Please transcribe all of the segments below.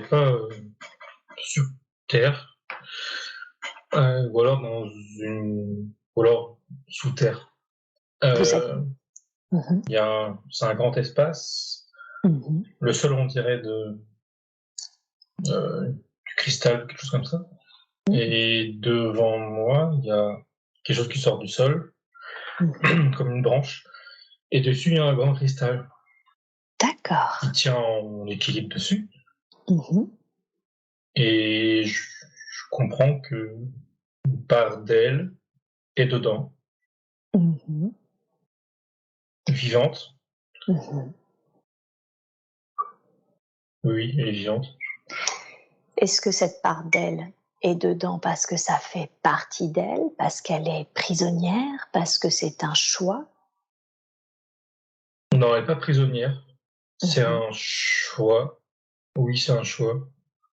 pas sur Terre, ou alors dans une, ou alors sous terre. Vous êtes Euh, Mmh c'est un grand espace. mh. Le sol, on dirait du cristal, quelque chose comme ça. Mmh. Et devant moi, il y a quelque chose qui sort du sol, Mmh. comme une branche. Et dessus, il y a un grand cristal qui D'accord. tient en équilibre dessus. Mmh. Et je comprends que une part d'elle est dedans, Mmh. vivante. Mmh. Oui, elle est vivante. Est-ce que cette part d'elle est dedans parce que ça fait partie d'elle, parce qu'elle est prisonnière, parce que c'est un choix? Non, elle est pas prisonnière. C'est Mmh. un choix. Oui, c'est un choix.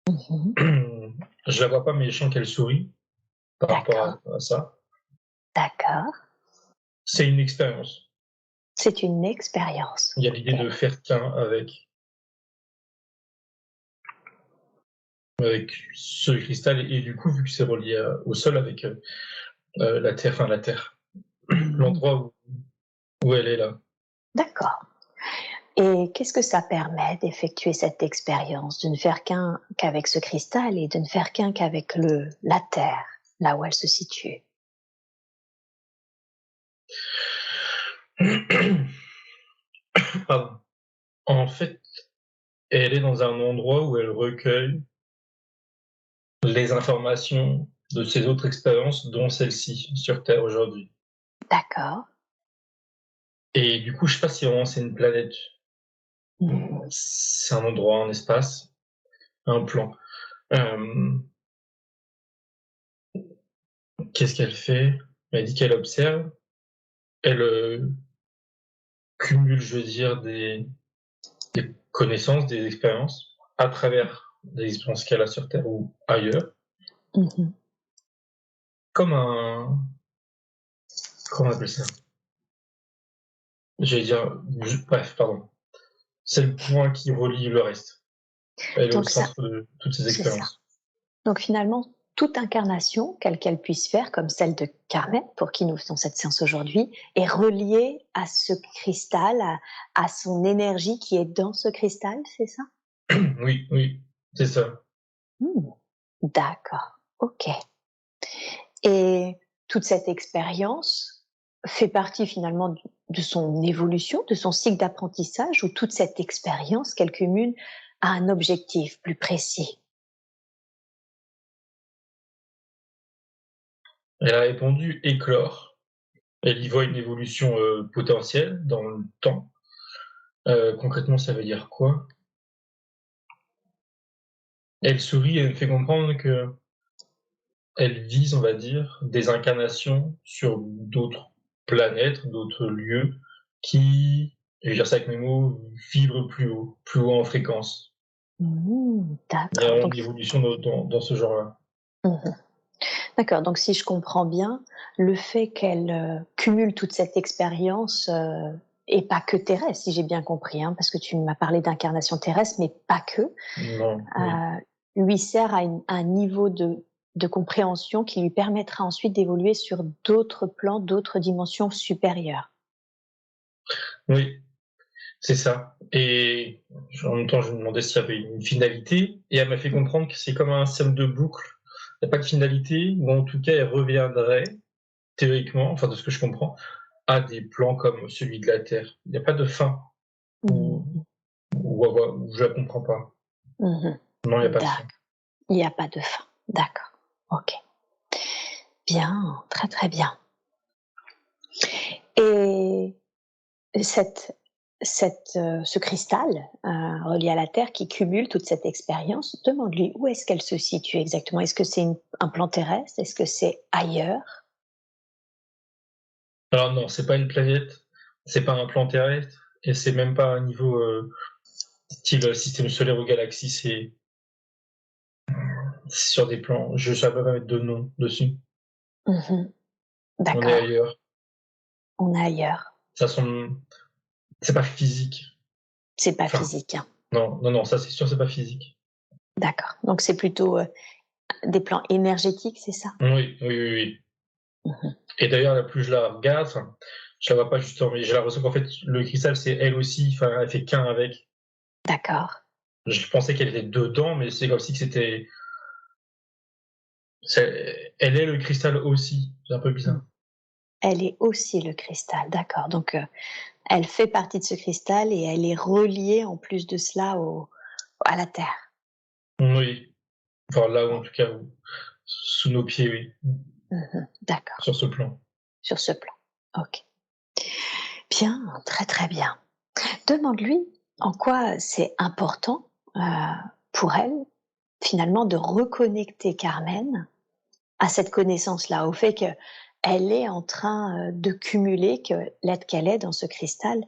Mmh. Je la vois pas, mais je sens qu'elle sourit par D'accord, rapport à ça. d'accord. C'est une expérience. C'est une expérience. Il y a l'idée OK. de faire qu'un avec ce cristal et du coup, vu que c'est relié au sol avec la terre, Mmh. l'endroit où elle est là. D'accord. Et qu'est-ce que ça permet d'effectuer cette expérience, de ne faire qu'avec ce cristal et de ne faire qu'avec la terre, là où elle se situe? Pardon. En fait, elle est dans un endroit où elle recueille les informations de ses autres expériences, dont celle-ci sur Terre aujourd'hui. D'accord. Et du coup, je sais pas si vraiment c'est une planète. Mmh. C'est un endroit, un espace, un plan. Euh, Qu'est-ce qu'elle fait? Elle dit qu'elle observe, elle cumule, je veux dire, des connaissances, des expériences à travers les expériences qu'elle a sur Terre ou ailleurs, Mmh. comme un, comment on appelle ça? J'allais dire, bref, pardon. C'est le point qui relie le reste. Elle est au Donc ça centre de toutes ces c'est ça. expériences. Donc finalement, toute incarnation, quelle qu'elle puisse faire, comme celle de Carmen, pour qui nous faisons cette séance aujourd'hui, est reliée à ce cristal, à son énergie qui est dans ce cristal, c'est ça? Oui, oui, c'est ça. Mmh. D'accord, OK. Et toute cette expérience fait partie finalement de son évolution, de son cycle d'apprentissage, où toute cette expérience qu'elle cumule a un objectif plus précis? Elle a répondu éclore. Elle y voit une évolution potentielle dans le temps. Concrètement, ça veut dire quoi? Elle sourit et elle me fait comprendre que elle vise, on va dire, des incarnations sur d'autres planètes, d'autres lieux qui, je vais dire ça avec mes mots, vibrent plus haut en fréquence. Mmh, Il y a d'accord, vraiment donc une évolution dans ce genre-là. mmh. D'accord, donc si je comprends bien, le fait qu'elle, cumule toute cette expérience, et pas que terrestre, si j'ai bien compris, hein, parce que tu m'as parlé d'incarnation terrestre, mais pas que, Non, oui. lui sert à un niveau de compréhension qui lui permettra ensuite d'évoluer sur d'autres plans, d'autres dimensions supérieures. Oui, c'est ça. Et en même temps, je me demandais s'il y avait une finalité, et elle m'a fait Mmh. comprendre que c'est comme un système de boucle. Il n'y a pas de finalité, ou en tout cas, elle reviendrait, théoriquement, enfin de ce que je comprends, à des plans comme celui de la Terre. Il n'y a pas de fin, ou, Mmh. ou je la comprends pas. Mmh. Non, il n'y a pas de fin. Il y a pas de fin. D'accord. OK. Bien, très, très bien. Et Cette ce cristal, relié à la Terre qui cumule toute cette expérience, demande-lui où est-ce qu'elle se situe exactement? Est-ce que c'est un plan terrestre? Est-ce que c'est ailleurs? Alors non, c'est pas une planète, c'est pas un plan terrestre, et c'est même pas un niveau style système solaire ou galaxie, c'est sur des plans. Je ne saurais pas mettre de nom dessus. Mmh. On est D'accord, ailleurs. on est ailleurs. Ça semble, c'est pas physique. C'est pas Enfin, physique, hein. non, non, non, ça c'est sûr, c'est pas physique. D'accord. Donc c'est plutôt, des plans énergétiques, c'est ça? Oui, oui, oui, oui. Mmh. Et d'ailleurs, là, plus je la regarde, enfin, je la vois pas justement, mais j'ai l'impression qu'en fait, le cristal, c'est elle aussi, enfin, elle fait qu'un avec. D'accord. Je pensais qu'elle était dedans, mais c'est comme si que c'était elle est le cristal aussi. C'est un peu Mmh. bizarre. Elle est aussi le cristal, d'accord. Donc, elle fait partie de ce cristal et elle est reliée en plus de cela au à la terre. Oui, enfin là où en Oh. tout cas où sous nos pieds, oui, Mmh. D'accord, sur ce plan. sur ce plan. OK. Bien, très, très bien. Demande-lui en quoi c'est important, pour elle, finalement, de reconnecter Carmen à cette connaissance-là, au fait qu'elle est en train, de cumuler, que l'être qu'elle est dans ce cristal,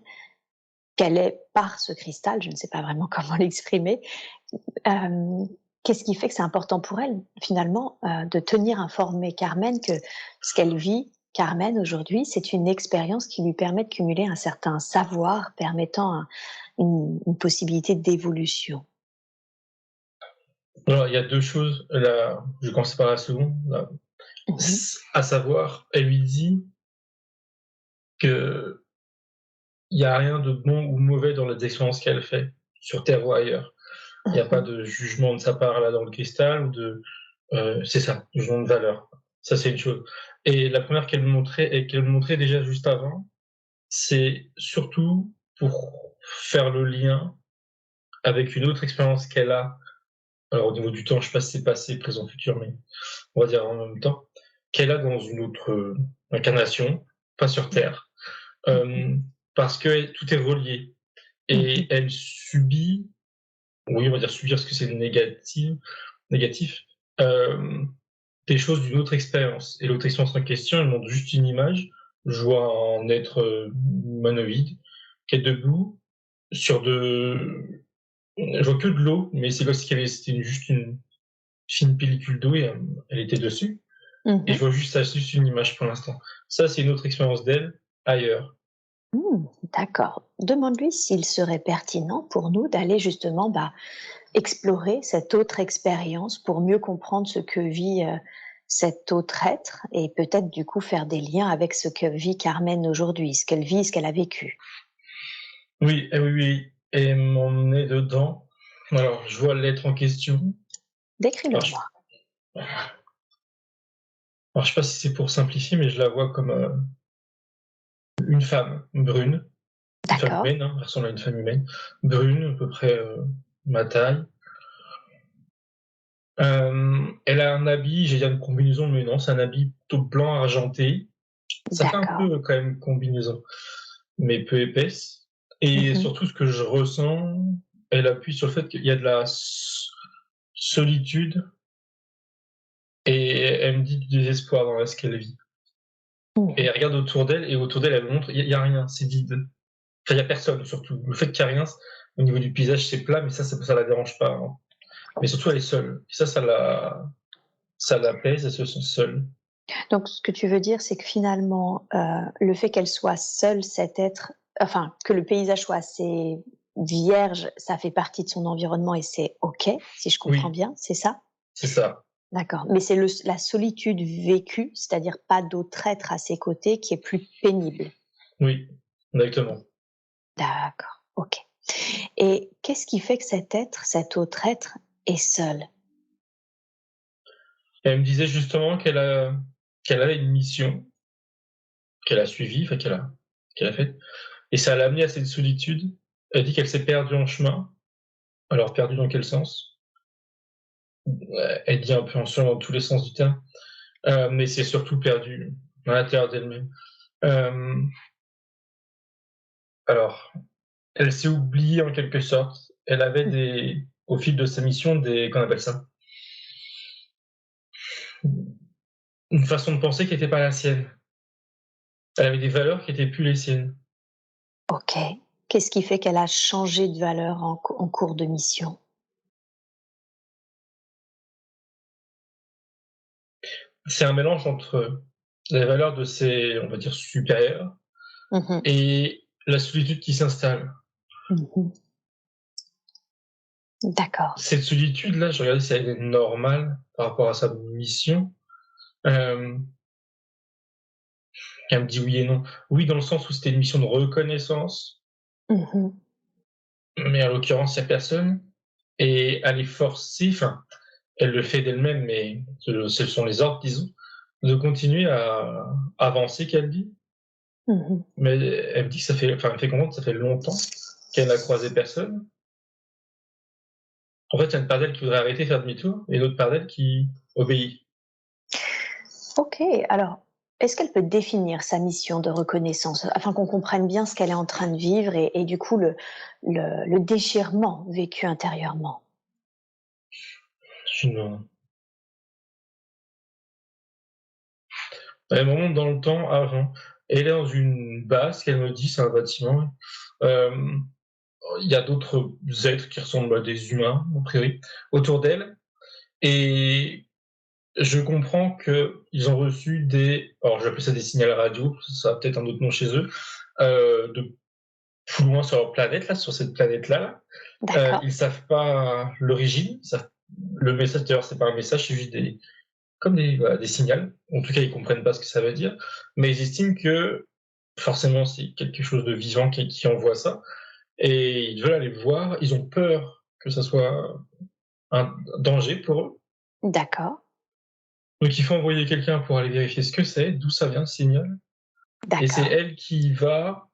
qu'elle est par ce cristal, je ne sais pas vraiment comment l'exprimer. Hem, Qu'est-ce qui fait que c'est important pour elle, finalement, de tenir informée Carmen que ce qu'elle vit, Carmen, aujourd'hui, c'est une expérience qui lui permet de cumuler un certain savoir permettant une possibilité d'évolution? Alors il y a 2 choses, là, je vais commencer par la seconde, là, Mmh. à savoir, elle lui dit qu'il y a rien de bon ou mauvais dans les expériences qu'elle fait, sur terre ou ailleurs. Il y a pas Mmh. de jugement de sa part là dans le cristal ou de c'est ça, jugement de valeur. Ça, c'est une chose. Et la première qu'elle me montrait déjà juste avant, c'est surtout pour faire le lien avec une autre expérience qu'elle a. Alors au niveau du temps, je sais pas si c'est passé, présent, futur, mais on va dire en même temps, qu'elle a dans une autre, incarnation, pas sur terre, Mmh mh. parce que tout est relié Mmh. et elle subit, oui, on va dire subir parce que c'est négatif, hem, des choses d'une autre expérience. Et l'autre expérience en question, elle montre juste une image. Je vois un être humanoïde qui est debout sur de. Je vois que de l'eau, mais c'est comme si c'était juste une fine pellicule d'eau et elle était dessus. Et je Mmh. vois juste ça, juste une image pour l'instant. Ça, c'est une autre expérience d'elle ailleurs. Mmh, d'accord. Demande-lui s'il serait pertinent pour nous d'aller justement, bah, explorer cette autre expérience pour mieux comprendre ce que vit, cet autre être et peut-être du coup faire des liens avec ce que vit Carmen aujourd'hui, ce qu'elle vit, ce qu'elle a vécu. Oui, oui, oui, et m'emmener dedans. Alors, je vois l'être en question. Décris-le Alors, je, moi. alors, je sais pas si c'est pour simplifier, mais je la vois comme une femme brune, une femme D'accord, humaine, hein, elle ressemble à une femme humaine, brune, à peu près ma taille. Elle a un habit, j'ai dire une combinaison, mais non, c'est un habit plutôt blanc argenté. Ça fait un d'accord. peu quand même combinaison, mais peu épaisse. Et Mmh. surtout, ce que je ressens, elle appuie sur le fait qu'il y a de la solitude et elle me dit du désespoir dans ce qu'elle vit. Et Mmh. elle regarde autour d'elle et autour d'elle, elle me montre, il y a rien, c'est vide. Enfin, il y a personne surtout. Le fait qu'il y a rien, au niveau du paysage, c'est plat, mais ça la dérange pas, hein. Mais surtout, elle est seule. Et ça l'apaise, elle se sent seule. Donc ce que tu veux dire, c'est que finalement, le fait qu'elle soit seule, cet être, enfin, que le paysage soit assez vierge, ça fait partie de son environnement et c'est OK, si je comprends Oui, bien, c'est ça? c'est ça. D'accord, mais c'est la solitude vécue, c'est-à-dire pas d'autre être à ses côtés qui est plus pénible? Oui, exactement. D'accord, OK, et qu'est-ce qui fait que cet être, cet autre être est seul? Et elle me disait justement qu'elle avait une mission qu'elle a suivie, enfin qu'elle a faite, et ça l'a amenée à cette solitude. Elle dit qu'elle s'est perdue en chemin. Alors perdue dans quel sens? Elle dit un peu en soi dans tous les sens du terme, mais c'est surtout perdue à l'intérieur d'elle-même. Hem, alors, elle s'est oubliée en quelque sorte. Elle avait Mmh. au fil de sa mission, qu'on appelle ça? Une façon de penser qui n'était pas la sienne. Elle avait des valeurs qui n'étaient plus les siennes. OK. Qu'est-ce qui fait qu'elle a changé de valeur en cours de mission? C'est un mélange entre les valeurs de ses, on va dire, supérieurs Mmh. et la solitude qui s'installe. Mmh. D'accord. Cette solitude-là, je regardais si elle est normale par rapport à sa mission. Hem, Elle me dit oui et non. Oui, dans le sens où c'était une mission de reconnaissance, Mmh. mais en l'occurrence, il y a personne et elle est forcée, enfin, elle le fait d'elle-même, mais ce sont les ordres, disons, de continuer à avancer, qu'elle dit. Mmh. Mais elle me dit que ça fait, enfin, elle me fait comprendre que ça fait longtemps qu'elle n'a croisé personne. En fait, il y a une part d'elle qui voudrait arrêter, faire demi-tour, et une autre part d'elle qui obéit. OK, alors, est-ce qu'elle peut définir sa mission de reconnaissance, afin qu'on comprenne bien ce qu'elle est en train de vivre et du coup le déchirement vécu intérieurement? C'est une Elle me remonte dans le temps avant. Elle est dans une base qu'elle me dit, c'est un bâtiment. Hem, il y a d'autres êtres qui ressemblent à des humains, a priori, autour d'elle, et je comprends qu'ils ont reçu des, alors j'appelle ça des signaux radio, ça a peut-être un autre nom chez eux, de plus loin sur leur planète là, sur cette planète-là, D'accord, ils savent pas l'origine, ils savent, le message d'ailleurs, c'est pas un message, c'est juste des, comme des, voilà, des signaux. En tout cas, ils comprennent pas ce que ça veut dire, mais ils estiment que forcément c'est quelque chose de vivant qui envoie ça, et ils veulent aller voir. Ils ont peur que ça soit un danger pour eux. d'accord, Donc il faut envoyer quelqu'un pour aller vérifier ce que c'est, d'où ça vient, ce signal. Et c'est d'accord. elle qui va,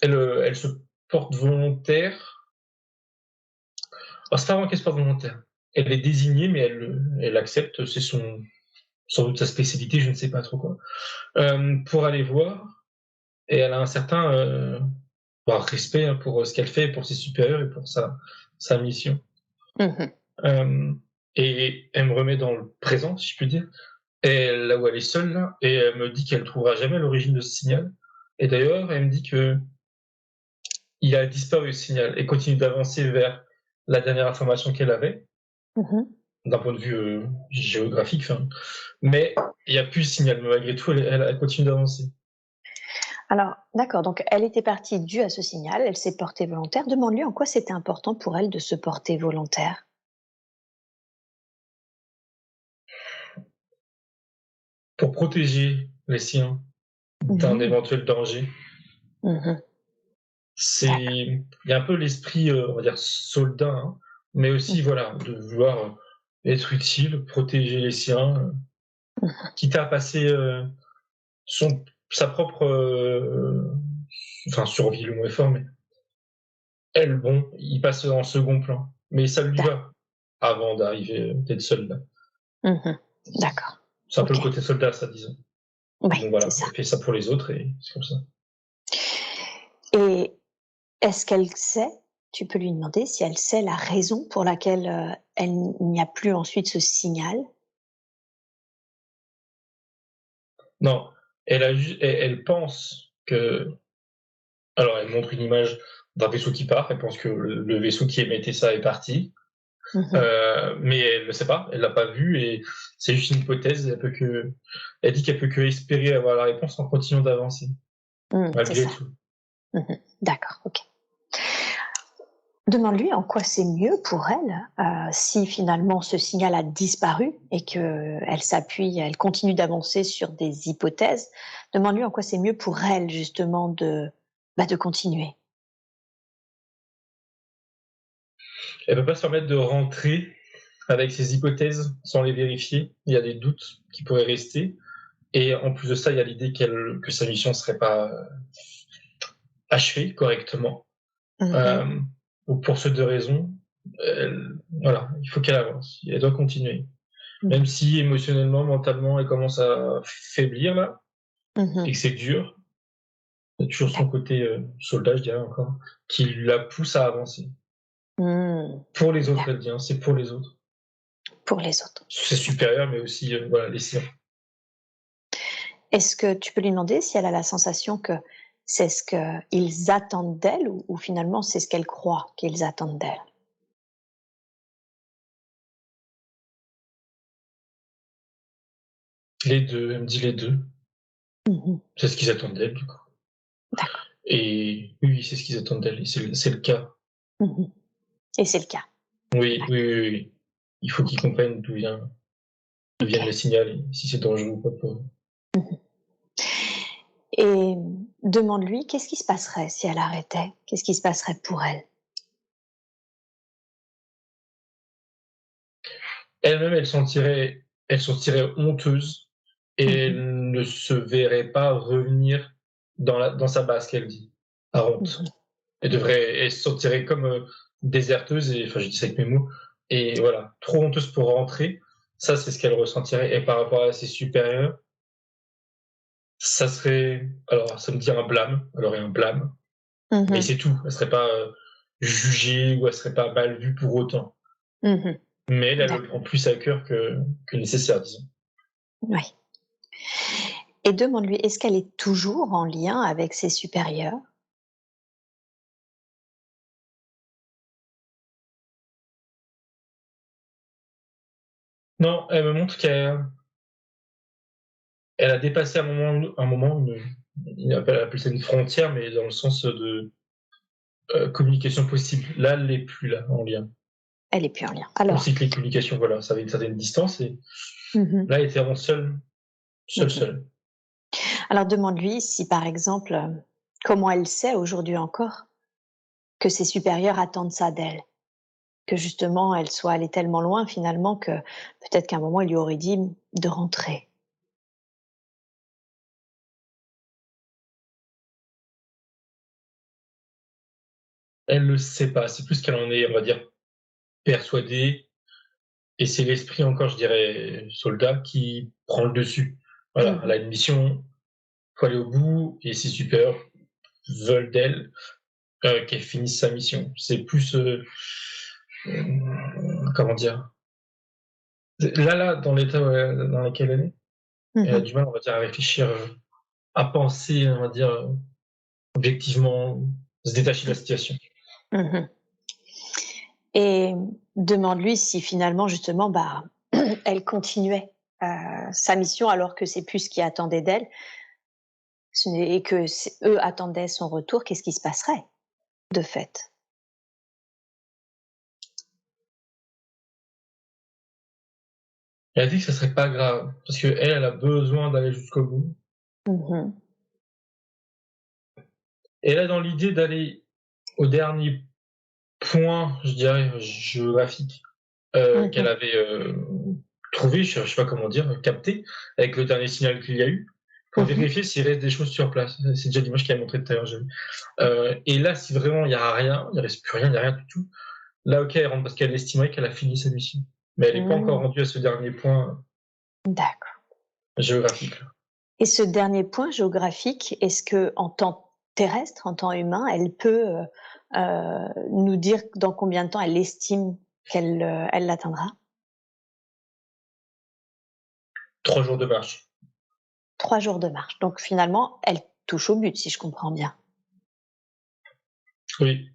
elle se porte volontaire. Alors c'est pas vraiment qu'elle se porte volontaire. Elle est désignée, mais elle accepte, c'est son, sans doute sa spécialité, je ne sais pas trop quoi. Pour aller voir, et elle a un certain respect, hein, pour ce qu'elle fait, pour ses supérieurs et pour sa mission. Mmh. Euh, et elle me remet dans le présent, si je puis dire, et là où elle est seule, là, et elle me dit qu'elle ne trouvera jamais l'origine de ce signal. Et d'ailleurs, elle me dit que il a disparu, ce signal, et continue d'avancer vers la dernière information qu'elle avait, Mmh. d'un point de vue géographique. Enfin, mais il n'y a plus de signal, mais malgré tout, elle continue d'avancer. Alors, d'accord, donc elle était partie due à ce signal, elle s'est portée volontaire. Demande-lui en quoi c'était important pour elle de se porter volontaire? Pour protéger les siens d'un Mmh. éventuel danger. Mmh. C'est, D'accord. il y a un peu l'esprit, on va dire soldat, hein, mais aussi Mmh. voilà, de vouloir être utile, protéger les siens, Mmh. quitte à passer son, sa propre, enfin survie, le mot est fort, mais elle, bon, il passe en second plan, mais ça lui D'ac va avant d'arriver, d'être soldat. Mmh. D'accord. C'est un peu le OK. côté soldat, ça, disons. Oui, Donc c'est voilà, ça. elle fait ça pour les autres et c'est comme ça. Et est-ce qu'elle sait, tu peux lui demander si elle sait la raison pour laquelle, elle il n'y a plus ensuite ce signal? Non, elle pense que, alors elle montre une image d'un vaisseau qui part, elle pense que le vaisseau qui émettait ça est parti, Mmh mh. mais elle ne le sait pas, elle l'a pas vu, et c'est juste une hypothèse. Elle dit qu'elle peut que espérer avoir la réponse en continuant d'avancer, Mmh, c'est malgré ça. tout. Mmh. D'accord, OK. Demande-lui en quoi c'est mieux pour elle, si finalement ce signal a disparu et qu'elle s'appuie, elle continue d'avancer sur des hypothèses. Demande-lui en quoi c'est mieux pour elle justement de continuer. Elle peut pas se permettre de rentrer avec ses hypothèses sans les vérifier. Il y a des doutes qui pourraient rester, et en plus de ça, il y a l'idée que sa mission serait pas achevée correctement. Mmh mh. Euh, donc pour ces deux raisons, voilà, il faut qu'elle avance. Elle doit continuer. Mmh. Même si émotionnellement, mentalement, elle commence à faiblir là, et Mmh. que c'est dur, il y a toujours son D'acc côté soldat, je dirais encore, qui la pousse à avancer. mmh. Pour les autres, D'acc elle dit, hein, c'est pour les autres. pour les autres. C'est D'accord. supérieur, mais aussi voilà, les siens. Est-ce que tu peux lui demander si elle a la sensation que c'est ce qu'ils attendent d'elle ou finalement c'est ce qu'elle croit qu'ils attendent d'elle? Les deux, elle me dit les deux. Mmh. C'est ce qu'ils attendent d'elle, du coup. D'accord. Et oui, c'est ce qu'ils attendent d'elle, et c'est le cas. Mmh. Et c'est le cas. Oui, D'acc oui, oui, oui, oui. Il faut qu'ils OK, comprennent d'où viennent les OK. signaux et si c'est dangereux ou pas pour eux. Mmh. Et demande-lui qu'est-ce qui se passerait si elle arrêtait? Qu'est-ce qui se passerait pour elle? Elle-même, elle se sentirait honteuse et Mmh mh. elle ne se verrait pas revenir dans sa base qu'elle dit, par Mmh honte. mh. Elle se sentirait comme, déserteuse et enfin, je dis ça avec mes mots et voilà, trop honteuse pour rentrer. Ça, c'est ce qu'elle ressentirait et par rapport à ses supérieurs, ça serait alors ça me dit un blâme, elle aurait un blâme, Mmh mais mh. c'est tout. Elle serait pas, jugée ou elle serait pas mal vue pour autant. Mmh. Mais elle le D'accord, prend plus à cœur que nécessaire, disons. oui. Et demande-lui, est-ce qu'elle est toujours en lien avec ses supérieurs? Non, elle me montre qu'elle a dépassé un moment elle appelle ça une frontière, mais dans le sens de, communication possible. Là, elle l'est plus là, en lien. Elle est plus en lien. On Alors sait que les communications, voilà, ça avait une certaine distance et mmh mh. là, elle était vraiment seule, seule, Mmh. seule. Alors demande-lui si, par exemple, comment elle sait aujourd'hui encore que ses supérieurs attendent ça d'elle? Que justement elle soit allée tellement loin finalement que peut-être qu'à un moment il lui aurait dit de rentrer. Elle le sait pas, c'est plus qu'elle en est, on va dire, persuadée et c'est l'esprit encore, je dirais, soldat qui prend le dessus. Voilà, elle Mmh. a une mission, faut aller au bout et ses supérieurs veulent d'elle, qu'elle finisse sa mission. C'est plus, comment dire? Là, dans l'état dans lequel elle a Mmh. du mal, on va dire, à réfléchir, à penser, on va dire, objectivement, se détacher de la situation. Mmh. Et demande-lui si finalement justement, bah, elle continuait, sa mission alors que c'est plus ce qui attendait d'elle, ce n'est et que eux attendaient son retour, qu'est-ce qui se passerait de fait? Elle a dit que ça serait pas grave parce qu'elle, elle a besoin d'aller jusqu'au bout Mmh. et elle est dans l'idée d'aller au dernier point, je dirais, géographique, qu'elle Mmh. avait, trouvé, je sais pas comment dire, capté avec le dernier signal qu'il y a eu, pour Mmh. vérifier s'il reste des choses sur place. C'est déjà l'image qu'elle a montrée tout à l'heure, j'ai vu. Et là, si vraiment il y a rien, il reste plus rien, il y a rien du tout, là, OK, elle rentre parce qu'elle estimerait qu'elle a fini sa mission. Mais elle est pas encore Mmh. rendue à ce dernier point D'accord. géographique, là. Et ce dernier point géographique, est-ce que en temps terrestre, en temps humain, elle peut, nous dire dans combien de temps elle estime elle l'atteindra? 3 jours de marche. 3 jours de marche. Donc finalement, elle touche au but, si je comprends bien? Oui.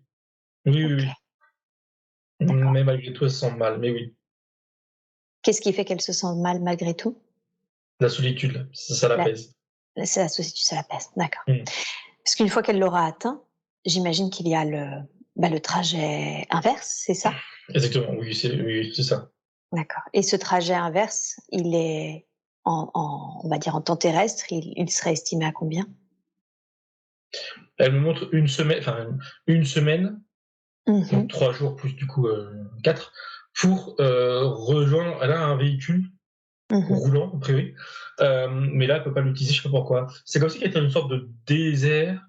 Oui, oui, OK, oui. d'accord. Mais malgré tout, elle se sent mal, mais oui. Qu'est-ce qui fait qu'elle se sent mal malgré tout? La solitude, ça La l'apaise. c'est la solitude, c'est la peste, d'accord. Mmh. Parce qu'une fois qu'elle l'aura atteint, j'imagine qu'il y a le trajet inverse, c'est ça? Exactement, oui, c'est ça. D'accord, et ce trajet inverse, il est on va dire en temps terrestre, il serait estimé à combien? Elle me montre une semaine, enfin, une semaine, Mmh donc mh. 3 jours plus du coup, 4 pour, rejoindre elle a un véhicule Mmh mh. roulant a priori, mais là, elle peut pas l'utiliser, je sais pas pourquoi. C'est comme si elle était dans une sorte de désert,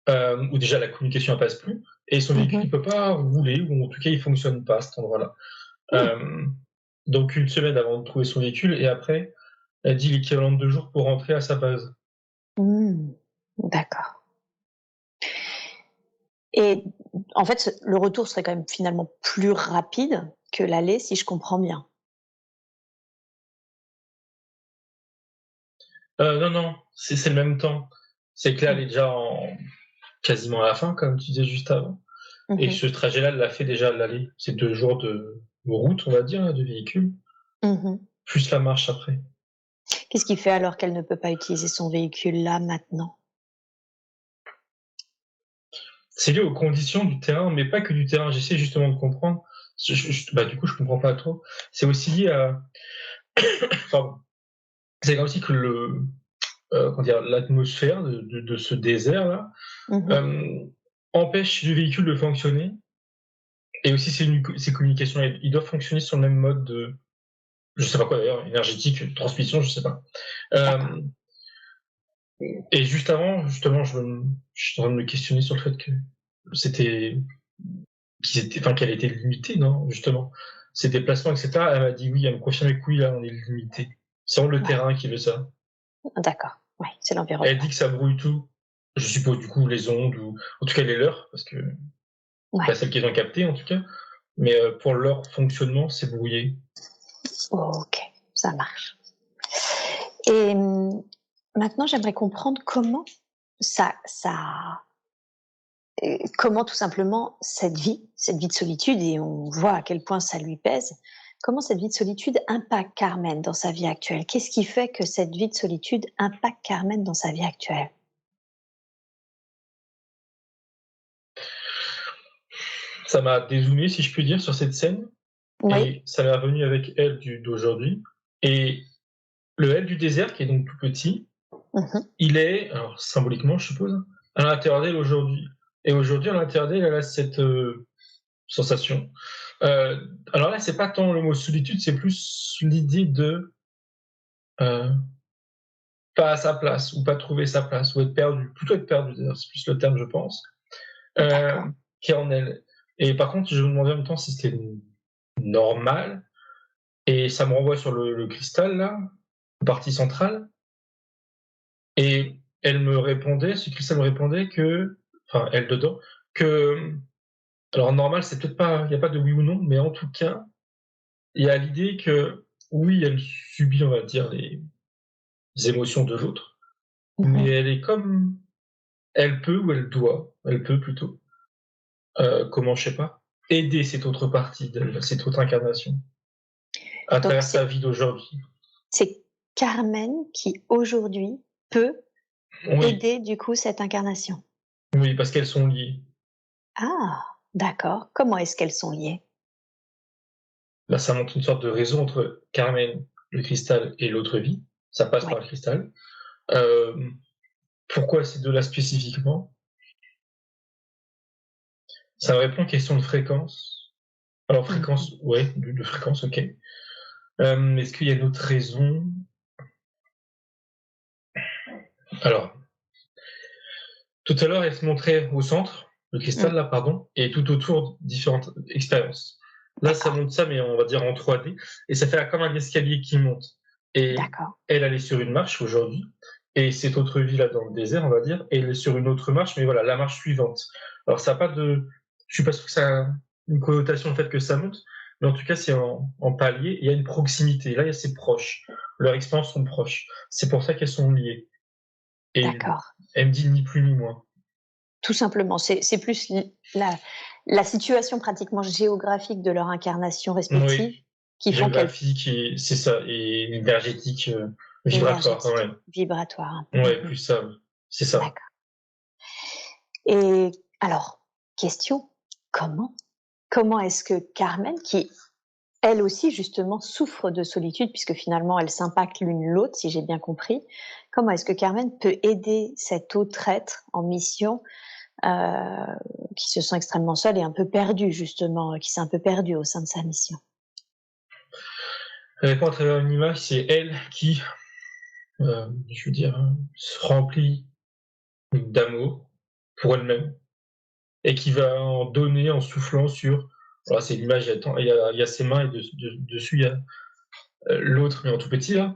où déjà la communication elle passe plus et son Mmh véhicule, il mh. peut pas rouler ou en tout cas, il fonctionne pas à cet endroit-là. Mmh. Donc une semaine avant de trouver son véhicule et après, elle dit l'équivalent de 2 jours pour rentrer à sa base. Mmh. D'accord, et en fait, le retour serait quand même finalement plus rapide que l'aller, si je comprends bien? Non, non, c'est le même temps. C'est que là, elle Mmh. est déjà quasiment à la fin, comme tu disais juste avant Mmh et mh. ce trajet-là, elle l'a fait déjà à l'aller. C'est 2 jours de route, on va dire, de véhicule, Mmh mh. plus la marche après. Qu'est-ce qui fait alors qu'elle ne peut pas utiliser son véhicule là, maintenant? C'est lié aux conditions du terrain, mais pas que du terrain. J'essaie justement de comprendre. Bah, du coup, je comprends pas trop. C'est aussi lié à pardon. C'est comme si que comment dire? L'atmosphère de ce désert-là, Mmh. hem, empêche le véhicule de fonctionner et aussi ses communications, ils doivent fonctionner sur le même mode de je sais pas quoi d'ailleurs, énergétique, transmission, je sais pas. D'accord. Hem et juste avant, justement, je suis en train de me questionner sur le fait que c'était qu'elle était limitée, non, justement? Ses déplacements et cetera, elle m'a dit: «Oui», elle me confirmait que oui, là, on est limité. C'est vraiment le Ouais, terrain qui veut ça. d'accord. Ouais, c'est Elle dit l'environnement. que ça brouille tout. Je suppose du coup les ondes ou en tout cas les leurs, parce que Ouais, pas celles qu'ils ont captées en tout cas, mais pour leur fonctionnement, c'est brouillé. OK, ça marche. Et maintenant j'aimerais comprendre ça comment tout simplement cette vie de solitude et on voit à quel point ça lui pèse, comment cette vie de solitude impacte Carmen dans sa vie actuelle? Qu'est-ce qui fait que cette vie de solitude impacte Carmen dans sa vie actuelle? Ça m'a dézoomé, si je puis dire, sur cette scène Oui. et ça m'est revenu avec elle d'aujourd'hui et le elle du désert qui est donc tout petit, Mmh. il est, alors symboliquement je suppose, à l'intérieur d'elle aujourd'hui et aujourd'hui à l'intérieur d'elle, elle a cette, sensation. Alors là, c'est pas tant le mot solitude, c'est plus l'idée de, heu, pas à sa place ou pas trouver sa place ou être perdu, plutôt être perdu d'ailleurs, c'est plus le terme je pense, D'accord. qui est en elle et par contre, je me demandais en même temps si c'était normal et ça me renvoie sur le cristal là, la partie centrale et elle me répondait, ce cristal me répondait que enfin elle dedans, que, alors normal, c'est peut-être pas il y a pas de oui ou non, mais en tout cas, il y a l'idée que oui, elle subit, on va dire, les émotions de l'autre, mais Mmh. elle est comme elle peut ou elle peut plutôt, comment, je sais pas, aider cette autre partie d'elle, cette autre incarnation, à Donc travers sa vie d'aujourd'hui. c'est Carmen qui aujourd'hui peut Oui, aider du coup cette incarnation? oui, parce qu'elles sont liées. Ah! D'accord. Comment est-ce qu'elles sont liées? Là, ça montre une sorte de réseau entre Carmen, le cristal et l'autre vie. Ça passe Oui. par le cristal. Hem, Pourquoi ces 2-là spécifiquement? Ça répond aux questions de fréquence. Alors Mmh. fréquence, ouais, de fréquence, OK. Est-ce qu'il y a une autre raison? Alors, tout à l'heure, elle se montrait au centre, le Mmh. cristal là, pardon, et tout autour différentes expériences. Là, ça D'accord, montre ça, mais on va dire en 3D, et ça fait comme un escalier qui monte. Et d'accord. elle est sur une marche aujourd'hui, et cette autre vie là dans le désert, on va dire, et elle est sur une autre marche, mais voilà, la marche suivante. Alors ça a pas de, je suis pas sûr que ça a une connotation le fait que ça monte, mais en tout cas c'est en palier. Il y a une proximité. Là, il y a c'est proche. Leurs expériences sont proches. C'est pour ça qu'elles sont liées. Et D'accord. elle me dit ni plus ni moins. Tout simplement, c'est plus la situation pratiquement géographique de leur incarnation respective Oui, qui font qu'elle géographique et c'est ça et énergétique, vibratoire, énergétique, ouais. vibratoire, hein. Ouais, Mmh. plus ça, oui. C'est ça. D'accord. Et alors, question, comment? Comment est-ce que Carmen, qui elle aussi justement souffre de solitude puisque finalement elles s'impactent l'une l'autre si j'ai bien compris, comment est-ce que Carmen peut aider cet autre être en mission, heu, qui se sent extrêmement seul et un peu perdu justement, qui s'est un peu perdu au sein de sa mission? Elle répond à travers une image, c'est elle qui, je veux dire, se remplit d'amour pour elle-même et qui va en donner en soufflant sur voilà, c'est l'image, il y a ses mains et dessus il y a, l'autre, mais en tout petit là,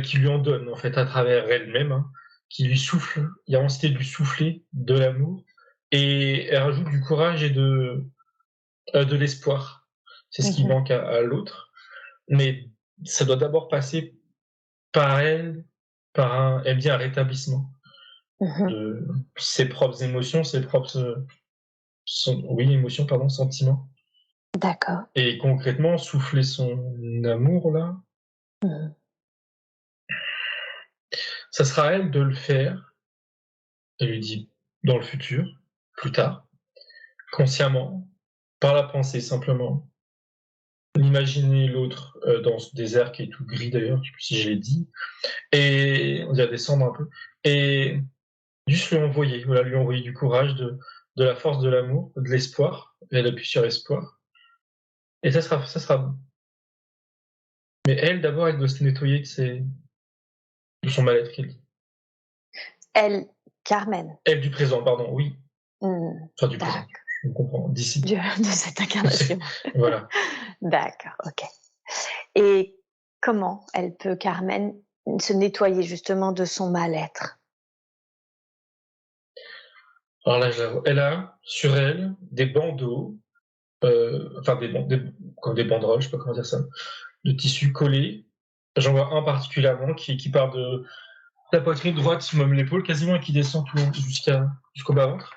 qui lui en donne en fait à travers elle-même, hein, qui lui souffle. Il y a l'entité du souffler, de l'amour, et elle rajoute du courage et de l'espoir. C'est ce qui Mmh. manque à l'autre, mais ça doit d'abord passer par elle, par un, elle dit un rétablissement Mmh. de ses propres émotions, ses propres, oui, émotions, pardon, sentiments. D'accord. Et concrètement, souffler son amour là, Mmh. ça sera à elle de le faire. Elle lui dit dans le futur, plus tard, consciemment, par la pensée simplement. imaginer l'autre dans ce désert qui est tout gris d'ailleurs, je sais plus si je l'ai dit, et on dirait des cendres un peu, et juste lui envoyer, voilà, lui envoyer du courage, de la force, de l'amour, de l'espoir. Et elle appuie sur espoir. Et ça sera bon. Mais elle, d'abord, elle doit se nettoyer de son mal-être qu'elle dit. Elle, Carmen. Elle du présent, pardon, oui. Enfin, du présent, D'accord. je me comprends, d'ici. De cette incarnation. Voilà. D'accord, ok. Et comment elle peut, Carmen, se nettoyer justement de son mal-être? Alors là, j'avoue, elle a sur elle des bandeaux, enfin comme des banderoles, je sais pas comment dire ça, de tissu collé. J'en vois un particulièrement qui part de la poitrine droite, même l'épaule quasiment, et qui descend jusqu'au bas-ventre.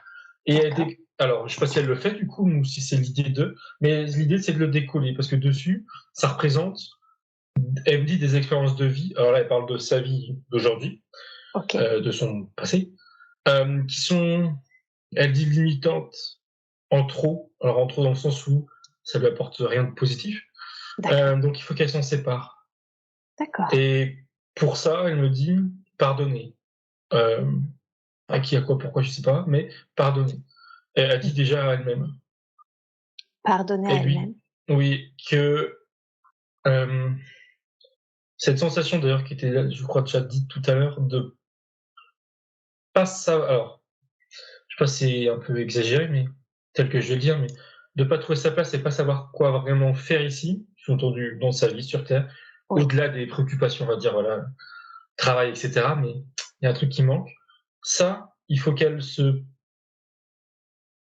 Et D'accord. alors, je sais pas si elle le fait du coup, ou si c'est l'idée d'eux, mais l'idée c'est de le décoller, parce que dessus, ça représente, elle me dit des expériences de vie, alors là elle parle de sa vie d'aujourd'hui, Ok. de son passé, qui sont, elle dit limitantes en trop, alors en trop dans le sens où ça lui apporte rien de positif, D'accord. donc il faut qu'elle s'en sépare. D'accord. Et pour ça, elle me dit pardonner. Euh, à qui, à quoi, pourquoi, je sais pas, mais pardonner. Elle a dit déjà à elle-même. Pardonner Et à elle-même. lui, oui, que euh, cette sensation d'ailleurs qui était, je crois, déjà dite tout à l'heure, de pas savoir, alors, je sais pas si c'est un peu exagéré, mais tel que je vais le dire, mais de pas trouver sa place et pas savoir quoi vraiment faire ici, sous-entendu dans sa vie sur Terre, Oui. au-delà des préoccupations, on va dire, voilà, travail, etc. Mais il y a un truc qui manque. Ça, il faut qu'elle se,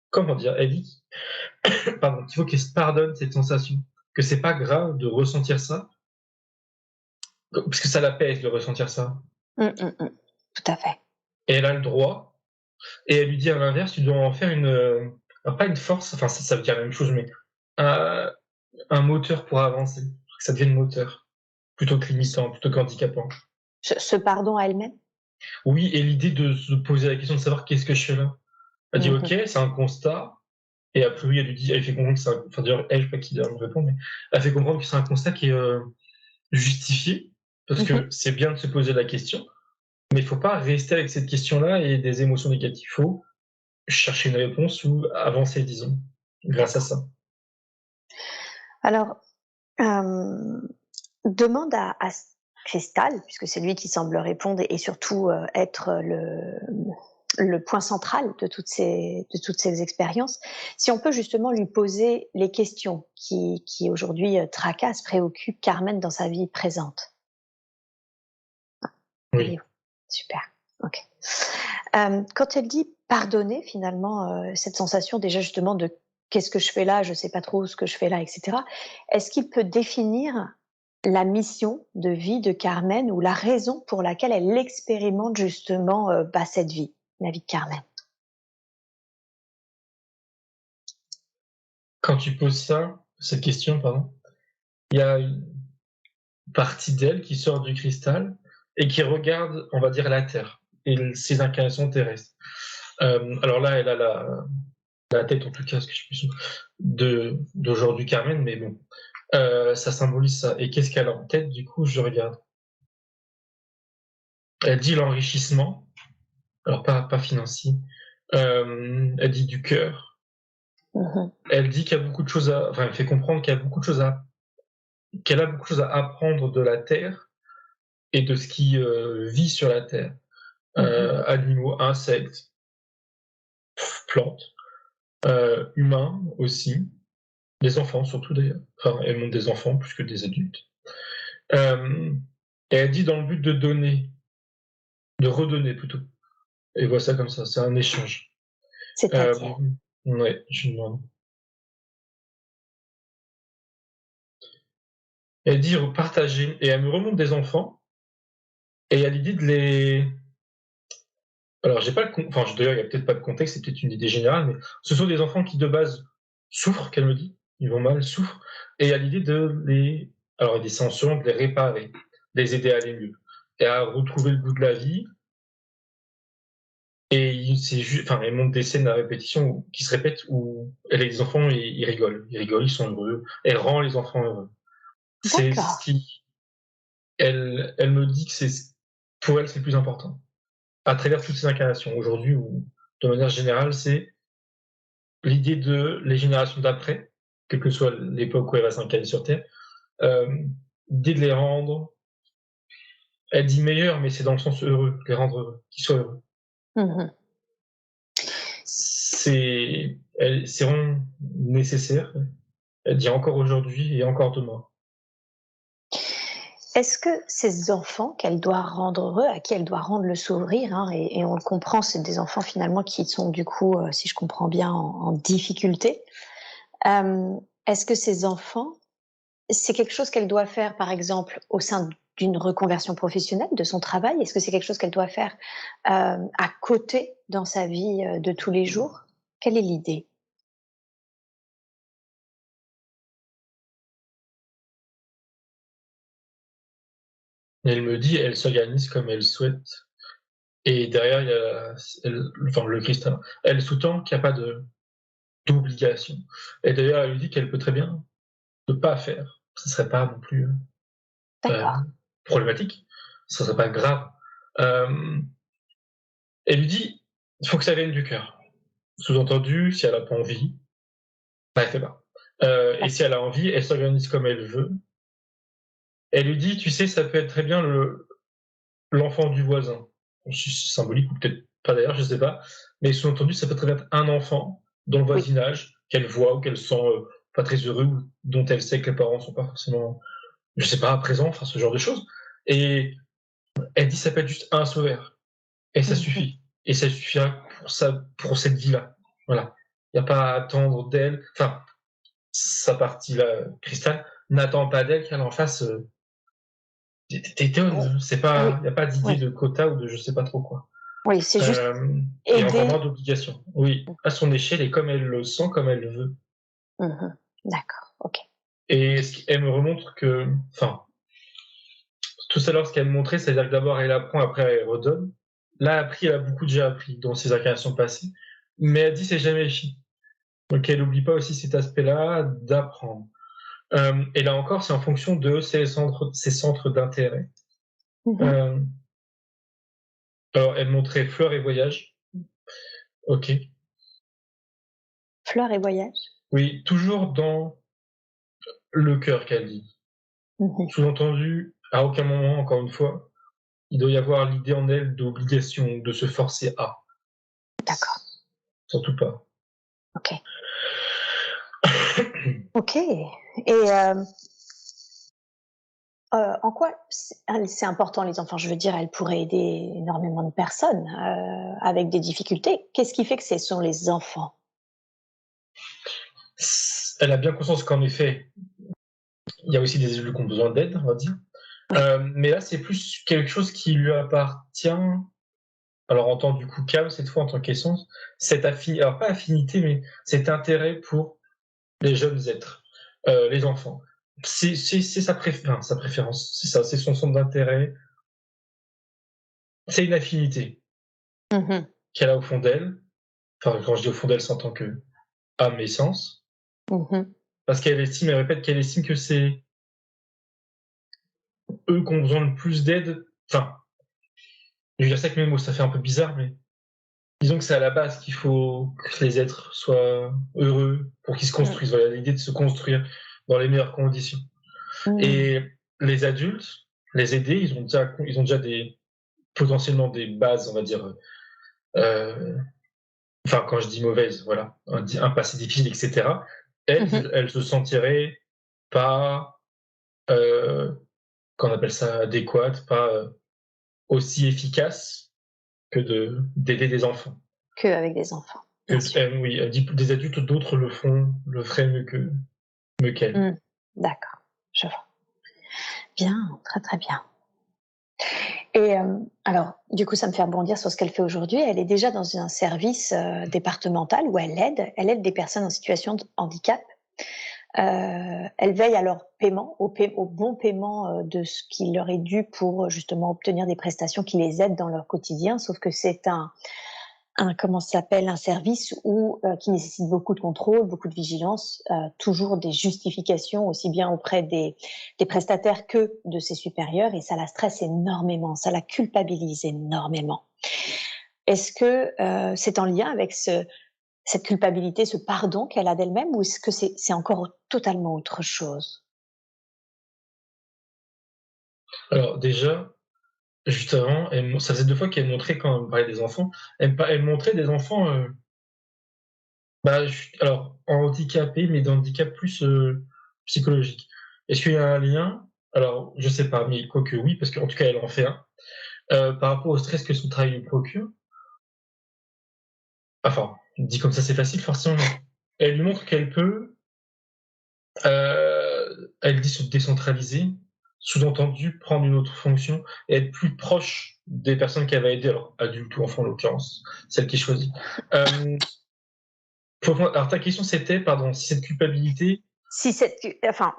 comment dire, elle dit, pardon, qu'il faut qu'elle se pardonne cette sensation, que c'est pas grave de ressentir ça, parce que ça l'apaise de ressentir ça. Tout à fait. Et elle a le droit, et elle lui dit à l'inverse, tu dois en faire une, alors pas une force, enfin ça veut dire la même chose, mais un, un moteur pour avancer, que ça devienne moteur, plutôt que limitant, plutôt qu'handicapant. Ce pardon à elle-même. Oui, et l'idée de se poser la question de savoir qu'est-ce que je fais là. Elle dit ok, Mhm. c'est un constat, et a priori elle lui dit, elle fait comprendre que c'est enfin d'ailleurs elle, je sais pas qui me répond, mais elle fait comprendre que c'est un constat qui est justifié, parce que Mhm. c'est bien de se poser la question, mais il faut pas rester avec cette question-là et des émotions négatives. Il faut chercher une réponse ou avancer, disons, grâce à D'accord. ça. Alors, demande à Cristal, puisque c'est lui qui semble répondre et surtout être le point central de toutes ces expériences, si on peut justement lui poser les questions qui aujourd'hui tracassent, préoccupent Carmen dans sa vie présente. Oui. Voyez-vous. Super. Ok. Quand elle dit pardonner, finalement, cette sensation déjà justement de qu'est-ce que je fais là, je sais pas trop ce que je fais là, etc. Est-ce qu'il peut définir la mission de vie de Carmen ou la raison pour laquelle elle expérimente justement cette vie, la vie de Carmen? Quand tu poses ça, cette question, pardon, il y a une partie d'elle qui sort du cristal et qui regarde, on va dire, la Terre et ses incarnations terrestres. Alors là, elle a la tête, en tout cas, ce que je puisse, d'aujourd'hui Carmen, mais bon, ça symbolise ça. Et qu'est-ce qu'elle a en tête, du coup, je regarde. Elle dit l'enrichissement, alors pas financier, elle dit du cœur, Mhm. elle dit qu'il y a beaucoup de choses à, enfin, elle fait comprendre qu'il y a beaucoup de choses qu'elle a beaucoup de choses à apprendre de la Terre et de ce qui vit sur la Terre. Mhm. Animaux, insectes, plantes, humains aussi, des enfants surtout d'ailleurs. Enfin, elle montre des enfants plus que des adultes. Euh, et elle dit dans le but de donner, de redonner plutôt. Et voit ça comme ça, c'est un échange. Euh, C'est-à-dire? ouais, je me demande. Elle dit partager, et elle me remonte des enfants, et il y a l'idée de les. Alors, j'ai pas enfin, d'ailleurs, il y a peut-être pas de contexte, c'est peut-être une idée générale, mais ce sont des enfants qui, de base, souffrent, qu'elle me dit. Ils vont mal, souffrent. Et il y a l'idée de les. Alors, il y a des sanctions, de les réparer, de les aider à aller mieux. Et à retrouver le goût de la vie, et elle montre des scènes à répétition qui se répètent où elle et les enfants, ils rigolent, ils sont heureux. Elle rend les enfants heureux. C'est ce D'accord, qui elle me dit que pour elle, c'est le plus important. À travers toutes ces incarnations, aujourd'hui ou de manière générale, c'est l'idée de les générations d'après, quelle que soit l'époque où elle va s'incarner sur Terre, l'idée de les rendre, elle dit meilleurs, mais c'est dans le sens heureux, les rendre heureux, qu'ils soient heureux. mmh. C'est vraiment nécessaire. Elle dit encore aujourd'hui et encore demain. Est-ce que ces enfants qu'elle doit rendre heureux, à qui elle doit rendre le sourire, hein, et on le comprend, c'est des enfants finalement qui sont du coup, si je comprends bien, en difficulté. Est-ce que ces enfants, c'est quelque chose qu'elle doit faire, par exemple, au sein d'une reconversion professionnelle, de son travail? Est-ce que c'est quelque chose qu'elle doit faire, à côté dans sa vie, de tous les jours? Quelle est l'idée? Et elle me dit, elle s'organise comme elle souhaite. Et derrière, il y a le Christ, hein. Elle sous-tend qu'il n'y a pas d'obligation. Et d'ailleurs, elle lui dit qu'elle peut très bien ne pas faire. Ce serait pas non plus D'accord. problématique. Ce serait pas grave. Euh, Elle lui dit, il faut que ça vienne du cœur. Sous-entendu, si elle a pas envie, bah, elle fait pas. Et si elle a envie, elle s'organise comme elle veut. Elle lui dit, tu sais, ça peut être très bien l'enfant du voisin. C'est symbolique, ou peut-être pas d'ailleurs, je sais pas. Mais sous-entendu, ça peut très bien être un enfant dans le Oui. voisinage qu'elle voit ou qu'elle sent pas très heureux ou dont elle sait que les parents sont pas forcément, je sais pas, présents, enfin ce genre de choses. Et elle dit, ça peut être juste un sauveur. Et ça Mmh mh. suffit. Et ça suffira pour cette vie-là. Voilà. Il n'y a pas à attendre d'elle. Enfin, sa partie-là, Cristal, n'attend pas d'elle qu'elle en fasse des Ou tonnes. oui, Il n'y a pas d'idée oui, de quota ou de je sais pas trop quoi. oui, c'est juste Et encore aider. moins d'obligation. Oui, à son échelle et comme elle le sent, comme elle le veut. Mmh. D'accord, OK. Et elle me remontre que, enfin, tout à l'heure, ce qu'elle me montrait, c'est-à-dire que d'abord elle apprend, après elle redonne. Là, appris, elle a beaucoup déjà appris dans ses incarnations passées. Mais elle dit c'est jamais fini. Donc elle n'oublie pas aussi cet aspect-là d'apprendre. Et là encore, c'est en fonction de ses centres d'intérêt. Mmh. Euh, alors, elle montrait fleurs et voyage. Ok. Fleurs et voyage? Oui, toujours dans le cœur qu'elle dit. Mmh. Sous-entendu, à aucun moment, encore une fois, il doit y avoir l'idée en elle d'obligation, de se forcer à. D'accord, Surtout pas. OK. OK, et en quoi c'est important les enfants? Je veux dire, elle pourrait aider énormément de personnes, avec des difficultés. Qu'est-ce qui fait que ce sont les enfants? Elle a bien conscience qu'en effet, il y a aussi des élus qui ont besoin d'aide, on va dire. Oui. Mais là, c'est plus quelque chose qui lui appartient. Alors, en tant du coup Cam, cette fois en tant qu'essence, cette affinité, alors pas affinité, mais cet intérêt pour les jeunes êtres, les enfants. C'est sa préférence, c'est ça, c'est son centre d'intérêt. C'est une affinité Mmh. qu'elle a au fond d'elle. Enfin, quand je dis au fond d'elle, c'est en tant que âme et sens. Mmh. Parce qu'elle estime, elle répète qu'elle estime que c'est eux qui ont besoin de plus d'aide. Enfin, je veux dire ça avec mes mots, ça fait un peu bizarre, mais disons que c'est à la base qu'il faut que les êtres soient heureux pour qu'ils se Mmh. construisent. Voilà, l'idée de se construire dans les meilleures conditions. Mmh. Et les adultes, les aider, ils ont déjà potentiellement des bases, on va dire, euh, enfin, quand je dis mauvaise, voilà, un passé difficile, etc. Mmh. Elle se sentirait pas, euh, qu'on appelle ça, adéquate, pas aussi efficace que d'aider des enfants. Qu'avec des enfants, bien sûr. Oui, elle dit des adultes, d'autres le feraient mieux qu'elle. Mmh. D'accord, je vois. Bien, très, très bien. Et alors, du coup, ça me fait rebondir sur ce qu'elle fait aujourd'hui. Elle est déjà dans un service, départemental où elle aide des personnes en situation de handicap. Elle veille à leur paiement, au bon paiement, de ce qui leur est dû pour, justement obtenir des prestations qui les aident dans leur quotidien. Sauf que c'est comment ça s'appelle? Un service où, qui nécessite beaucoup de contrôle, beaucoup de vigilance, toujours des justifications aussi bien auprès des prestataires que de ses supérieurs et ça la stresse énormément, ça la culpabilise énormément. Est-ce que, c'est en lien avec cette culpabilité, ce pardon qu'elle a d'elle-même ou est-ce que c'est encore totalement autre chose? Alors déjà, juste avant, ça faisait 2 fois qu'elle montrait quand elle me parlait des enfants, elle montrait des enfants, bah, alors handicapés, mais d'handicap plus, psychologique. Est-ce qu'il y a un lien? Alors je sais pas, mais quoique oui, parce qu'en tout cas elle en fait un. Par rapport au stress que son travail lui procure, enfin, dit comme ça c'est facile forcément, mais elle lui montre qu'elle peut, elle dit se décentraliser, sous-entendu prendre une autre fonction et être plus proche des personnes qu'elle va aider, alors adultes ou enfants en l'occurrence, celle qui choisit. Hem, alors ta question c'était, pardon, si cette culpabilité. Si cette cu enfin,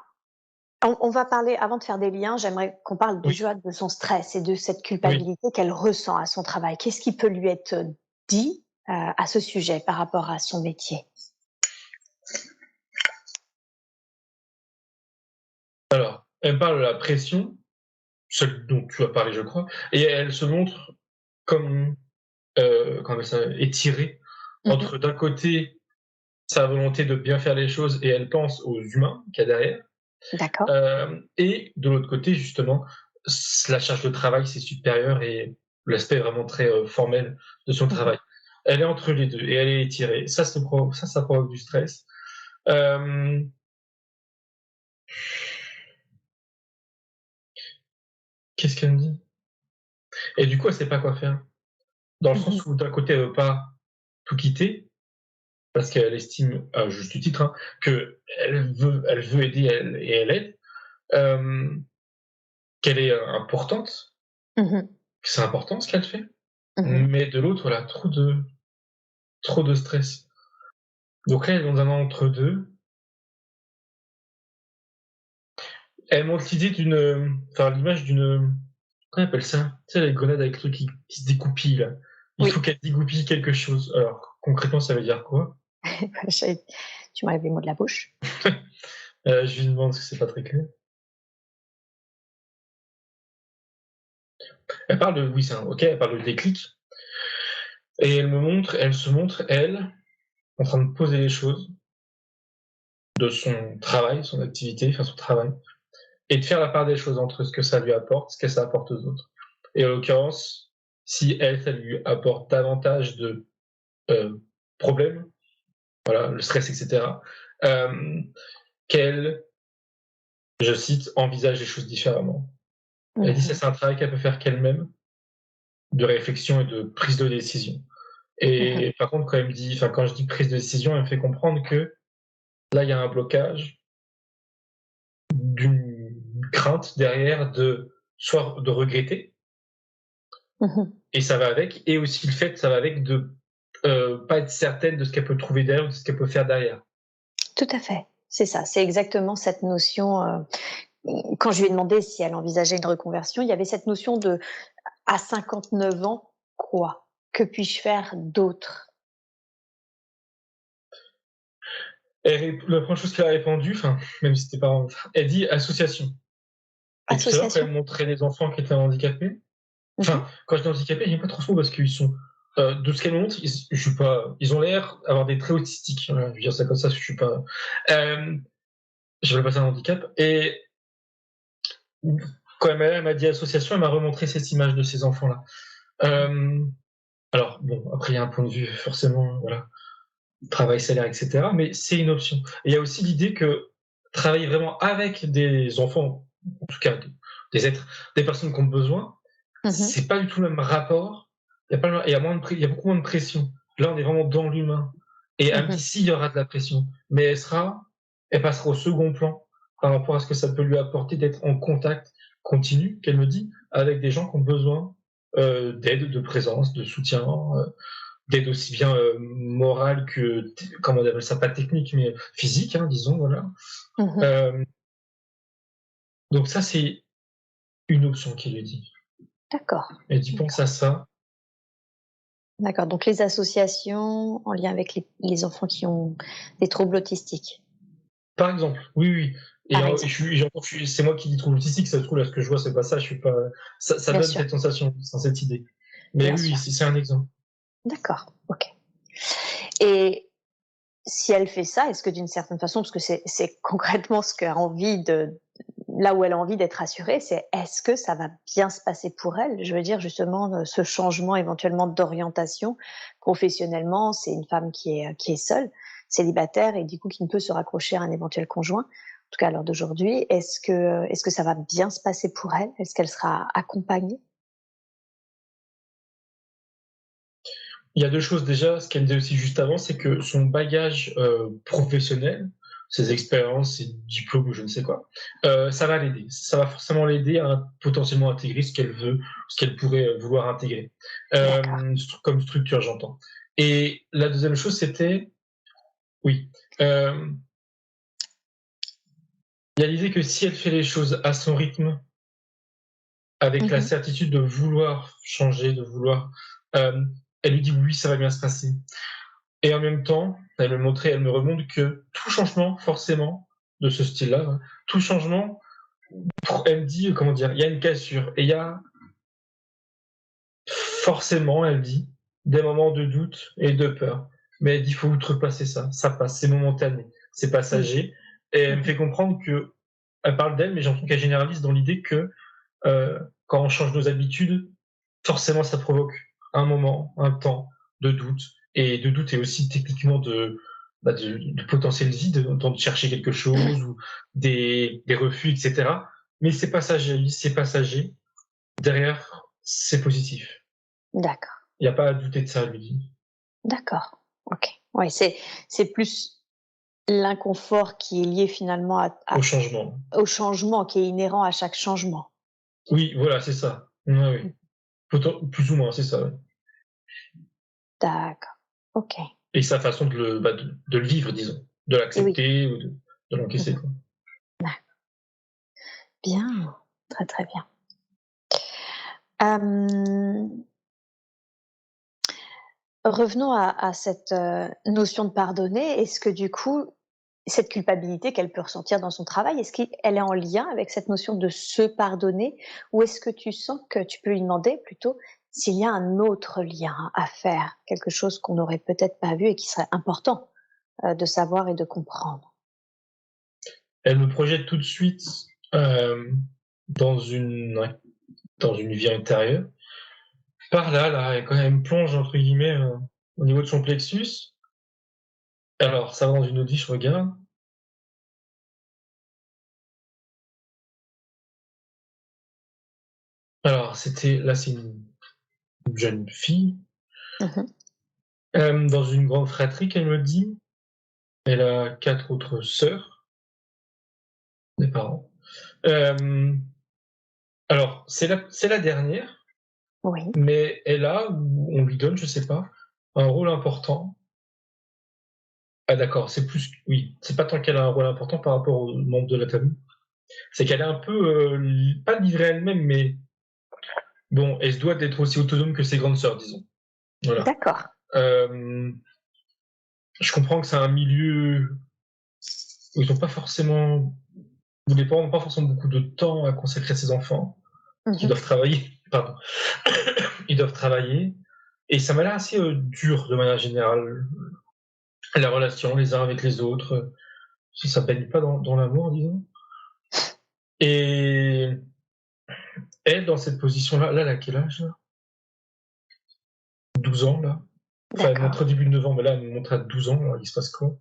on va parler avant de faire des liens, j'aimerais qu'on parle Oui, déjà de son stress et de cette oui. culpabilité qu'elle ressent à son travail. Qu'est-ce qui peut lui être dit, à ce sujet par rapport à son métier? Alors, elle parle de la pression, celle dont tu as parlé je crois, et elle se montre comme, comment on appelle ça? Étirée Mmh mh. entre d'un côté sa volonté de bien faire les choses et elle pense aux humains qu'il y a derrière. D'accord. Et de l'autre côté, justement, la charge de travail, c'est supérieur et l'aspect vraiment très formel de son Mmh mh. travail. Elle est entre les deux et elle est étirée. Ça provoque du stress. Euh, Qu'est-ce qu'elle me dit? Et du coup, elle sait pas quoi faire. Dans le Mmh. sens où d'un côté, elle veut pas tout quitter parce qu'elle estime, à juste titre, hein, que elle veut aider et elle aide, euh, qu'elle est importante, Mmh. que c'est important ce qu'elle fait. Mmh. Mais de l'autre, voilà, trop de stress. Donc là, elle est dans un entre-deux. Elle montre l'idée enfin l'image d'une, comment on appelle ça? Tu sais, les grenades avec le truc qui se dégoupille là. Il faut Oui, qu'elle dégoupille quelque chose. Alors concrètement, ça veut dire quoi? j'ai tu m'enlèves les mots de la bouche. Je lui demande parce que c'est pas très clair. Elle parle de, oui, OK, elle parle de déclic et elle se montre, elle, en train de poser les choses de son travail, son activité, enfin son travail, et de faire la part des choses entre ce que ça lui apporte, ce que ça apporte aux autres. Et en l'occurrence, si elle, ça lui apporte davantage de euh, problèmes, voilà, le stress, etc., euh, qu'elle, je cite, envisage les choses différemment. Elle dit que Mmh. c'est un travail qu'elle peut faire qu'elle-même, de réflexion et de prise de décision. Mmh. Et par contre, quand elle me dit, enfin, quand je dis prise de décision, elle me fait comprendre que là, il y a un blocage d'une crainte derrière de soit de regretter, Mmh. et ça va avec, et aussi le fait, ça va avec de pas être certaine de ce qu'elle peut trouver derrière ou de ce qu'elle peut faire derrière. Tout à fait, c'est ça, c'est exactement cette notion, quand je lui ai demandé si elle envisageait une reconversion, il y avait cette notion de: «À 59 ans, quoi? Que puis-je faire d'autre?» La première chose qu'elle a répondu, enfin, même si c'était pas, elle dit association. Et tout à l'heure, quand elle Association? montrait les enfants qui étaient handicapés, Mmh. enfin, quand je dis handicapés, j'aime pas trop ce mot parce qu'ils sont, de ce qu'elle montre, je suis pas, ils ont l'air d'avoir des traits autistiques. Voilà, je veux dire ça comme ça, je suis pas, euh, je vais pas ça un handicap. Et quand elle m'a dit association, elle m'a remontré cette image de ces enfants-là. Euh, alors, bon, après, il y a un point de vue, forcément, voilà, travail, salaire, etc. Mais c'est une option. Et il y a aussi l'idée que travailler vraiment avec des enfants, en tout cas des êtres, des personnes qui ont besoin, Mmh. c'est pas du tout le même rapport. Il y a beaucoup moins de pression. Là, on est vraiment dans l'humain. Et elle me dit Mmh. si, il y aura de la pression, mais elle passera au second plan par rapport à ce que ça peut lui apporter d'être en contact continu, qu'elle me dit, avec des gens qui ont besoin d'aide, de présence, de soutien, d'aide aussi bien morale que, comment on appelle ça, pas technique, mais physique, hein, disons, voilà. Mmh. Euh, donc ça, c'est une option qu'il lui dit. D'accord, Elle dit pense d'accord. à ça. D'accord, donc les associations en lien avec les enfants qui ont des troubles autistiques, Par exemple, oui, oui. Et par en et exemple? c'est moi qui dis trouble autistique, ça se trouve là, ce que je vois, c'est pas ça, je suis pas ça Bien donne sûr, cette sensation, sans cette idée. Mais bien oui, oui, sûr. c'est un exemple. D'accord, OK. Et si elle fait ça, est-ce que d'une certaine façon, parce que c'est concrètement ce qu'elle a envie de là où elle a envie d'être assurée, c'est est-ce que ça va bien se passer pour elle? Je veux dire justement, ce changement éventuellement d'orientation professionnellement, c'est une femme qui est seule, célibataire et du coup qui ne peut se raccrocher à un éventuel conjoint, en tout cas à l'heure d'aujourd'hui. Est-ce que ça va bien se passer pour elle? Est-ce qu'elle sera accompagnée? Il y a 2 choses déjà, ce qu'elle disait aussi juste avant, c'est que son bagage, professionnel, ses expériences, ses diplômes ou je ne sais quoi, ça va l'aider. Ça va forcément l'aider à potentiellement intégrer ce qu'elle veut, ce qu'elle pourrait, vouloir intégrer. D'accord. Comme structure, j'entends. Et la deuxième chose, c'était oui, hem, il y a l'idée que si elle fait les choses à son rythme, avec la Mmh. certitude de vouloir changer, de vouloir, hem, elle lui dit: «Oui, ça va bien se passer». Et en même temps, elle me remonte que tout changement, forcément, de ce style-là, hein, tout changement, elle me dit, comment dire, il y a une cassure et il y a forcément, elle dit, des moments de doute et de peur. Mais elle dit, il faut outrepasser ça, ça passe, c'est momentané, c'est Mmh. passager. Et elle me Mmh. fait comprendre que, elle parle d'elle, mais j'ai l'impression qu'elle généralise dans l'idée que quand on change nos habitudes, forcément, ça provoque un moment, un temps de doute, et de doute et aussi techniquement de potentiel vide, de temps de chercher quelque chose ou des refus, etc. Mais c'est passager, c'est passager. Derrière, c'est positif. D'accord, Il n'y a pas à douter de ça, lui dit. d'accord. OK. Ouais, c'est plus l'inconfort qui est lié finalement Au changement. au changement, qui est inhérent à chaque changement. Oui, voilà, c'est ça. Oui, Mmh. oui. Plus ou moins, c'est ça. Ouais. D'accord. OK. Et sa façon de le vivre, disons, de Et oui. l'accepter ou de l'encaisser. Mmh. Quoi. Ouais. Bien, très, très bien. Hem, revenons à cette, notion de pardonner. Est-ce que du coup, cette culpabilité qu'elle peut ressentir dans son travail, est-ce qu'elle est en lien avec cette notion de se pardonner? Ou est-ce que tu sens que tu peux lui demander plutôt s'il y a un autre lien à faire? Quelque chose qu'on n'aurait peut-être pas vu et qui serait important, de savoir et de comprendre? Elle me projette tout de suite dans une dans une vie intérieure. Par là, là, quand elle me plonge entre guillemets au niveau de son plexus. Alors, ça va dans une autre vie, je regarde. Alors, c'était là, c'est une jeune fille Mmh. dans une grande fratrie qu'elle me dit. Elle a quatre autres sœurs, des parents. Euh, alors, c'est la dernière, Oui, mais elle a, ou on lui donne, je sais pas, un rôle important. Ah d'accord, c'est plus, oui, c'est pas tant qu'elle a un rôle important par rapport aux membres de la famille, c'est qu'elle est un peu, pas livrée à elle-même, mais bon, elle se doit d'être aussi autonome que ses grandes sœurs, disons. Voilà. d'accord. Euh, je comprends que c'est un milieu où ils ont pas forcément, où les parents n'ont pas forcément beaucoup de temps à consacrer à ses enfants, qui Mmh. doivent travailler, pardon, ils doivent travailler, et ça m'a l'air assez dur de manière générale, la relation les uns avec les autres, ça baigne pas dans l'amour, disons. Et elle, dans cette position-là, là, elle a quel âge là? 12 ans, là. Enfin, elle D'accord. montre début de 9 ans, mais là, elle me montre à 12 ans, là, il se passe quoi?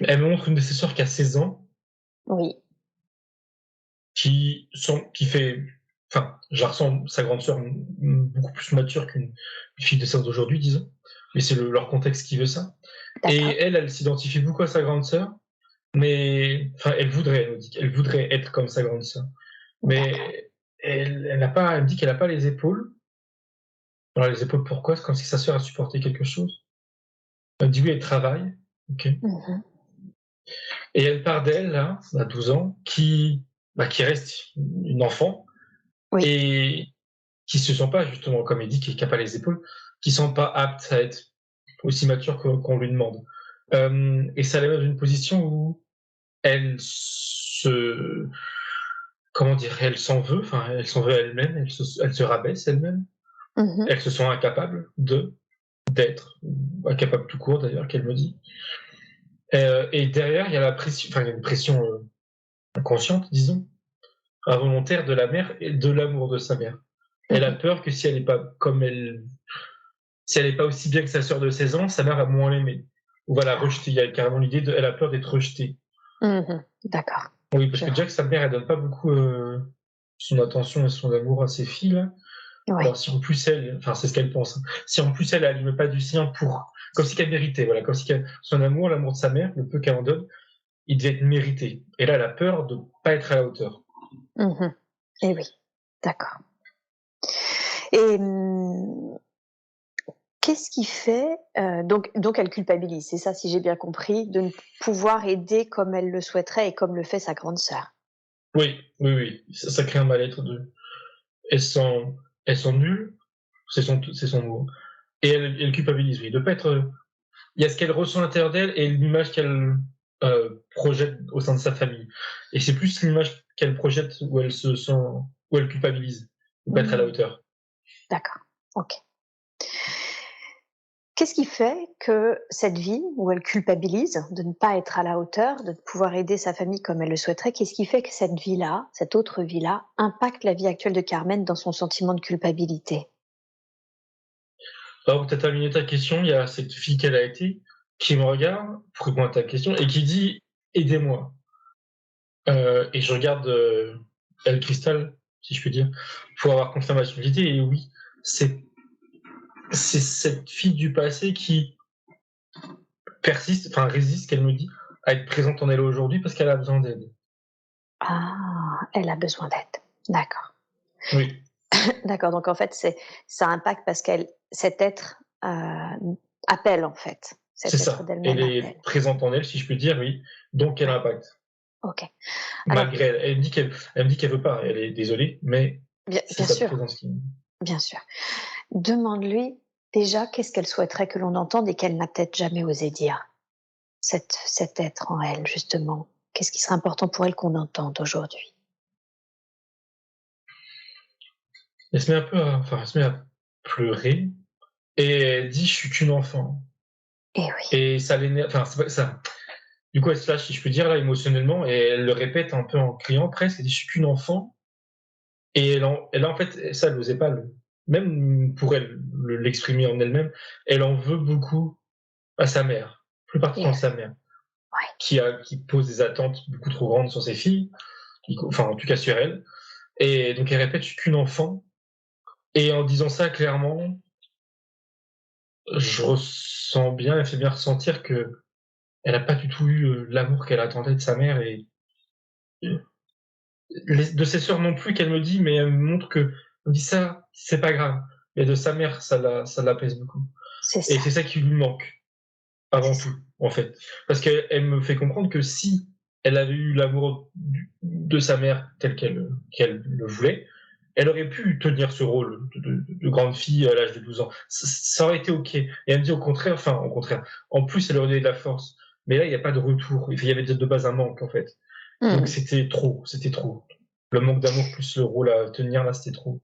Elle me montre une de ses sœurs qui a 16 ans, Oui. qui fait, enfin, je la ressens, sa grande sœur, beaucoup plus mature qu'une fille de sœur d'aujourd'hui, disons. Mais c'est leur contexte qui veut ça. Et D'accord. elle s'identifie beaucoup à sa grande sœur, mais, enfin, elle nous dit qu'elle voudrait être comme sa grande sœur. D'accord. Mais elle n'a pas, elle me dit qu'elle n'a pas les épaules. Alors les épaules, pourquoi? C'est comme si sa sœur a supporté quelque chose. Elle dit oui, elle travaille. Ok. Mmh. Et il y a une part d'elle, là, à 12 ans, qui reste une enfant, Oui. et qui se sent pas justement, comme il dit, qui a pas les épaules, qui sont pas aptes à être aussi mature qu'on lui demande. Et ça la met dans une position où elle se comment dire? Elle s'en veut, enfin, elle s'en veut elle-même, elle se rabaisse elle-même, Mmh. elle se sent incapable d'être, ou incapable tout court d'ailleurs, qu'elle me dit. Et derrière, il y a la pression, enfin, il y a une pression, inconsciente, disons, involontaire de la mère et de l'amour de sa mère. Elle a Mmh. peur que si elle est pas aussi bien que sa sœur de 16 ans, sa mère va moins l'aimer ou va la Ah. rejeter. Il y a carrément l'idée de elle a peur d'être rejetée. Mmh. D'accord, Oui, parce je que vois. Jack, sa mère, elle donne pas beaucoup, son attention et son amour à ses filles, là. Oui. Alors si en plus elle, enfin c'est ce qu'elle pense, hein, si en plus elle met pas du sien pour, comme si qu'elle méritait, voilà, comme si son amour, l'amour de sa mère, le peu qu'elle en donne, il devait être mérité. Et là, elle a peur de pas être à la hauteur. Mmh. Et oui, d'accord. Et qu'est-ce qui fait, donc elle culpabilise, c'est ça, si j'ai bien compris, de ne pouvoir aider comme elle le souhaiterait et comme le fait sa grande sœur? Oui, oui, oui, ça crée un mal-être de, elles sont, elles sont nulles, c'est son mot. Et elle culpabilise, oui, de pas être. Il y a ce qu'elle ressent à l'intérieur d'elle et l'image qu'elle projette au sein de sa famille. Et c'est plus l'image qu'elle projette où elle se sent, où elle culpabilise, de pas être à la Mmh. hauteur. D'accord, OK. Qu'est-ce qui fait que cette vie où elle culpabilise de ne pas être à la hauteur, de ne pouvoir aider sa famille comme elle le souhaiterait, qu'est-ce qui fait que cette vie-là, cette autre vie-là, impacte la vie actuelle de Carmen dans son sentiment de culpabilité? Alors, pour t'as terminé ta question, il y a cette fille qu'elle a été, qui me regarde, pour répondre à ta question, et qui dit aidez-moi. Et je regarde El Cristal, si je puis dire, pour avoir confirmation de l'idée. Et oui, c'est c'est cette fille du passé qui persiste, enfin résiste, qu'elle me dit, à être présente en elle aujourd'hui parce qu'elle a besoin d'aide. Ah, elle a besoin d'aide. D'accord. Oui, D'accord, donc en fait, ça impacte parce qu'elle cet être, appelle en fait. c'est Cet être ça. Elle d'elle-même est appelle. présente en elle, si je puis dire, oui. Donc elle Ouais, impacte. OK. Alors Malgré elle. Elle me dit qu'elle veut pas. Elle est désolée, mais c'est bien sa sûr, présence qui. bien sûr. Demande-lui déjà qu'est-ce qu'elle souhaiterait que l'on entende et qu'elle n'a peut-être jamais osé dire? Cet être en elle justement. Qu'est-ce qui serait important pour elle qu'on entende aujourd'hui? Elle se met un peu à, enfin, elle se met à pleurer et elle dit: «Je suis qu'une enfant». Eh oui. Et ça l'énerve, enfin, c'est pas ça. Du coup, elle se lâche, si je peux dire, là, émotionnellement, et elle le répète un peu en criant presque. Elle dit: «Je suis qu'une enfant». Et en fait, ça, elle osait pas même pour elle, l'exprimer en elle-même. Elle en veut beaucoup à sa mère, plus Eh particulièrement oui. sa mère, Ouais. qui pose des attentes beaucoup trop grandes sur ses filles, enfin, en tout cas sur elle. Et donc elle répète: «Je suis qu'une enfant». Et en disant ça clairement, je ressens bien, elle fait bien ressentir qu'elle a pas du tout eu, l'amour qu'elle attendait de sa mère. Et de ses sœurs non plus, qu'elle me dit, mais elle me montre que, elle me dit: «Ça, c'est pas grave». Mais de sa mère, ça l'apaise beaucoup. C'est Et ça, c'est ça qui lui manque, c'est avant ça. tout, en fait. Parce qu'elle me fait comprendre que si elle avait eu l'amour de sa mère tel qu'elle le voulait, elle aurait pu tenir ce rôle de grande fille à l'âge de 12 ans. Ça aurait été OK. Et elle me dit au contraire, enfin, au contraire, en plus, elle aurait donné de la force. Mais là, il n'y a pas de retour. Il y avait de base un manque, en fait. Donc Mmh. c'était trop, c'était trop. Le manque d'amour plus le rôle à tenir, là, c'était trop.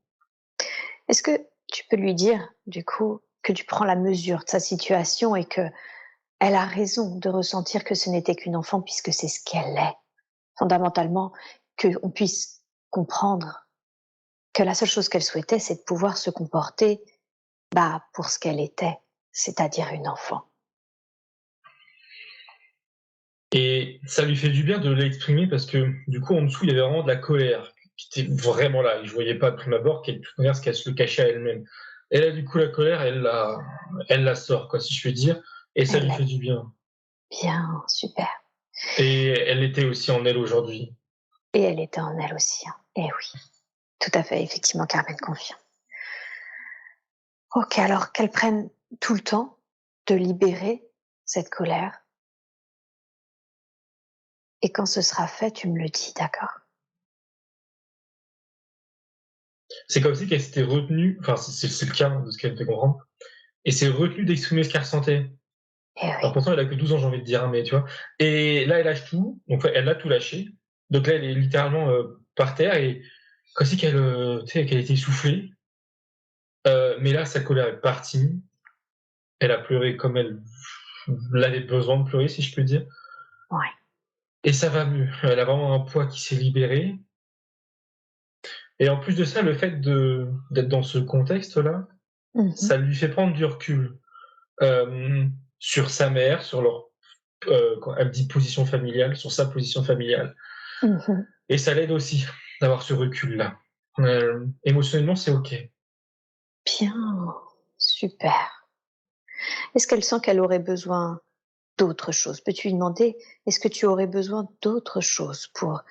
Est-ce que tu peux lui dire, du coup, que tu prends la mesure de sa situation et que elle a raison de ressentir que ce n'était qu'une enfant puisque c'est ce qu'elle est? Fondamentalement, qu'on puisse comprendre que la seule chose qu'elle souhaitait, c'est de pouvoir se comporter, bah, pour ce qu'elle était, c'est-à-dire une enfant. Et ça lui fait du bien de l'exprimer parce que, du coup, en dessous, il y avait vraiment de la colère qui était vraiment là. Et je voyais pas de prime abord qu'elle, de toute manière, ce qu'elle se le cachait à elle-même. Et là, du coup, la colère, elle la sort, quoi, si je puis dire. Et ça Elle lui l'est fait du bien. bien, super. Et elle était aussi en elle aujourd'hui. Et elle était en elle aussi, hein. Eh oui, tout à fait, effectivement, Carmen confirme. OK, alors qu'elle prenne tout le temps de libérer cette colère et quand ce sera fait, tu me le dis, d'accord? C'est comme si qu'elle s'était retenue, enfin c'est le cas de ce qu'elle me fait comprendre, et s'est retenue d'exprimer ce qu'elle ressentait. Eh Alors oui. pourtant elle a que 12 ans, j'ai envie de dire, hein, mais tu vois? Et là elle lâche tout, donc ouais, elle a tout lâché. Donc là elle est littéralement, par terre et comme si qu'elle, tu sais, qu'elle était essoufflée, mais là sa colère est partie. Elle a pleuré comme elle avait besoin de pleurer, si je peux dire, Ouais. et ça va mieux. Elle a vraiment un poids qui s'est libéré et en plus de ça, le fait d'être dans ce contexte-là, Mmh. ça lui fait prendre du recul, sur sa mère, sur leur, quand elle dit position familiale, sur sa position familiale Mmh. et ça l'aide aussi d'avoir ce recul-là. Émotionnellement, c'est OK. Bien, super. Est-ce qu'elle sent qu'elle aurait besoin d'autre chose? Peux-tu lui demander: «Est-ce que tu aurais besoin d'autre chose pour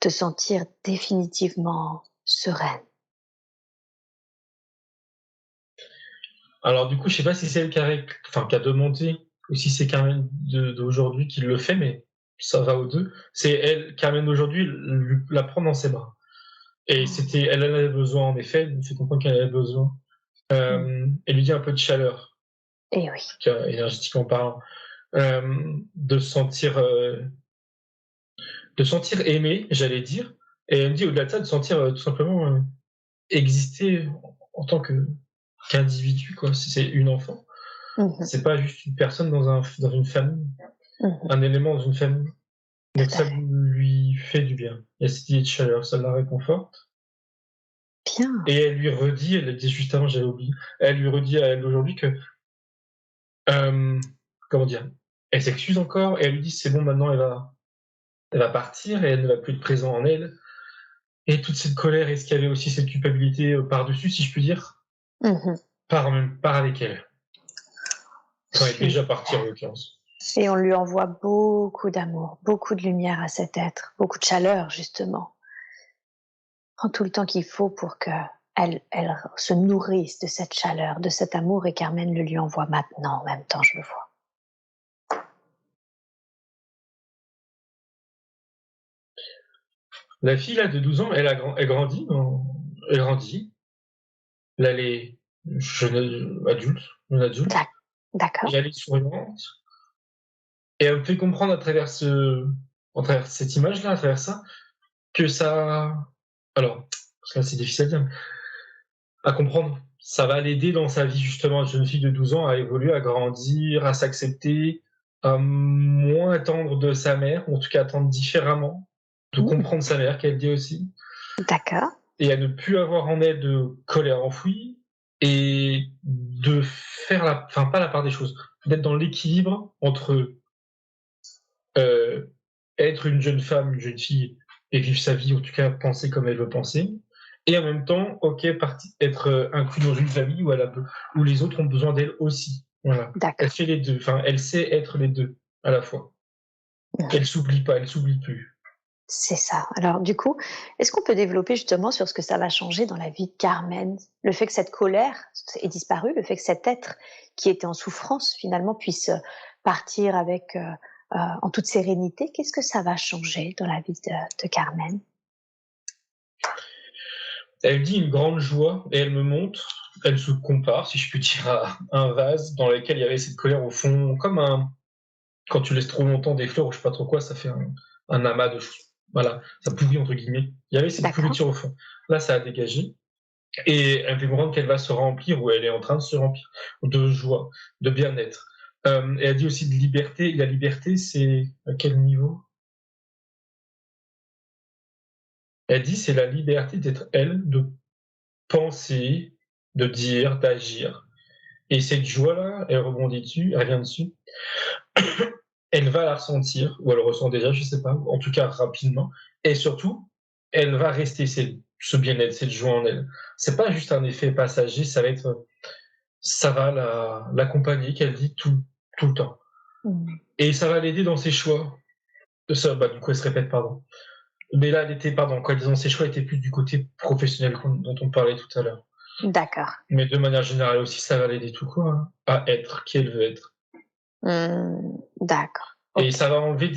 te sentir définitivement sereine?» Alors du coup, je sais pas si c'est elle qui a demandé ou si c'est Carmen d'aujourd'hui qui le fait, mais ça va aux 2. C'est elle, Carmen d'aujourd'hui, lui la prend dans ses bras et Mmh. elle en avait besoin en effet, elle nous fait comprendre qu'elle avait besoin. Mmh. Elle lui dit un peu de chaleur, Eh oui. en tout cas énergétiquement parlant, de se sentir, aimée, j'allais dire, et elle me dit au-delà de ça, de sentir, tout simplement, exister en tant qu'individu quoi. C'est une enfant, Mmh. c'est pas juste une personne dans une famille. Mmh. Un élément dans une famille. Tout Donc à ça fait. lui fait du bien. Il y a cette idée de chaleur, ça la réconforte. Bien. Et elle lui redit, elle l'a dit juste avant, j'avais oublié, elle lui redit à elle aujourd'hui que, euh, comment dire, elle s'excuse encore et elle lui dit c'est bon, maintenant elle va partir et elle ne va plus être présente en elle. Et toute cette colère et ce qu'il y avait aussi cette culpabilité par-dessus, si je puis dire, Mmh. part avec elle. Enfin, elle est déjà partie en Super. l'occurrence. Et on lui envoie beaucoup d'amour, beaucoup de lumière à cet être, beaucoup de chaleur justement. Prends tout le temps qu'il faut pour qu'elle se nourrisse de cette chaleur, de cet amour, et Carmen le lui envoie maintenant en même temps, je le vois. La fille là de 12 ans, elle grandit, elle grandit. Là, elle est jeune adulte, et D'accord. elle est souriante, et elle me fait comprendre à travers cette image-là, à travers ça, que ça, alors, parce que là, c'est difficile à comprendre. Ça va l'aider dans sa vie, justement, de jeune fille de 12 ans, à évoluer, à grandir, à s'accepter, à moins attendre de sa mère, ou en tout cas attendre différemment, de Mmh. comprendre sa mère, qu'elle dit aussi, D'accord. et à ne plus avoir en elle de colère enfouie, et de faire enfin pas la part des choses, d'être dans l'équilibre entre euh, être une jeune femme, une jeune fille, et vivre sa vie, en tout cas penser comme elle veut penser, et en même temps, ok, être inclus dans une famille où les autres ont besoin d'elle aussi. Voilà. Elle D'accord. fait les deux, enfin elle sait être les deux à la fois. Mmh. Elle s'oublie pas, elle s'oublie plus. C'est ça. Alors du coup, est-ce qu'on peut développer justement sur ce que ça va changer dans la vie de Carmen? Le fait que cette colère ait disparu, le fait que cet être qui était en souffrance finalement puisse partir avec, en toute sérénité, qu'est-ce que ça va changer dans la vie de Carmen? Elle dit une grande joie et elle me montre, elle se compare, si je puis dire, à un vase dans lequel il y avait cette colère au fond, comme quand tu laisses trop longtemps des fleurs ou je sais pas trop quoi, ça fait un amas de choses. Voilà, ça pourrit entre guillemets. Il y avait cette D'accord. pourriture au fond. Là, ça a dégagé. Et elle me fait comprendre qu'elle va se remplir, ou elle est en train de se remplir, de joie, de bien-être. Et elle dit aussi de liberté. La liberté, c'est à quel niveau? Elle dit c'est la liberté d'être elle, de penser, de dire, d'agir. Et cette joie-là, elle rebondit dessus, elle revient dessus. Elle va la ressentir, ou elle le ressent déjà, je sais pas, en tout cas rapidement. Et surtout, elle va rester ce bien-être, cette joie en elle. C'est pas juste un effet passager, ça va l'accompagner, qu'elle dit tout le temps. Mmh. Et ça va l'aider dans ses choix. Du coup, elle se répète, pardon. Mais là, elle était, pardon, quand elle disait dans ses choix, elle était plus du côté professionnel dont on parlait tout à l'heure. D'accord. Mais de manière générale aussi, ça va l'aider tout court, hein, à être qui elle veut être. Mmh. D'accord. Et OK. ça va enlever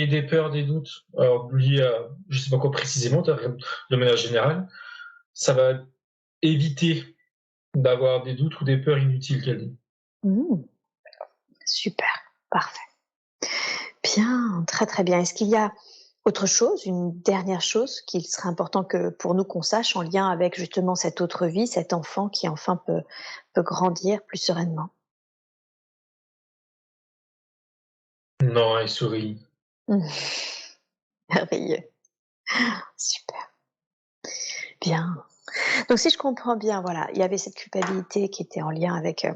des peurs, des doutes, alors liés à je sais pas quoi précisément, de manière générale. Ça va éviter d'avoir des doutes ou des peurs inutiles, qu'elle dit. Mmh. Super, parfait. Bien, très, très bien. Est-ce qu'il y a autre chose, une dernière chose qu'il serait important que pour nous qu'on sache en lien avec justement cette autre vie, cet enfant qui enfin peut grandir plus sereinement? Non, elle sourit. Mmh. Merveilleux, super, bien. Donc si je comprends bien, voilà, il y avait cette culpabilité qui était en lien avec,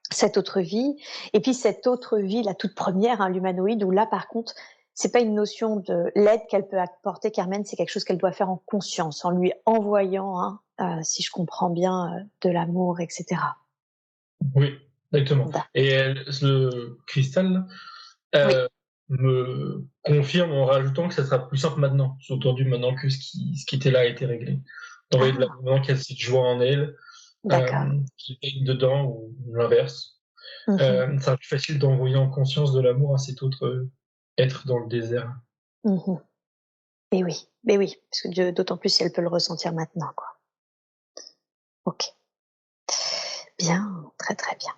cette autre vie et puis cette autre vie, la toute première, hein, l'humanoïde, où là, par contre, c'est pas une notion de l'aide qu'elle peut apporter Carmen, c'est quelque chose qu'elle doit faire en conscience, en lui envoyant, hein, si je comprends bien, de l'amour et cetera. Oui, exactement. Da Et le cristal, oui. heu, me confirme en rajoutant que ça sera plus simple maintenant, sous-entendu maintenant que ce qui était là a été réglé. D'envoyer de Ah! l'amour maintenant qu'il y a cette joie en elle, D'accord. qui baigne dedans ou l'inverse. Mmh mh. Ça sera plus facile d'envoyer en conscience de l'amour à cet autre, être dans le désert. Mmh. Et oui, parce que d'autant plus si elle peut le ressentir maintenant, quoi. OK. Bien, très, très bien.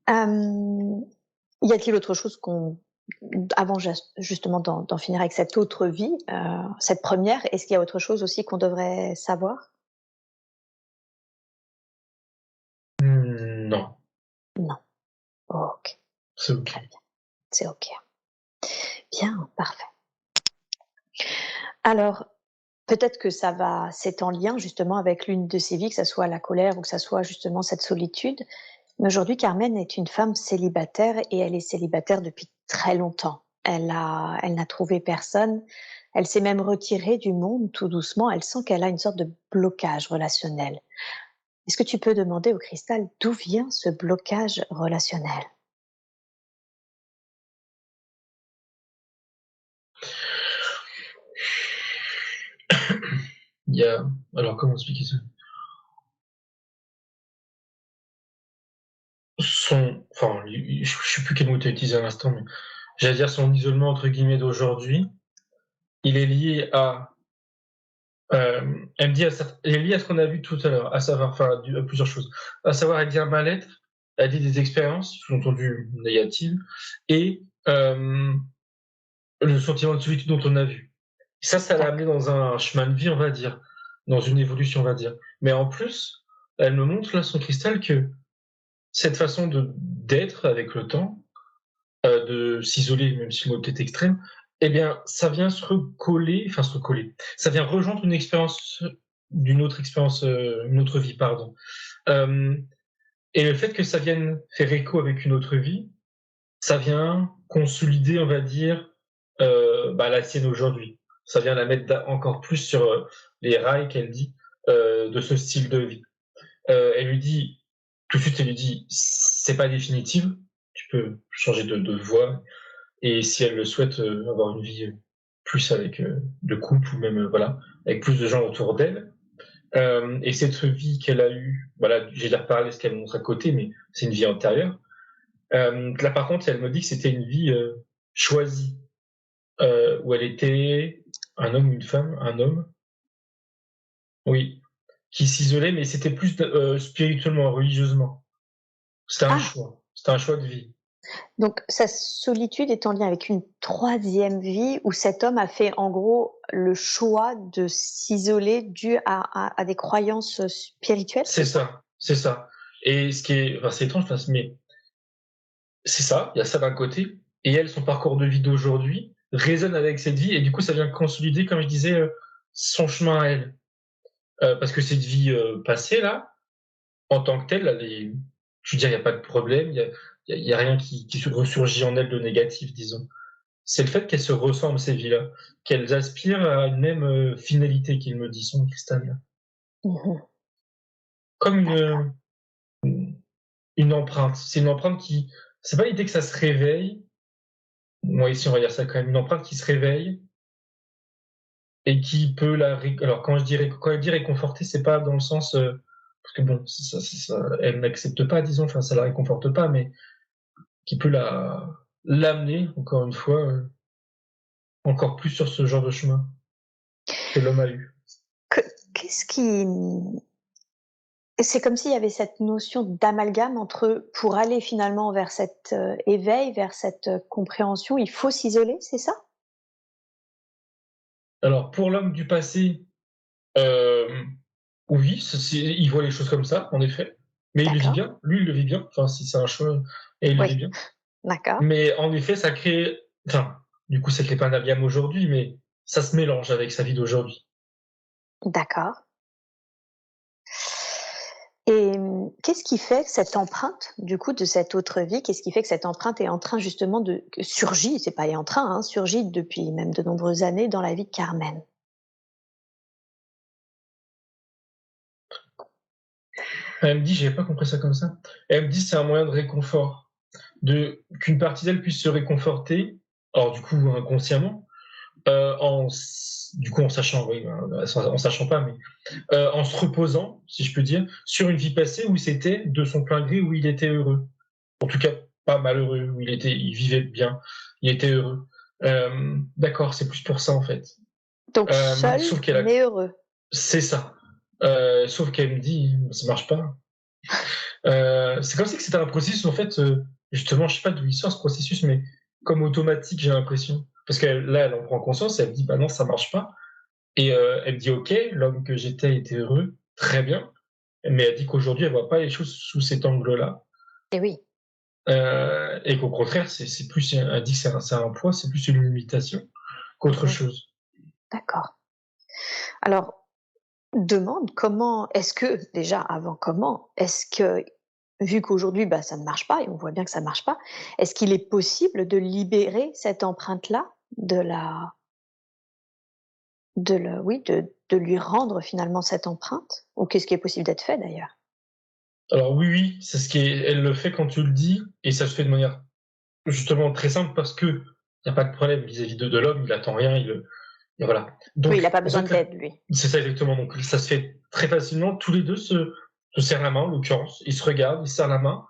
Hem, y a-t-il autre chose qu'on avant justement d'en finir avec cette autre vie, cette première, est-ce qu'il y a autre chose aussi qu'on devrait savoir? Non, Non. OK, c'est OK. très bien, c'est OK. Bien, parfait. Alors, peut-être que c'est en lien justement avec l'une de ces vies, que ça soit la colère ou que ça soit justement cette solitude. Mais aujourd'hui, Carmen est une femme célibataire et elle est célibataire depuis très longtemps. Elle n'a trouvé personne. Elle s'est même retirée du monde tout doucement. Elle sent qu'elle a une sorte de blocage relationnel. Est-ce que tu peux demander au cristal d'où vient ce blocage relationnel? Il y a alors comment expliquer ça? Enfin, je sais plus quel mot tu as utilisé à l'instant, mais j'allais dire son «isolement» entre guillemets d'aujourd'hui, il est lié à, elle me dit il est lié à ce qu'on a vu tout à l'heure, à savoir enfin à plusieurs choses. À savoir, elle dit un mal-être, elle dit des expériences, sous-entendu négatives et le sentiment de solitude dont on a vu. Ça l'a amené D'accord. dans un chemin de vie, on va dire, dans une évolution, on va dire. Mais en plus, elle me montre là, son cristal, que cette façon d'être avec le temps, de s'isoler, même si le mot est peut-être extrême, eh bien, ça vient se recoller, ça vient rejoindre une expérience d'une autre expérience, une autre vie, pardon. Hem et le fait que ça vienne faire écho avec une autre vie, ça vient consolider, on va dire, la sienne aujourd'hui. Ça vient la mettre encore plus sur, les rails qu'elle dit, de ce style de vie. Elle lui dit tout de suite, elle lui dit: «C'est pas définitif, tu peux changer de voie» et si elle le souhaite, avoir une vie, plus avec, de couple ou même, voilà, avec plus de gens autour d'elle. Et cette vie qu'elle a eue, voilà, j'ai la parler ce qu'elle montre à côté, mais c'est une vie antérieure. Là, par contre, elle me dit que c'était une vie, choisie, où elle était un homme ou une femme? Un homme, oui, qui s'isolait, mais c'était plus spirituellement, religieusement. Ah! C'était un choix de vie. Donc sa solitude est en lien avec une troisième vie où cet homme a fait en gros le choix de s'isoler dû à des croyances, spirituelles, c'est ça? C'est ça et ce qui est enfin, c'est étrange, parce mais c'est ça, il y a ça d'un côté et elle, son parcours de vie d'aujourd'hui résonne avec cette vie et du coup, ça vient consolider, comme je disais, son chemin à elle. Parce que cette vie, passée là, en tant que telle, elle est je veux dire, il y a pas de problème, il y a rien qui se ressurgit en elle de négatif, disons. C'est le fait qu'elles se ressemblent ces vies-là, qu'elles aspirent à une même, finalité, qu'il me dit, son cristal. Mmh. Comme D'accord. une empreinte. C'est une empreinte qui c'est pas l'idée que ça se réveille. Moi, ici, on va dire ça quand même, une empreinte qui se réveille et qui peut la ré alors quand elle dit réconforter, c'est pas dans le sens, parce que bon, elle n'accepte pas, disons, enfin, ça la réconforte pas, mais qui peut l'amener, encore une fois, encore plus sur ce genre de chemin que l'homme a eu. Que qu'est-ce qui Et c'est comme s'il y avait cette notion d'amalgame entre pour aller finalement vers cet, éveil, vers cette, compréhension, il faut s'isoler, c'est ça? Alors pour l'homme du passé, hem, oui, il voit les choses comme ça, en effet, mais il le vit D'accord. bien. Lui, il le vit bien, enfin si c'est un choix et il le Oui, vit bien. d'accord, Mais en effet, ça crée enfin, du coup, ça crée pas un amalgame aujourd'hui, mais ça se mélange avec sa vie d'aujourd'hui. d'accord. Et qu'est-ce qui fait que cette empreinte, du coup, de cette autre vie, qu'est-ce qui fait que cette empreinte est en train justement de que surgit, c'est pas est en train, hein, surgit depuis même de nombreuses années dans la vie de Carmen? Elle me dit: «J'avais pas compris ça comme ça». Elle me dit: «C'est un moyen de réconfort, de qu'une partie d'elle puisse se réconforter», alors du coup inconsciemment, en sachant, oui, en sachant pas, mais en se reposant, si je peux dire, sur une vie passée où c'était de son plein gré, où il était heureux. En tout cas, pas malheureux, où il vivait bien, il était heureux. D'accord, c'est plus pour ça en fait. Donc seul, Sauf qu'elle a, mais heureux. c'est ça. Sauf qu'elle me dit, ça marche pas. C'est comme si que c'était un processus en fait. Justement, je sais pas d'où il sort ce processus, mais comme automatique, j'ai l'impression. Parce que là, elle en prend conscience, et elle me dit, bah non, ça marche pas. Et elle me dit, ok, l'homme que j'étais était heureux, très bien. Mais elle dit qu'aujourd'hui, elle voit pas les choses sous cet angle-là. Et oui, Et qu'au contraire, c'est plus, elle dit que c'est un poids, c'est plus une limitation qu'autre mmh, chose. d'accord. Alors, demande comment est-ce que déjà avant comment, est-ce que vu qu'aujourd'hui, bah, ça ne marche pas et on voit bien que ça ne marche pas, est-ce qu'il est possible de libérer cette empreinte-là de la oui, de lui rendre finalement cette empreinte? Ou qu'est-ce qui est possible d'être fait d'ailleurs? Alors oui, oui, c'est ce qui est, elle le fait quand tu le dis, et ça se fait de manière justement très simple parce que il y a pas de problème vis-à-vis de l'homme, il attend rien, et voilà. Oui, il a Donc, pas en besoin fait, d'aide lui. c'est ça exactement. Donc, ça se fait très facilement. Tous les deux se serrent la main, en l'occurrence. Ils se regardent, ils se serrent la main,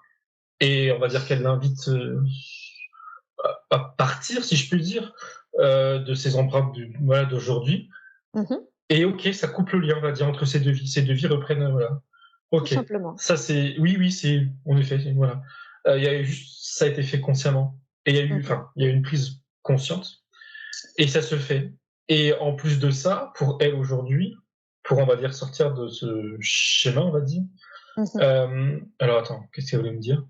et on va dire qu'elle l'invite à partir, si je puis dire, de ces empreintes voilà, d'aujourd'hui. Mmh. Et ok, ça coupe le lien, on va dire, entre ces deux vies. Ces deux vies reprennent, voilà. Tout Ok, simplement. ça c'est, oui, oui, c'est, en effet, voilà. Il y a juste, ça a été fait consciemment. Et il y a eu, Mmh. enfin, il y a eu une prise consciente. Et ça se fait. Et en plus de ça, pour elle aujourd'hui, pour on va dire sortir de ce schéma, on va dire. Mmh. Alors attends, qu'est-ce qu'elle voulait me dire?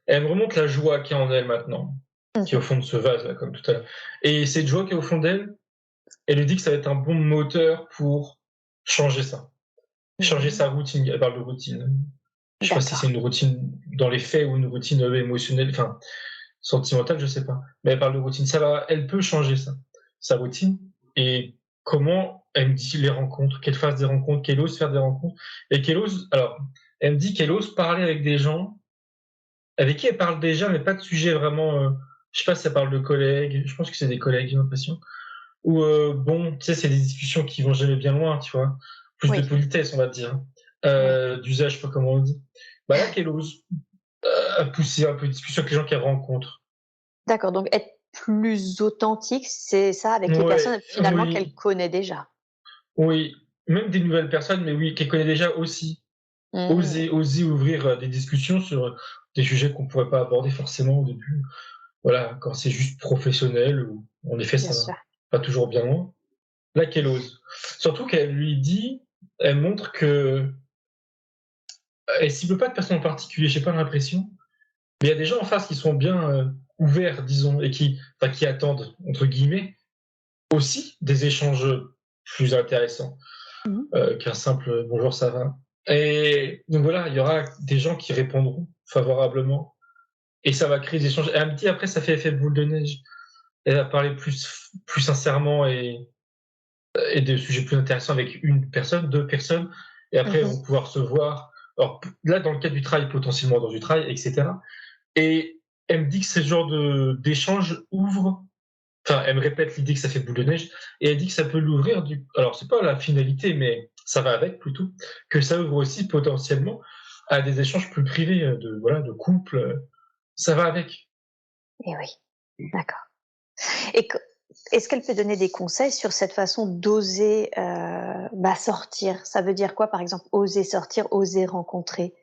Elle me remonte la joie qu'il y a en elle maintenant, qui est au Mmh. fond de ce vase là, comme tout à l'heure. Et cette joie qui est au fond d'elle, elle lui dit que ça va être un bon moteur pour changer ça, changer Mmh. sa routine. Elle parle de routine. Je sais pas si c'est D'accord. une routine dans les faits ou une routine émotionnelle, enfin sentimentale, je sais pas. Mais elle parle de routine. Ça va, elle peut changer ça, sa routine. Et comment elle me dit les rencontres, qu'elle fasse des rencontres, qu'elle ose faire des rencontres, et qu'elle ose. Alors, elle me dit qu'elle ose parler avec des gens avec qui elle parle déjà, mais pas de sujet vraiment. Je sais pas si elle parle de collègues. Je pense que c'est des collègues, j'ai l'impression. Ou bon, tu sais, c'est des discussions qui vont jamais bien loin, tu vois. Plus de Oui, politesse, on va dire. oui. D'usage, je sais pas comment on dit. Bah là, qu'elle ose pousser un peu de discussion avec les gens qu'elle rencontre. D'accord, donc être plus authentique, c'est ça avec les Ouais, personnes finalement qu'elle oui, connaît déjà? oui. Même des nouvelles personnes, mais oui, qu'elle connaît déjà aussi. Mmh. Oser ouvrir des discussions sur des sujets qu'on pourrait pas aborder forcément au début. Voilà, quand c'est juste professionnel, ou en effet, Bien ça va sûr. pas toujours bien loin. Là, qu'elle ose. Surtout qu'elle lui dit, elle montre que elle cible pas de personne en particulier, j'ai pas l'impression, mais il y a des gens en face qui sont bien ouverts, disons, et qui attendent, entre guillemets, aussi des échanges plus intéressants Mmh. qu'un simple bonjour, ça va. Et donc voilà, il y aura des gens qui répondront favorablement, et ça va créer des échanges. Et elle me dit après, ça fait effet boule de neige. Elle va parler plus sincèrement, et des sujets plus intéressants avec une personne, deux personnes, et après, ils Mmh. vont pouvoir se voir. Alors là, dans le cadre du travail, potentiellement dans du travail, etc. Et elle me dit que ce genre d'échange ouvre, enfin, elle me répète l'idée que ça fait boule de neige, et elle dit que ça peut l'ouvrir alors c'est pas la finalité, mais ça va avec plutôt, que ça ouvre aussi potentiellement à des échanges plus privés, voilà, de couple, ça va avec. Et oui, d'accord. Et co est-ce qu'elle peut donner des conseils sur cette façon d'oser, sortir? Ça veut dire quoi, par exemple, oser sortir, oser rencontrer?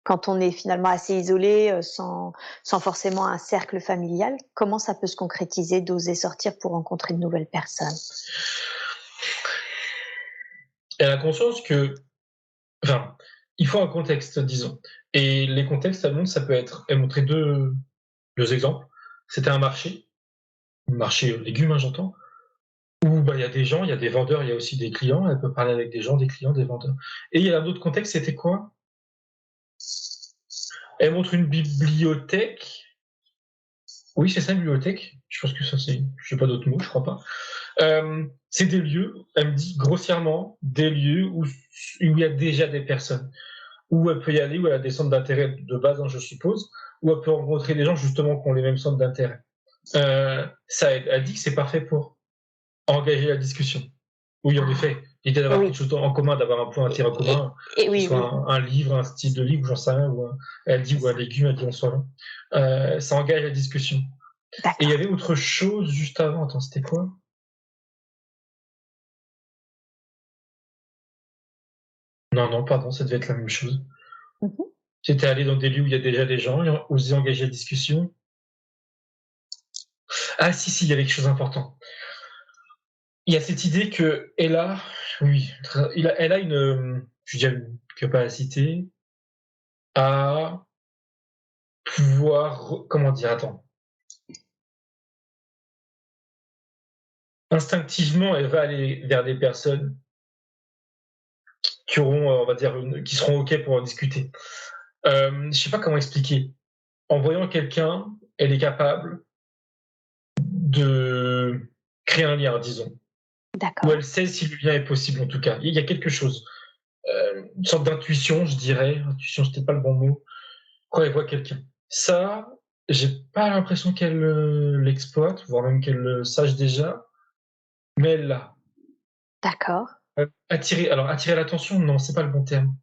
Quand on est finalement assez isolé, sans forcément un cercle familial, comment ça peut se concrétiser d'oser sortir pour rencontrer de nouvelles personnes? Elle a conscience que enfin, il faut un contexte, disons. Et les contextes, elle montre, ça peut être elle montrait 2 exemples. C'était un marché, légumes, hein, j'entends, où, bah, il y a des gens, il y a des vendeurs, il y a aussi des clients. Elle peut parler avec des gens, des clients, des vendeurs. Et il y a un autre contexte, c'était quoi? Elle montre une bibliothèque. Oui, c'est ça, une bibliothèque. Je pense que ça, c'est je sais pas d'autres mots, je crois pas. C'est des lieux, elle me dit grossièrement, des lieux où il y a déjà des personnes. Où elle peut y aller, où elle a des centres d'intérêt de base, hein, je suppose, où elle peut rencontrer des gens justement qui ont les mêmes centres d'intérêt. Ça aide. Elle dit que c'est parfait pour engager la discussion. Oui, en Ah effet, l'idée d'avoir oui quelque chose en commun, d'avoir un point d'intérêt en et commun, et que ce oui, soit oui, un livre, un style de livre, j'en sais rien, elle dit, c'est ou un ça. légume, elle dit, on soit là. Ça engage la discussion. Et il y D'accord. avait autre chose juste avant. Attends, c'était quoi? Non, non, pardon, ça devait être la même chose. Mmh. J'étais allé dans des lieux où il y a déjà des gens, et oser engager la discussion. Ah si, si, il y avait quelque chose d'important. Il y a cette idée que oui, elle a je dirais une capacité à pouvoir, comment dire? Attends. Instinctivement, elle va aller vers des personnes qui auront, on va dire, qui seront OK pour en discuter. Je sais pas comment expliquer. En voyant quelqu'un, elle est capable de créer un lien, disons, ou D'accord. elle sait si le lien est possible, en tout cas. Il y a quelque chose, une sorte d'intuition, je dirais. Intuition, c'est peut-être pas le bon mot. Quand elle voit quelqu'un. Ça, j'ai pas l'impression qu'elle l'exploite, voire même qu'elle le sache déjà, mais elle l'a. D'accord. Attirer l'attention, non, c'est pas le bon terme.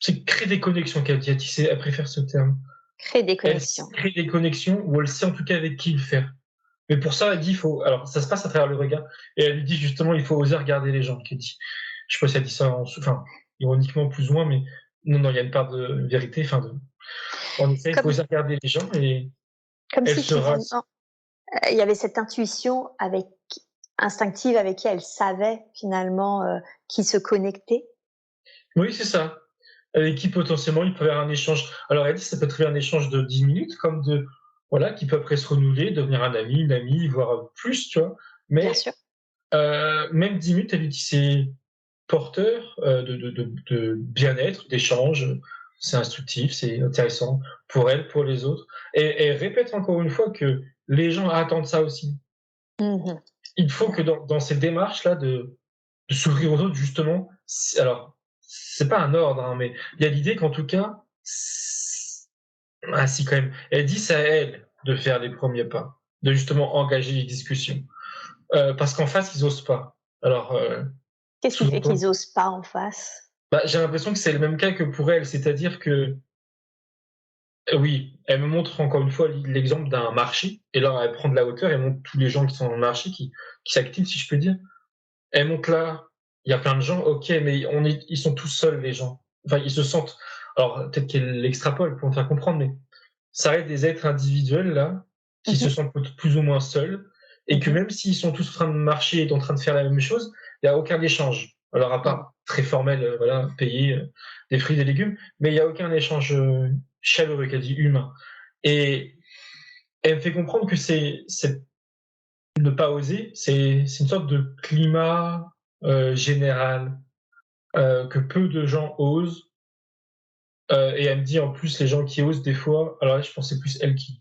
C'est créer des connexions qu'elle dit, elle préfère ce terme. Créer des Elle connexions. crée des connexions ou elle sait en tout cas avec qui le faire. Mais pour ça, elle dit, il faut. Alors, ça se passe à travers le regard. Et elle lui dit justement, il faut oser regarder les gens. Qu'elle dit. Je sais pas si elle dit ça enfin, ironiquement plus ou moins, mais non, non, il y a une part de vérité. En effet, il faut Comme oser regarder les gens et comme elle si sera. finalement, il y avait cette intuition avec instinctive avec qui elle savait finalement, qui se connecter? Oui, c'est ça. Avec qui potentiellement il peut y avoir un échange. Alors elle dit ça peut être un échange de 10 minutes, comme voilà, qui peut après se renouveler, devenir un ami, une amie, voire plus, tu vois. Bien Mais sûr. même 10 minutes, elle lui dit c'est porteur de bien-être, d'échange. C'est instructif, c'est intéressant pour elle, pour les autres. Et elle répète encore une fois que les gens attendent ça aussi. Mmh. Il faut que dans ces démarches-là de s'ouvrir aux autres, justement, alors, c'est pas un ordre, hein, mais il y a l'idée qu'en tout cas, ah si, quand même, elle dit c'est à elle de faire les premiers pas, de justement engager les discussions. Parce qu'en face, ils osent pas. Alors, Qu'est-ce qui fait sous-entendu, qu'ils osent pas en face? bah, j'ai l'impression que c'est le même cas que pour elle, c'est-à-dire que, oui, elle me montre encore une fois l'exemple d'un marché, et là, elle prend de la hauteur, elle montre tous les gens qui sont dans le marché, qui s'activent, si je peux dire. Elle monte là, il y a plein de gens, OK, mais ils sont tous seuls, les gens. Enfin, ils se sentent. Alors, peut-être qu'elle l'extrapole pour me faire comprendre, mais ça reste des êtres individuels, là, qui se Mmh. sentent plus ou moins seuls, et que Mmh. même s'ils sont tous en train de marcher et en train de faire la même chose, il n'y a aucun échange. Alors, à Mmh. part très formel, voilà, payer des fruits, des légumes, mais il n'y a aucun échange chaleureux, qu'a dit humain. Et elle me fait comprendre que c'est ne pas oser, c'est une sorte de climat général que peu de gens osent. Et elle me dit en plus les gens qui osent des fois. Alors là, je pense que c'est plus elle qui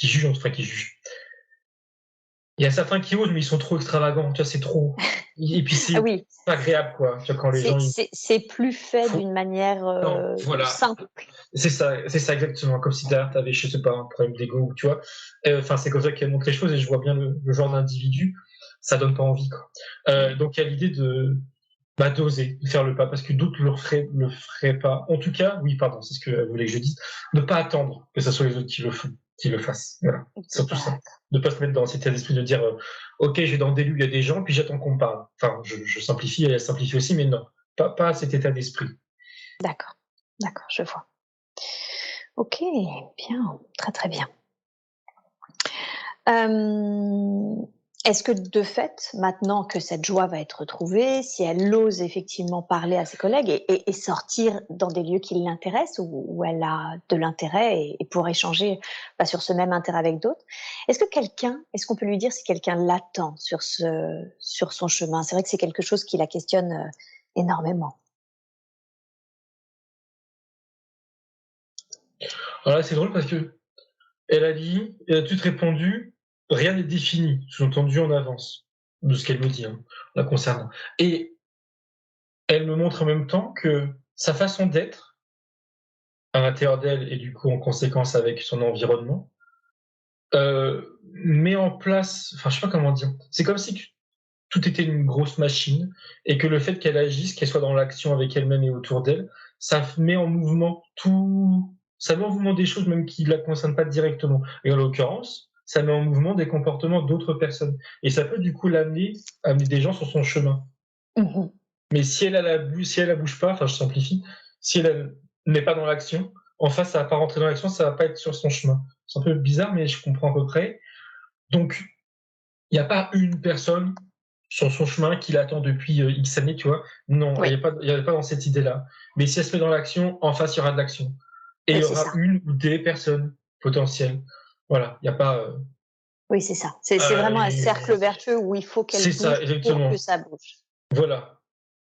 juge, enfin qui juge. Il y a certains qui osent, mais ils sont trop extravagants. Tu vois, c'est trop. Et puis Ah c'est oui, pas agréable, quoi. Tu vois, quand les c'est gens ils c'est c'est plus fait font. d'une manière, Non, voilà. simple. C'est ça exactement. Comme si derrière t'avais, je sais pas, un problème d'ego, tu vois. Enfin, c'est comme ça qu'elle montre les choses et je vois bien le genre d'individu. Ça donne pas envie, quoi. Mmh. Donc il y a l'idée d'oser, de faire le pas, parce que d'autres le feraient pas. En tout cas, oui, pardon, c'est ce qu'elle voulait que je dise, ne pas attendre que ce soit les autres qui le font. qu'il le fasse. Voilà, surtout ça. D'accord, De pas se mettre dans cet état d'esprit de dire, OK, je vais dans des lieux où il y a des gens, puis j'attends qu'on me parle. Enfin, je simplifie et elle simplifie aussi, mais non, pas cet état d'esprit. d'accord, d'accord, je vois. OK, bien, très, très bien. Hem, est-ce que de fait, maintenant que cette joie va être retrouvée, si elle ose effectivement parler à ses collègues et sortir dans des lieux qui l'intéressent, où elle a de l'intérêt et pour échanger, bah, sur ce même intérêt avec d'autres, est-ce qu'on peut lui dire si quelqu'un l'attend sur son chemin? C'est vrai que c'est quelque chose qui la questionne, énormément. Alors là, c'est drôle parce qu'elle a dit, elle a tout répondu: «Rien n'est défini», sous-entendu en avance, de ce qu'elle me dit, hein, la concernant. Et elle me montre en même temps que sa façon d'être, à l'intérieur d'elle et du coup en conséquence avec son environnement, met en place, enfin je sais pas comment dire, c'est comme si tout était une grosse machine et que le fait qu'elle agisse, qu'elle soit dans l'action avec elle-même et autour d'elle, met en mouvement ça met en mouvement des choses même qui la concernent pas directement. Et en l'occurrence, ça met en mouvement des comportements d'autres personnes. Et ça peut du coup l'amener à amener des gens sur son chemin. Mmh. Mais si elle la bouge pas, enfin je simplifie, si elle n'est pas dans l'action, en face ça va pas rentrer dans l'action, ça va pas être sur son chemin. C'est un peu bizarre, mais je comprends à peu près. Donc il n'y a pas une personne sur son chemin qui l'attend depuis X années, tu vois. Non, Oui, il y avait pas dans cette idée-là. Mais si elle se met dans l'action, en face, il y aura de l'action. Et il oui, y c'est aura ça. une ou des personnes potentielles. Voilà, il n'y a pas. Oui, c'est ça. C'est vraiment un cercle vertueux où il faut qu'elle C'est ça, bouge pour que exactement. ça bouge. Voilà.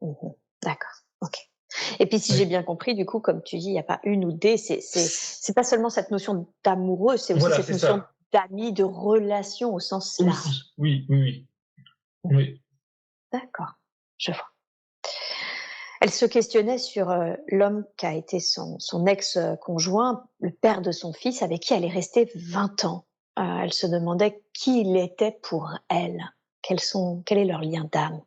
Mmh. D'accord, OK. Et puis si j'ai Oui. bien compris, du coup, comme tu dis, il y a pas une ou des, c'est pas seulement cette notion d'amoureux, c'est aussi Voilà, cette c'est notion ça. d'amis, de relation au sens large. Aussi. Oui, oui, oui. Mmh. Oui. D'accord, je vois. Elle se questionnait sur, l'homme qui a été son ex-conjoint, le père de son fils, avec qui elle est restée 20 ans. Elle se demandait qui il était pour elle. Quel est leur lien d'âme?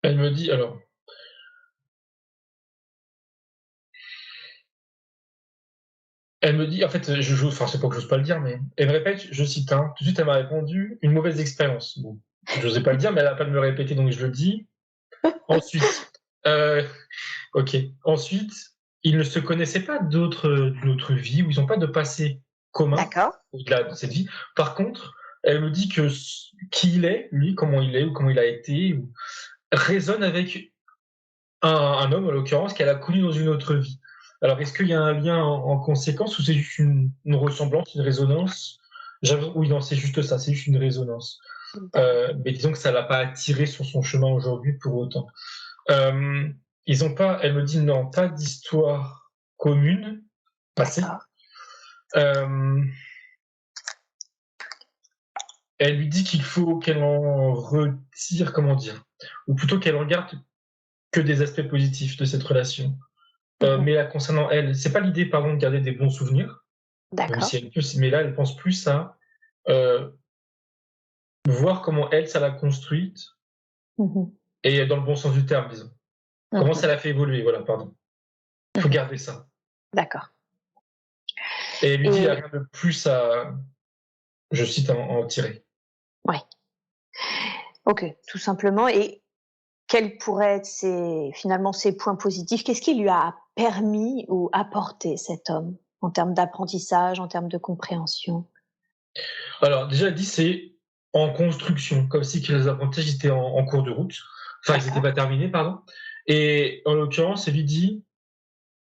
Elle me dit, alors, elle me dit, en fait, enfin, c'est pas que j'ose pas le dire, mais elle me répète, je cite, hein, tout de suite, elle m'a répondu, une mauvaise expérience. Bon, j'osais pas le dire, mais elle a pas de me répéter, donc je le dis. Ensuite, euh, OK. Ensuite, ils ne se connaissaient pas d'une autre vie, ou ils n'ont pas de passé commun D'accord. au-delà de cette vie. Par contre, elle me dit que qui il est, lui, comment il est, ou comment il a été, résonne avec un homme, en l'occurrence, qu'elle a connu dans une autre vie. Alors, est-ce qu'il y a un lien en conséquence, ou c'est juste une ressemblance, une résonance? Oui, non, c'est juste ça, c'est juste une résonance. Mais disons que ça l'a pas attiré sur son chemin aujourd'hui pour autant. Euh, ils ont pas, elle me dit non, pas d'histoire commune passée. D'accord. Euh, Elle lui dit qu'il faut qu'elle en retire, comment dire, ou plutôt qu'elle regarde que des aspects positifs de cette relation. Mmh. Mais là, concernant elle, c'est pas l'idée, pardon, de garder des bons souvenirs, même D'accord. si elle peut, mais là, elle pense plus à euh, voir comment elle, ça l'a construite, Mmh. et dans le bon sens du terme, disons. Comment Mmh. ça l'a fait évoluer, voilà, pardon. Il faut Mmh. garder ça. D'accord. Et elle lui dit, il n'y a Et rien de plus à, je cite, à en tirer. ouais, OK, tout simplement. Et quels pourraient être finalement ses points positifs? Qu'est-ce qui lui a permis ou apporté cet homme, en termes d'apprentissage, en termes de compréhension? Alors déjà, elle dit c'est en construction, comme si que les apprentissages étaient en cours de route. Enfin, ils n'étaient D'accord. pas terminés, pardon. Et en l'occurrence, elle lui dit,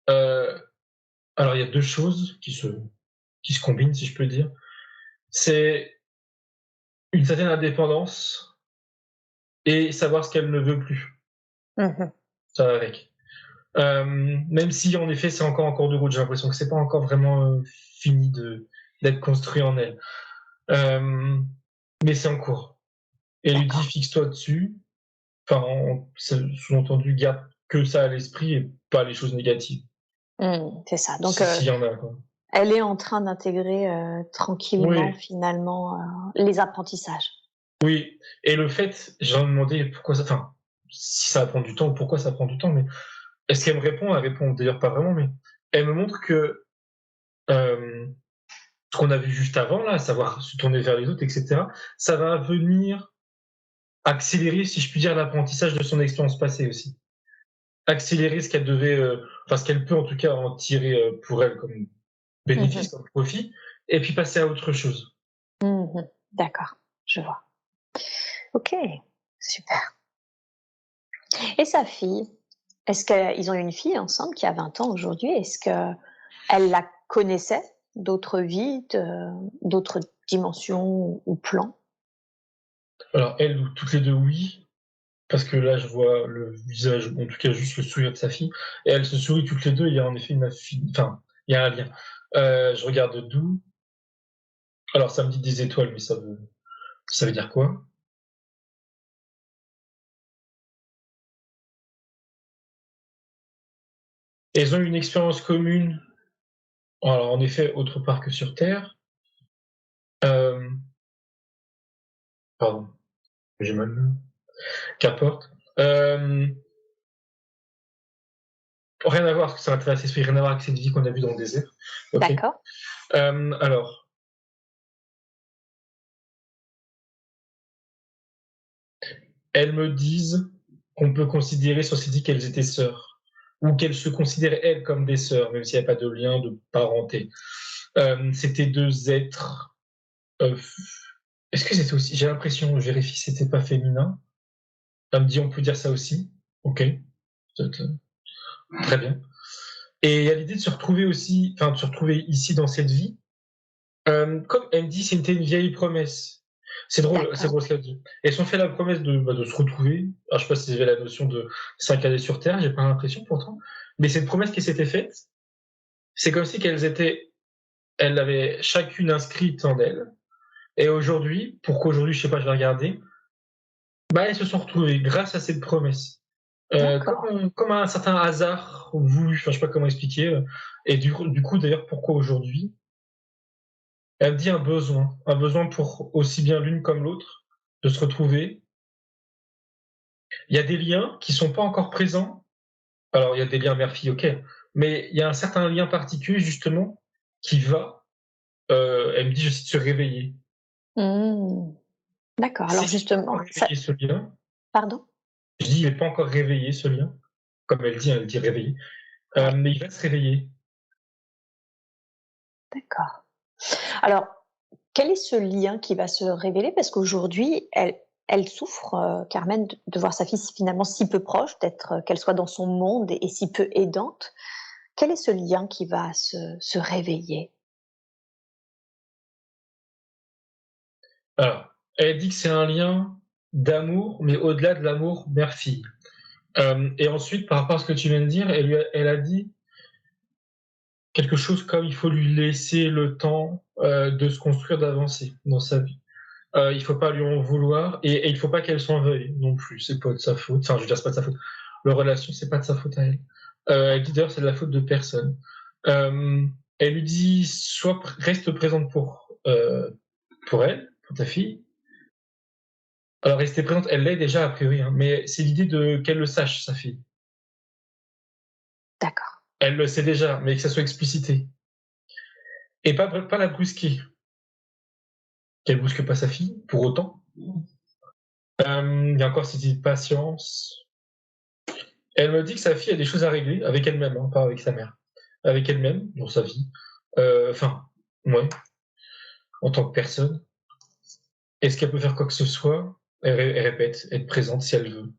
euh, alors il y a deux choses qui se combinent, si je peux dire. C'est une certaine indépendance et savoir ce qu'elle ne veut plus. Mmh. Ça va avec. Même si en effet c'est encore en cours de route, j'ai l'impression que c'est pas encore vraiment fini d'être construit en elle. Euh, mais c'est en cours. Et elle lui dit D'accord. fixe-toi dessus. Enfin, sous-entendu, garde que ça à l'esprit et pas les choses négatives, Mmh, c'est ça. Donc, s'il y en a, quoi. elle est en train d'intégrer, tranquillement Oui, finalement, les apprentissages. Oui, et le fait, j'ai envie de demander pourquoi ça, enfin, si ça va prendre du temps, pourquoi ça prend du temps, mais est-ce qu'elle me répond? Elle répond d'ailleurs pas vraiment, mais elle me montre que ce qu'on a vu juste avant, là, à savoir se tourner vers les autres, etc., ça va venir accélérer, si je puis dire, l'apprentissage de son expérience passée aussi. Accélérer ce qu'elle devait, enfin ce qu'elle peut en tout cas en tirer pour elle comme bénéfice, Mmh. comme profit, et puis passer à autre chose. Mmh. D'accord, je vois. OK, super. Et sa fille? Est-ce qu'ils ont eu une fille ensemble qui a 20 ans aujourd'hui? Est-ce qu'elle la connaissait d'autres vies, d'autres dimensions ou plans? Alors elles, toutes les deux, oui, parce que là je vois le visage, ou en tout cas juste le sourire de sa fille, et elles se sourient toutes les deux, il y a en effet enfin, il y a un lien. Je regarde d'où, alors ça me dit des étoiles, mais ça veut dire quoi? Elles ont une expérience commune, alors en effet autre part que sur Terre, hem, pardon, j'ai mal, qu'importe. Hem, Rien à voir, parce que ça m'intéresse l'esprit, rien à voir avec cette vie qu'on a vue dans le désert. OK. D'accord, Alors, elles me disent qu'on peut considérer sur cette île qu'elles étaient sœurs, ou qu'elles se considéraient elles comme des sœurs, même s'il n'y a pas de lien de parenté. C'était 2 êtres, f est-ce que c'était aussi, j'ai l'impression, je vérifie, c'était pas féminin. Elle me dit: «On peut dire ça aussi». OK, peut-être, très bien, et il y a l'idée de se retrouver aussi, enfin de se retrouver ici dans cette vie. Comme elle me dit, c'était une vieille promesse. C'est d'accord. drôle ce qu'elle dit. Elles se sont fait la promesse de se retrouver. Alors, je sais pas si j'avais la notion de 5 années sur Terre, j'ai pas l'impression pourtant, mais c'est une promesse qui s'était faite. C'est comme si elles l'avaient chacune inscrite en elles, et aujourd'hui, pourquoi aujourd'hui, je sais pas, je vais regarder, bah, elles se sont retrouvées grâce à cette promesse. D'accord. Comme un certain hasard voulu, enfin, je sais pas comment expliquer, et du coup, d'ailleurs, pourquoi aujourd'hui? Elle me dit un besoin pour aussi bien l'une comme l'autre de se retrouver. Il y a des liens qui sont pas encore présents. Alors, il y a des liens mère-fille, OK, mais il y a un certain lien particulier justement qui va, elle me dit, je cite: «Se réveiller». Mmh. D'accord, alors C'est pas encore justement, ça réveillé ce lien. pardon? Je dis: «Il est pas encore réveillé ce lien», comme elle dit réveillé, Ouais, mais il va se réveiller. d'accord. Alors, quel est ce lien qui va se révéler? Parce qu'aujourd'hui, elle souffre, Carmen, de voir sa fille finalement si peu proche, d'être, qu'elle soit dans son monde et si peu aidante. Quel est ce lien qui va se réveiller? Alors, elle dit que c'est un lien d'amour, mais au-delà de l'amour mère-fille. Et ensuite, par rapport à ce que tu viens de dire, elle a dit quelque chose comme: il faut lui laisser le temps, de se construire, d'avancer dans sa vie. Il faut pas lui en vouloir, et il faut pas qu'elle s'en veuille non plus, c'est pas de sa faute. Enfin, je veux dire, c'est pas de sa faute. Leur relation, c'est pas de sa faute à elle. Elle dit d'ailleurs, c'est de la faute de personne. Elle lui dit: «Sois reste présente pour elle, pour ta fille». Alors rester présente, elle l'est déjà a priori, hein, mais c'est l'idée de qu'elle le sache, sa fille. D'accord. Elle le sait déjà, mais que ça soit explicité, et pas la brusquer. Qu'elle brusque pas sa fille, pour autant. Il y a encore cette idée de patience. Elle me dit que sa fille a des choses à régler avec elle-même, hein, pas avec sa mère. Avec elle-même, dans sa vie. Enfin, ouais, en tant que personne. Est-ce qu'elle peut faire quoi que ce soit? Elle répète, être présente si elle veut,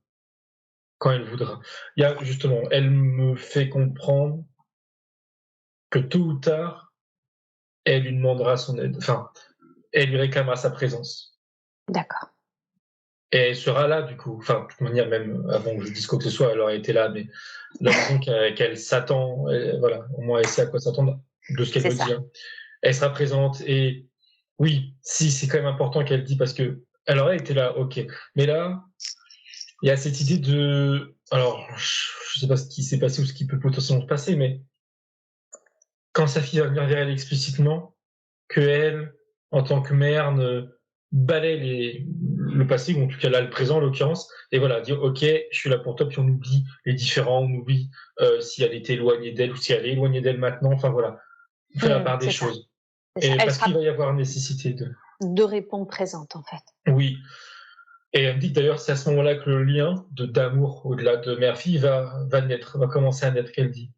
quand elle voudra. Il y a justement, elle me fait comprendre que tôt ou tard, elle lui demandera son aide. Enfin, elle lui réclamera sa présence. D'accord. Et elle sera là, du coup. Enfin, de toute manière, même avant que je dise quoi que ce soit, elle aurait été là, mais là, disons qu'elle s'attend, voilà, au moins elle sait à quoi s'attendre de ce qu'elle C'est me ça. dit, hein. Elle sera présente, et oui, si, c'est quand même important qu'elle dit, parce que elle aurait été là, OK. Mais là, il y a cette idée de, alors, je sais pas ce qui s'est passé ou ce qui peut potentiellement se passer, mais quand sa fille va venir vers elle explicitement, qu'elle, en tant que mère, ne balaie le passé, ou en tout cas là, le présent en l'occurrence, et voilà, dire: «OK, je suis là pour toi», puis on oublie les différends, on oublie, si elle était éloignée d'elle ou si elle est éloignée d'elle maintenant, enfin voilà. On fait la part des C'est ça, choses c'est ça. et Elle parce qu'il sera va y avoir nécessité de de répondre présente, en fait. oui. Et elle me dit que d'ailleurs, c'est à ce moment-là que le lien d'amour au-delà de mère-fille va naître, va commencer à naître, qu'elle dit.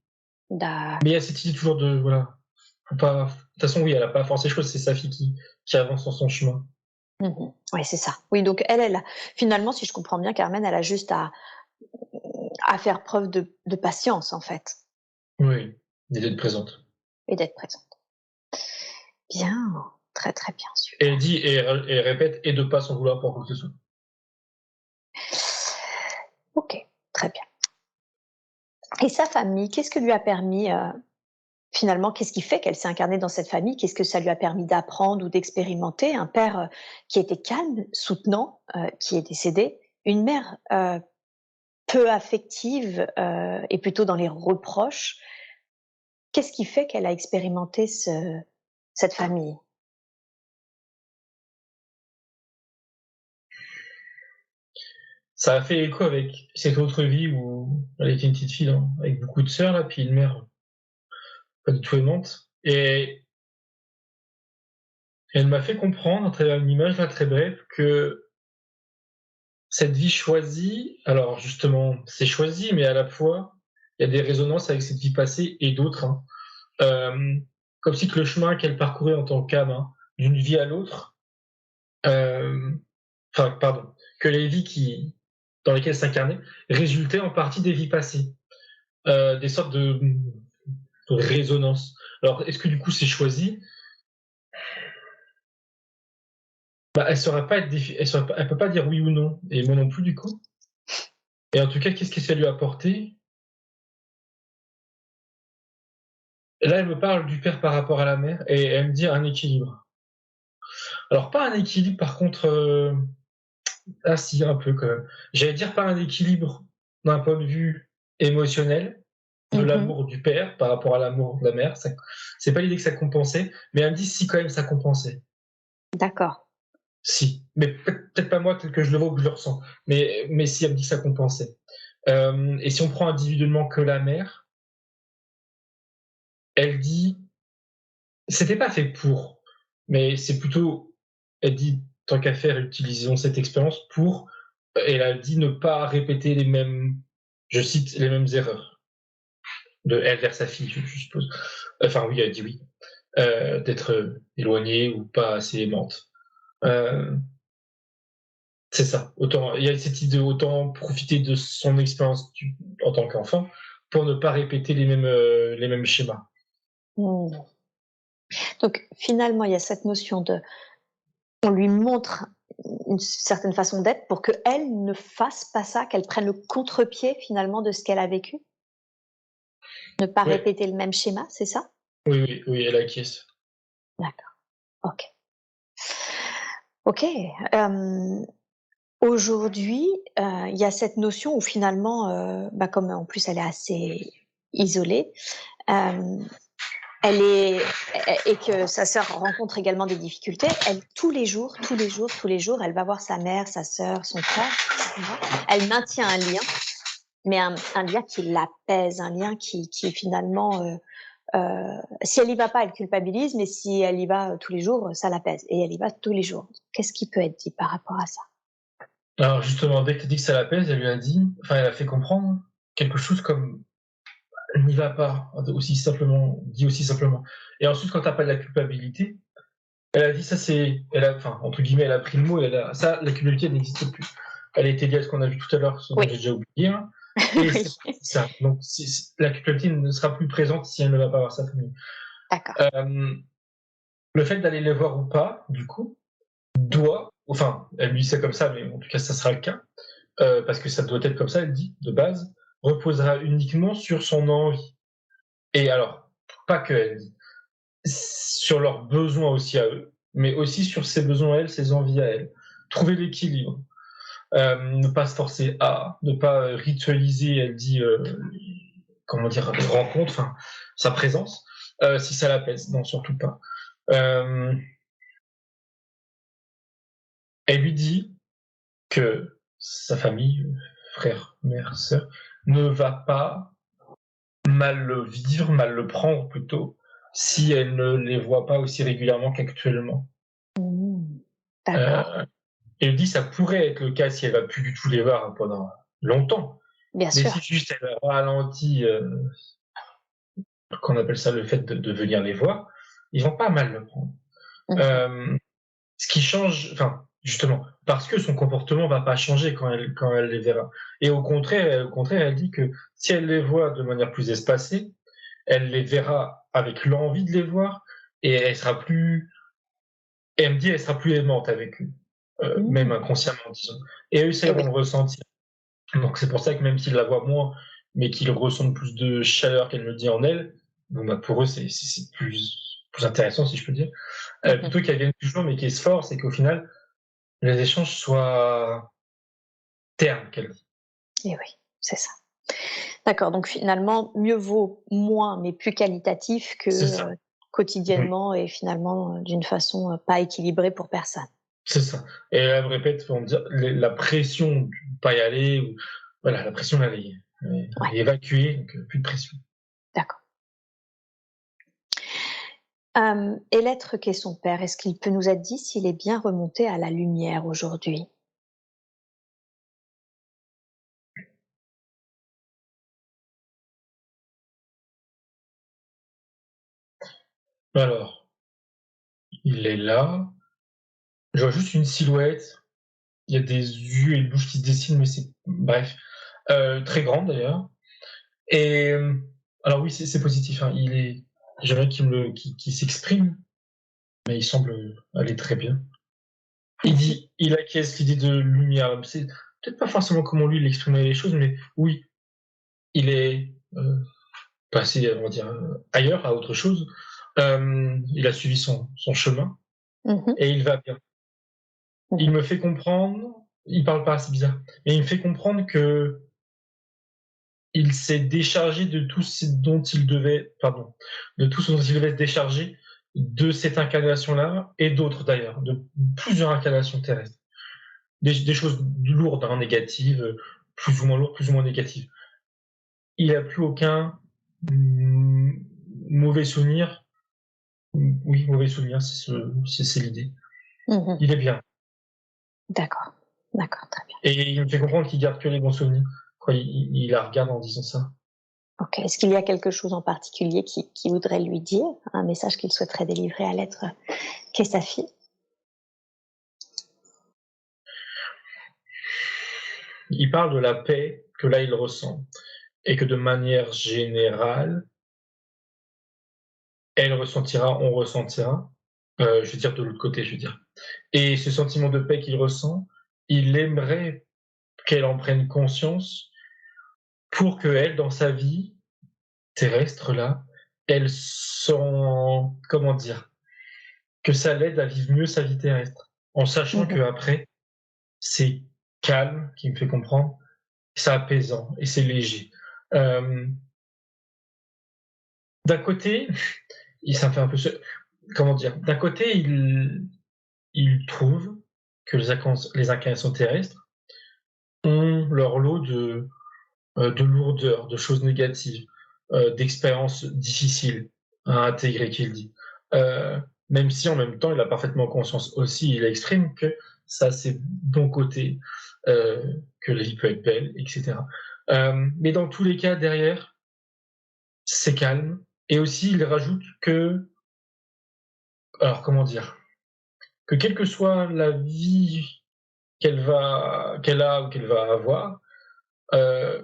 Mais il y a D'accord. cette idée toujours de voilà, faut pas de toute façon, oui, elle a pas forcé les choses, c'est sa fille qui avance dans son chemin. Mmh. Ouais, c'est ça. Oui, donc elle a finalement, si je comprends bien, Carmen, elle a juste à faire preuve de patience, en fait, Oui, l'idée de présente. et d'être présente. Bien, très, très bien, Et super. elle dit et répète: «Et de pas s'en vouloir pour quoi que ce soit». OK, très bien. Et sa famille, qu'est-ce que lui a permis, finalement, qu'est-ce qui fait qu'elle s'est incarnée dans cette famille? Qu'est-ce que ça lui a permis d'apprendre ou d'expérimenter? Un père, qui était calme, soutenant, qui est décédé. Une mère, peu affective, et plutôt dans les reproches. Qu'est-ce qui fait qu'elle a expérimenté cette famille? Ça a fait écho avec cette autre vie où elle était une petite fille, hein, avec beaucoup de sœurs là, puis une mère pas du tout aimante et elle m'a fait comprendre à travers une image là très brève que cette vie choisie, alors justement, c'est choisi, mais à la fois, il y a des résonances avec cette vie passée et d'autres, hein. Comme si que le chemin qu'elle parcourait en tant qu'âme, hein, d'une vie à l'autre, hem, enfin pardon, que les vies dans lesquelles elle s'incarnait résultaient en partie des vies passées, des sortes de résonances. Alors est-ce que du coup c'est choisi? Bah, elle peut pas dire oui ou non et moi non plus du coup et en tout cas, qu'est-ce que ça lui a apporté? Là, elle me parle du père par rapport à la mère et elle me dit un équilibre. Alors pas un équilibre par contre, ah si un peu quand même. J'allais dire pas un équilibre d'un point de vue émotionnel, de Mmh. l'amour du père par rapport à l'amour de la mère, ça c'est pas l'idée que ça compensait, mais elle me dit si quand même ça compensait. D'accord. Si, mais peut-être pas moi tel que je le vois ou que je le ressens, mais si elle me dit que ça compensait. Et si on prend individuellement que la mère, elle dit c'était pas fait pour, mais c'est plutôt, elle dit tant qu'à faire, utilisons cette expérience pour, elle a dit ne pas répéter les mêmes, je cite, les mêmes erreurs de elle vers sa fille, je suppose. Enfin oui, elle dit oui, d'être éloignée ou pas assez aimante. Euh, c'est ça. Autant il y a cette idée autant profiter de son expérience en tant qu'enfant pour ne pas répéter les mêmes schémas. Mmh. Donc finalement, il y a cette notion de on lui montre une certaine façon d'être pour qu'elle ne fasse pas ça, qu'elle prenne le contre-pied finalement de ce qu'elle a vécu? Ne pas Oui, répéter le même schéma, c'est ça? oui, oui, oui, elle acquiesce. D'accord, OK. OK, aujourd'hui, il y a cette notion où finalement, bah, comme en plus elle est assez isolée, hem, elle est et que sa sœur rencontre également des difficultés, elle tous les jours, tous les jours, tous les jours, elle va voir sa mère, sa sœur, son frère et cetera. Elle maintient un lien, mais un lien qui l'apaise, un lien qui finalement, si elle y va pas, elle culpabilise, mais si elle y va, tous les jours, ça l'apaise et elle y va tous les jours. Qu'est-ce qui peut être dit par rapport à ça? Alors justement, dès que tu dit que ça l'apaise, elle lui a dit, enfin elle a fait comprendre quelque chose comme n'y va pas, aussi simplement, dit aussi simplement. Et ensuite, quand tu as pas de la culpabilité, elle a dit ça c'est, elle a, enfin entre guillemets, elle a pris le mot, ça, la culpabilité elle n'existe plus. Elle a été liée à ce qu'on a vu tout à l'heure, ce dont Oui, j'ai déjà oublié, hein, et oui, c'est ça. Donc la culpabilité ne sera plus présente si elle ne va pas voir sa famille. d'accord. Euh, le fait d'aller les voir ou pas, du coup, doit, enfin, elle lui dit ça comme ça, mais en tout cas ça sera le cas, parce que ça doit être comme ça, elle dit, de base, reposera uniquement sur son envie. Et alors, pas que elle, sur leurs besoins aussi à eux, mais aussi sur ses besoins à elle, ses envies à elle. Trouver l'équilibre, ne pas se forcer à, ne pas ritualiser, elle dit, comment dire, les rencontres, enfin, sa présence, si ça l'apaise, non, surtout pas. Euh, Elle lui dit que sa famille, frère, mère, sœur, ne va pas mal le vivre, mal le prendre plutôt, si elle ne les voit pas aussi régulièrement qu'actuellement. Mmh. D'accord, Euh, Elle dit ça pourrait être le cas si elle va plus du tout les voir pendant longtemps, bien mais si sûr. juste elle ralentit, qu'on appelle ça le fait de venir les voir, ils vont pas mal le prendre. Mmh. Euh, Ce qui change, enfin, justement, parce que son comportement va pas changer quand elle les verra. Et au contraire, elle dit que si elle les voit de manière plus espacée, elle les verra avec l'envie de les voir et elle me dit, elle sera plus aimante avec eux, même Mmh. inconsciemment, disons. Et eux, ça, Et ils vont oui, le ressentir. Donc c'est pour ça que même s'ils la voient moins, mais qu'ils ressentent plus de chaleur qu'elle me dit en elle, bon, bah, pour eux, c'est plus intéressant, si je peux dire. mmh, Plutôt qu'elle vienne toujours, mais qu'elle se force et qu'au final, les échanges soient ternes, qu'elle dit. et oui, c'est ça. D'accord, donc finalement, mieux vaut moins, mais plus qualitatif que, C'est ça, oui, quotidiennement et finalement, d'une façon, pas équilibrée pour personne. c'est ça. Et elle me répète, on me dire, la pression de pas y aller, ou voilà, la pression, elle Ouais, est évacuée, donc plus de pression. d'accord. Et l'être qu'est son père, est-ce qu'il peut nous être dit s'il est bien remonté à la lumière aujourd'hui? Alors, il est là, je vois juste une silhouette, il y a des yeux et une bouche qui se dessinent, mais c'est bref, très grande d'ailleurs. Et alors oui, c'est positif, hein, j'aimerais qu'il s'exprime, mais il semble aller très bien. Mmh. Il acquiesce l'idée de lumière. C'est peut-être pas forcément comment lui il exprimait les choses, mais oui, il est passé, on va dire, ailleurs, à autre chose. Il a suivi son chemin Mmh. et il va bien. Il Mmh. me fait comprendre, il parle pas, c'est bizarre, mais il me fait comprendre que il s'est déchargé de tout ce dont il devait, pardon, de tout ce dont il devait se décharger de cette incarnation-là et d'autres d'ailleurs, de plusieurs incarnations terrestres. Des choses lourdes, hein, négatives, plus ou moins lourdes, plus ou moins négatives. Il a plus aucun mauvais souvenir. Oui, mauvais souvenir, c'est l'idée. Mmh. Il est bien. D'accord, d'accord, très bien. Et il me fait comprendre qu'il garde que les bons souvenirs quand il la regarde en disant ça. OK. Est-ce qu'il y a quelque chose en particulier qui voudrait lui dire? Un message qu'il souhaiterait délivrer à l'être qu'est sa fille? Il parle de la paix que là il ressent et que de manière générale, elle ressentira, on ressentira. Je veux dire de l'autre côté, je veux dire. Et ce sentiment de paix qu'il ressent, il aimerait qu'elle en prenne conscience pour qu'elle, dans sa vie terrestre là, elle sent, comment dire, que ça l'aide à vivre mieux sa vie terrestre, en sachant Mmh. que après c'est calme, qui me fait comprendre, c'est apaisant et c'est léger. Euh, D'un côté, ça me fait un peu, comment dire, d'un côté il trouve que les incarnations terrestres ont leur lot de lourdeur, de choses négatives, d'expériences difficiles à intégrer, qu'il dit. Euh, Même si en même temps, il a parfaitement conscience aussi, il exprime que ça, c'est bon côté, que la vie peut être belle, etc. Mais dans tous les cas, derrière, c'est calme. Et aussi, il rajoute que, alors comment dire, que quelle que soit la vie qu'elle a ou qu'elle va avoir, euh,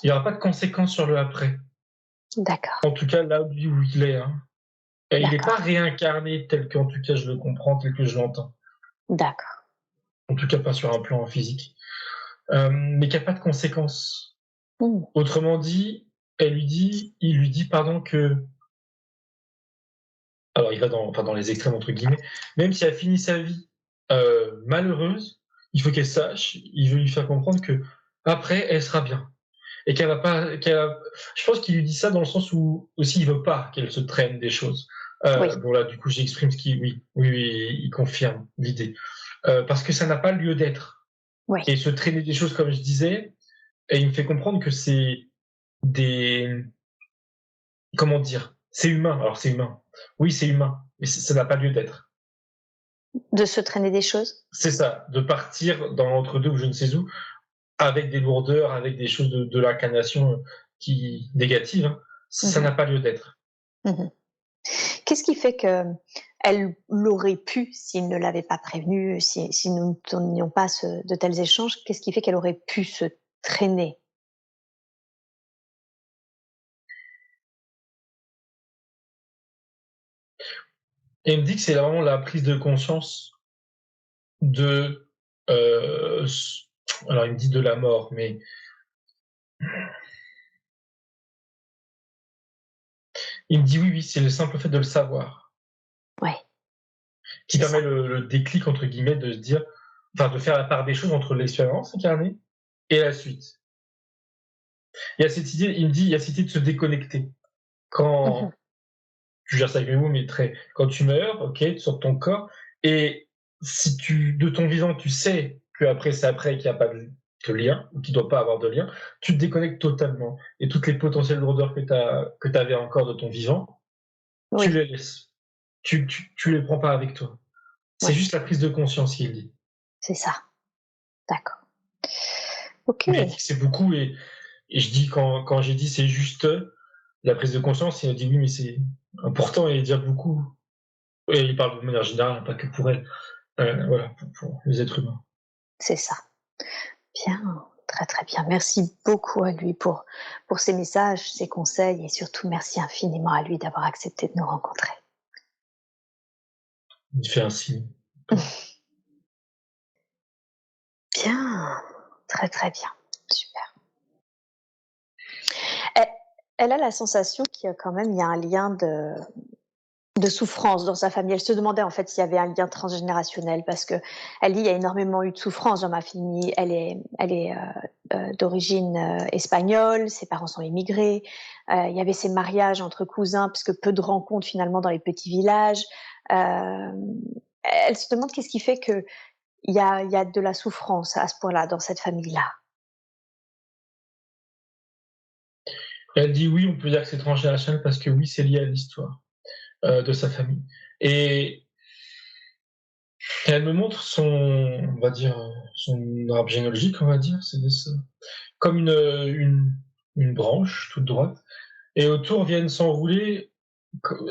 il n'y aura pas de conséquences sur le après. D'accord, En tout cas, là où il est, hein. Et il n'est pas d'accord, réincarné tel qu'en tout cas je le comprends, tel que je l'entends. d'accord. En tout cas, pas sur un plan physique. Mais qu'il n'y a pas de conséquences. Mmh. Autrement dit, il lui dit, pardon, que, alors il va dans les extrêmes entre guillemets, même si elle finit sa vie malheureuse, il faut qu'elle sache, il veut lui faire comprendre que après elle sera bien et qu'elle va pas, je pense qu'il lui dit ça dans le sens où aussi il veut pas qu'elle se traîne des choses. Oui. Bon là, du coup, j'exprime ce qui, oui, oui, oui, il confirme l'idée. parce que ça n'a pas lieu d'être. Oui. Et se traîner des choses, comme je disais, et il me fait comprendre que c'est des... Comment dire? C'est humain. Alors c'est humain. Oui, c'est humain, mais ça n'a pas lieu d'être. De se traîner des choses? C'est ça, de partir dans l'entre-deux ou je ne sais où, avec des lourdeurs, avec des choses de l'incarnation qui négatives, hein, ça Mmh. n'a pas lieu d'être. Mmh. Qu'est-ce qui fait qu'elle l'aurait pu s'il ne l'avait pas prévenue, si nous ne tenions pas de tels échanges, qu'est-ce qui fait qu'elle aurait pu se traîner? Et il me dit que c'est vraiment la prise de conscience de, alors il me dit de la mort, mais il me dit oui, oui, c'est le simple fait de le savoir Ouais, qui c'est ça. permet le déclic entre guillemets de se dire, enfin de faire la part des choses entre l'expérience incarnée et la suite. Il y a cette idée, il me dit, il y a cette idée de se déconnecter. Mmh. Quand, je gère ça avec mes mots, mais très, quand tu meurs, ok, tu sors de ton corps, et si de ton vivant, tu sais qu'après c'est après qu'il n'y a pas de lien, ou qu'il ne doit pas avoir de lien, tu te déconnectes totalement. Et toutes les potentielles lourdeurs que tu avais encore de ton vivant, tu Oui, les laisses. Tu les prends pas avec toi. C'est oui, juste la prise de conscience qu'il dit. c'est ça. D'accord. OK. Mais il dit que c'est beaucoup, et je dis, quand j'ai dit c'est juste la prise de conscience, il a dit oui, mais c'est important et dire beaucoup. Et il parle de manière générale, pas que pour elle. Voilà, pour les êtres humains. C'est ça. Bien, très, très bien. Merci beaucoup à lui pour ses messages, ses conseils et surtout merci infiniment à lui d'avoir accepté de nous rencontrer. Il fait un signe. Bien, très, très bien. Super. Elle elle a la sensation qu'il y a quand même il y a un lien de souffrance dans sa famille. Elle se demandait en fait s'il y avait un lien transgénérationnel parce qu'elle dit: «Il y a énormément eu de souffrance dans ma famille». Elle est d'origine, espagnole, ses parents sont immigrés, il y avait ces mariages entre cousins parce que peu de rencontres finalement dans les petits villages. Elle se demande qu'est-ce qui fait qu'il y a de la souffrance à ce point-là dans cette famille-là? Elle dit oui, on peut dire que c'est transgénérationnel parce que oui, c'est lié à l'histoire de sa famille. Et elle me montre son, on va dire, son arbre généalogique, on va dire, comme une branche toute droite. Et autour viennent s'enrouler,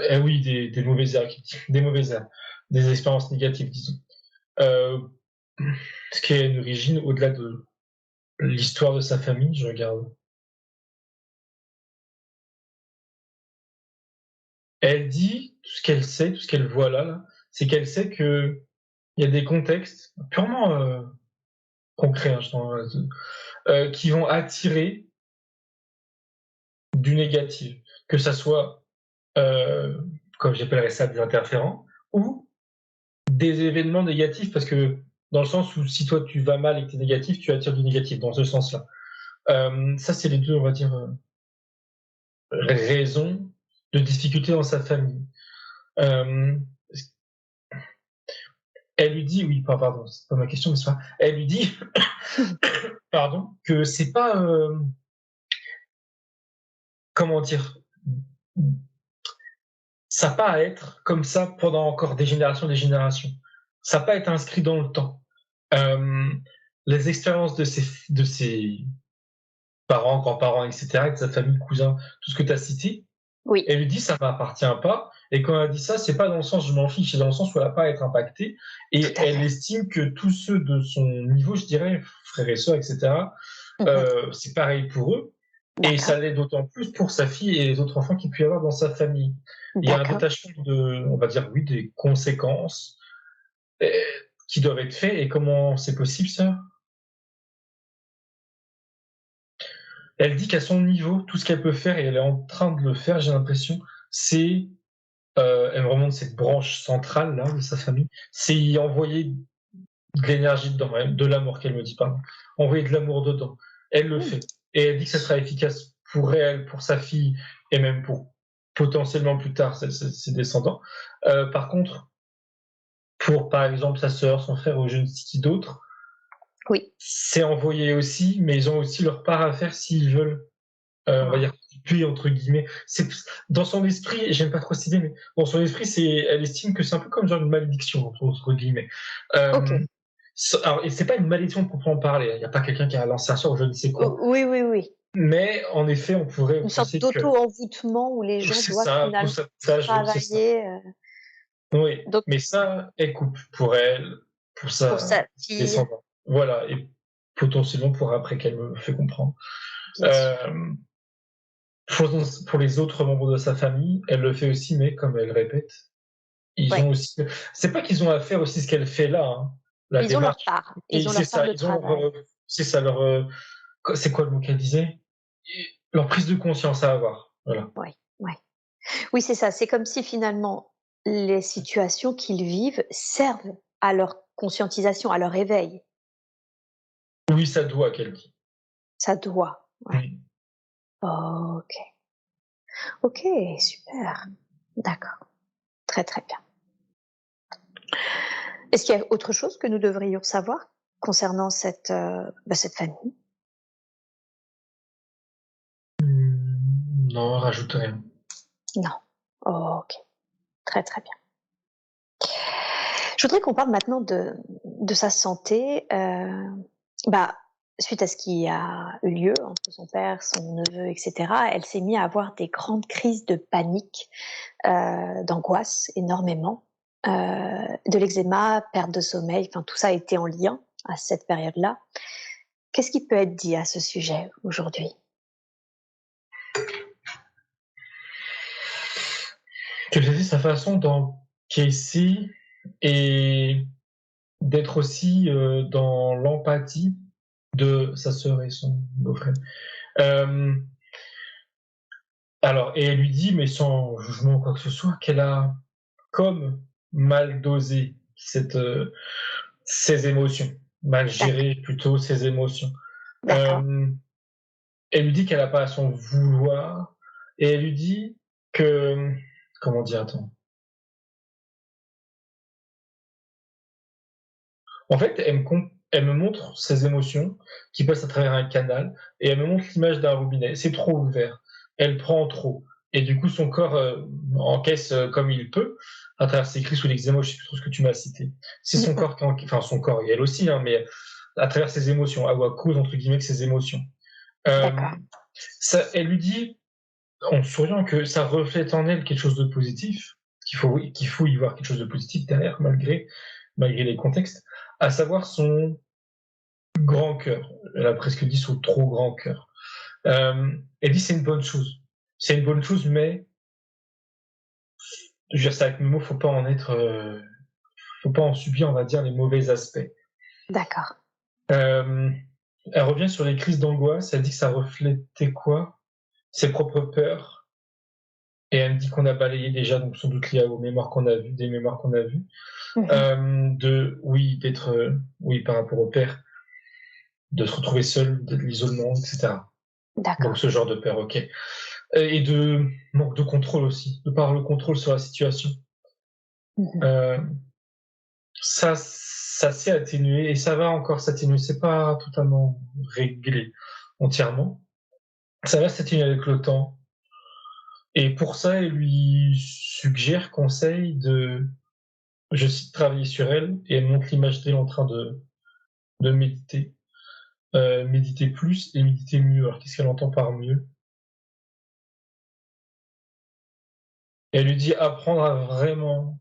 eh oui, des mauvaises herbes, des mauvaises herbes, des expériences négatives, disons. Euh, ce qui a une origine au-delà de l'histoire de sa famille, je regarde. Elle dit tout ce qu'elle sait, tout ce qu'elle voit là, c'est qu'elle sait qu'il y a des contextes purement concrets, hein, qui vont attirer du négatif, que ça soit, euh, comme j'appellerais ça, des interférents, ou des événements négatifs, parce que dans le sens où si toi tu vas mal et que tu es négatif, tu attires du négatif, dans ce sens-là. Ça, c'est les deux, on va dire, raisons de difficultés dans sa famille. Euh, Elle lui dit, oui, pardon, c'est pas ma question, mais c'est pas. Elle lui dit, pardon, que c'est pas, comment dire, ça n'a pas à être comme ça pendant encore des générations, des générations. Ça n'a pas à être inscrit dans le temps. Euh, les expériences de ses parents, grands-parents, etc., de sa famille, cousins, tout ce que tu as cité, Oui, elle lui dit ça ne m'appartient pas. Et quand elle dit ça, c'est pas dans le sens je m'en fiche, c'est dans le sens où elle n'a pas à être impactée. tout Et à elle fait. estime que tous ceux de son niveau, je dirais, frères et sœurs, etc., Mmh. c'est pareil pour eux. Et D'accord, ça l'est d'autant plus pour sa fille et les autres enfants qu'il peut y avoir dans sa famille. Il y a un d'accord. détachement on va dire, oui, des conséquences euh, qui doivent être faites. Et comment c'est possible, ça? Elle dit qu'à son niveau, tout ce qu'elle peut faire, et elle est en train de le faire, j'ai l'impression, c'est, elle me remonte cette branche centrale là de sa famille, c'est y envoyer de l'énergie dedans, de l'amour qu'elle me dit, pardon. Envoyer de l'amour dedans. Elle le Mmh. fait. Et elle dit que ça sera efficace pour elle, pour sa fille, et même pour potentiellement plus tard ses descendants. Par contre, pour, par exemple, sa sœur, son frère ou je ne sais qui d'autre, Oui. c'est envoyé aussi, mais ils ont aussi leur part à faire s'ils veulent, on va Waouh. dire «tuer» entre guillemets. C'est dans son esprit, j'aime pas trop cette idée, mais dans son esprit, elle estime que c'est un peu comme genre une malédiction entre guillemets. OK. Alors, et c'est pas une malédiction proprement parler, il y a pas quelqu'un qui a lancé un sort ou je ne sais quoi. Oui, oui, oui. Mais en effet, on pourrait Une sorte penser que d'auto-envoûtement où les gens c'est doivent ça, pour finalement sa sage, oui, c'est ça. travailler, Oui, donc mais ouais, ça, elle coupe pour elle, pour pour sa sa fille, descendante. Voilà, et potentiellement pour après qu'elle me fait comprendre. bien sûr. Hem, pour les autres membres de sa famille, elle le fait aussi, mais comme elle répète, ils ont Ouais, aussi, c'est pas qu'ils ont à faire aussi ce qu'elle fait là, hein, la ils ont leur démarche, part, et ils ont c'est leur part ça, de ils ont leur, travail. c'est ça leur, c'est quoi le mot qu'elle disait? Leur prise de conscience à avoir, voilà. Ouais, ouais. Oui, c'est ça, c'est comme si finalement les situations qu'ils vivent servent à leur conscientisation, à leur éveil. Oui, ça doit qu'elle dit. Ça doit, ouais. Mmh. OK. OK, super. D'accord. Très, très bien. Est-ce qu'il y a autre chose que nous devrions savoir concernant cette famille? Non, rajoute rien. Non. OK. Très, très bien. Je voudrais qu'on parle maintenant de sa santé, bah, suite à ce qui a eu lieu entre son père, son neveu et cetera, elle s'est mise à avoir des grandes crises de panique, d'angoisse énormément, de l'eczéma, perte de sommeil, enfin tout ça a été en lien à cette période-là. Qu'est-ce qui peut être dit à ce sujet aujourd'hui? Que j'ai vu sa façon d'encaisser et d'être aussi, dans l'empathie de sa sœur et son beau-frère. Hem, alors, et elle lui dit, mais sans jugement ou quoi que ce soit, qu'elle a comme mal dosé ses émotions, mal D'accord, géré plutôt ses émotions. d'accord, Hem, Elle lui dit qu'elle a pas à s'en vouloir, et elle lui dit que, comment dire? Attends. En fait, elle me montre ses émotions qui passent à travers un canal, et elle me montre l'image d'un robinet. C'est trop ouvert. Elle prend trop. Et du coup, son corps encaisse comme il peut, à travers ses cris sous l'eczéma, je sais plus trop ce que tu m'as cité. C'est mmh son mh, corps enfin son corps, et elle aussi, hein, mais à travers ses émotions, ou à cause, entre guillemets, de ses émotions. Euh, d'accord, Elle lui dit, en souriant, que ça reflète en elle quelque chose de positif, qu'il faut y voir quelque chose de positif derrière, malgré les contextes, à savoir son grand cœur. Elle a presque dit son trop grand cœur. Elle dit c'est une bonne chose. C'est une bonne chose, mais je veux dire ça avec mes mots, faut pas en subir, on va dire, les mauvais aspects. d'accord, Euh, Elle revient sur les crises d'angoisse. Elle dit que ça reflétait quoi? Ses propres peurs. Et elle me dit qu'on a balayé déjà, donc sans doute lié aux mémoires qu'on a vues, des mémoires qu'on a vues. mmh, Oui, d'être, oui, par rapport au père, de se retrouver seul, de l'isolement, etc. Donc d'accord, ce genre de peur, ok. Et de manque de contrôle aussi, de par le contrôle sur la situation. mmh, Euh, ça s'est atténué, et ça va encore s'atténuer. C'est pas totalement réglé entièrement. Ça va s'atténuer avec le temps. Et pour ça, elle lui suggère, conseille de, je cite, travailler sur elle, et elle montre l'image d'elle en train de méditer. Méditer plus et méditer mieux. Alors qu'est-ce qu'elle entend par mieux? Et elle lui dit apprendre à vraiment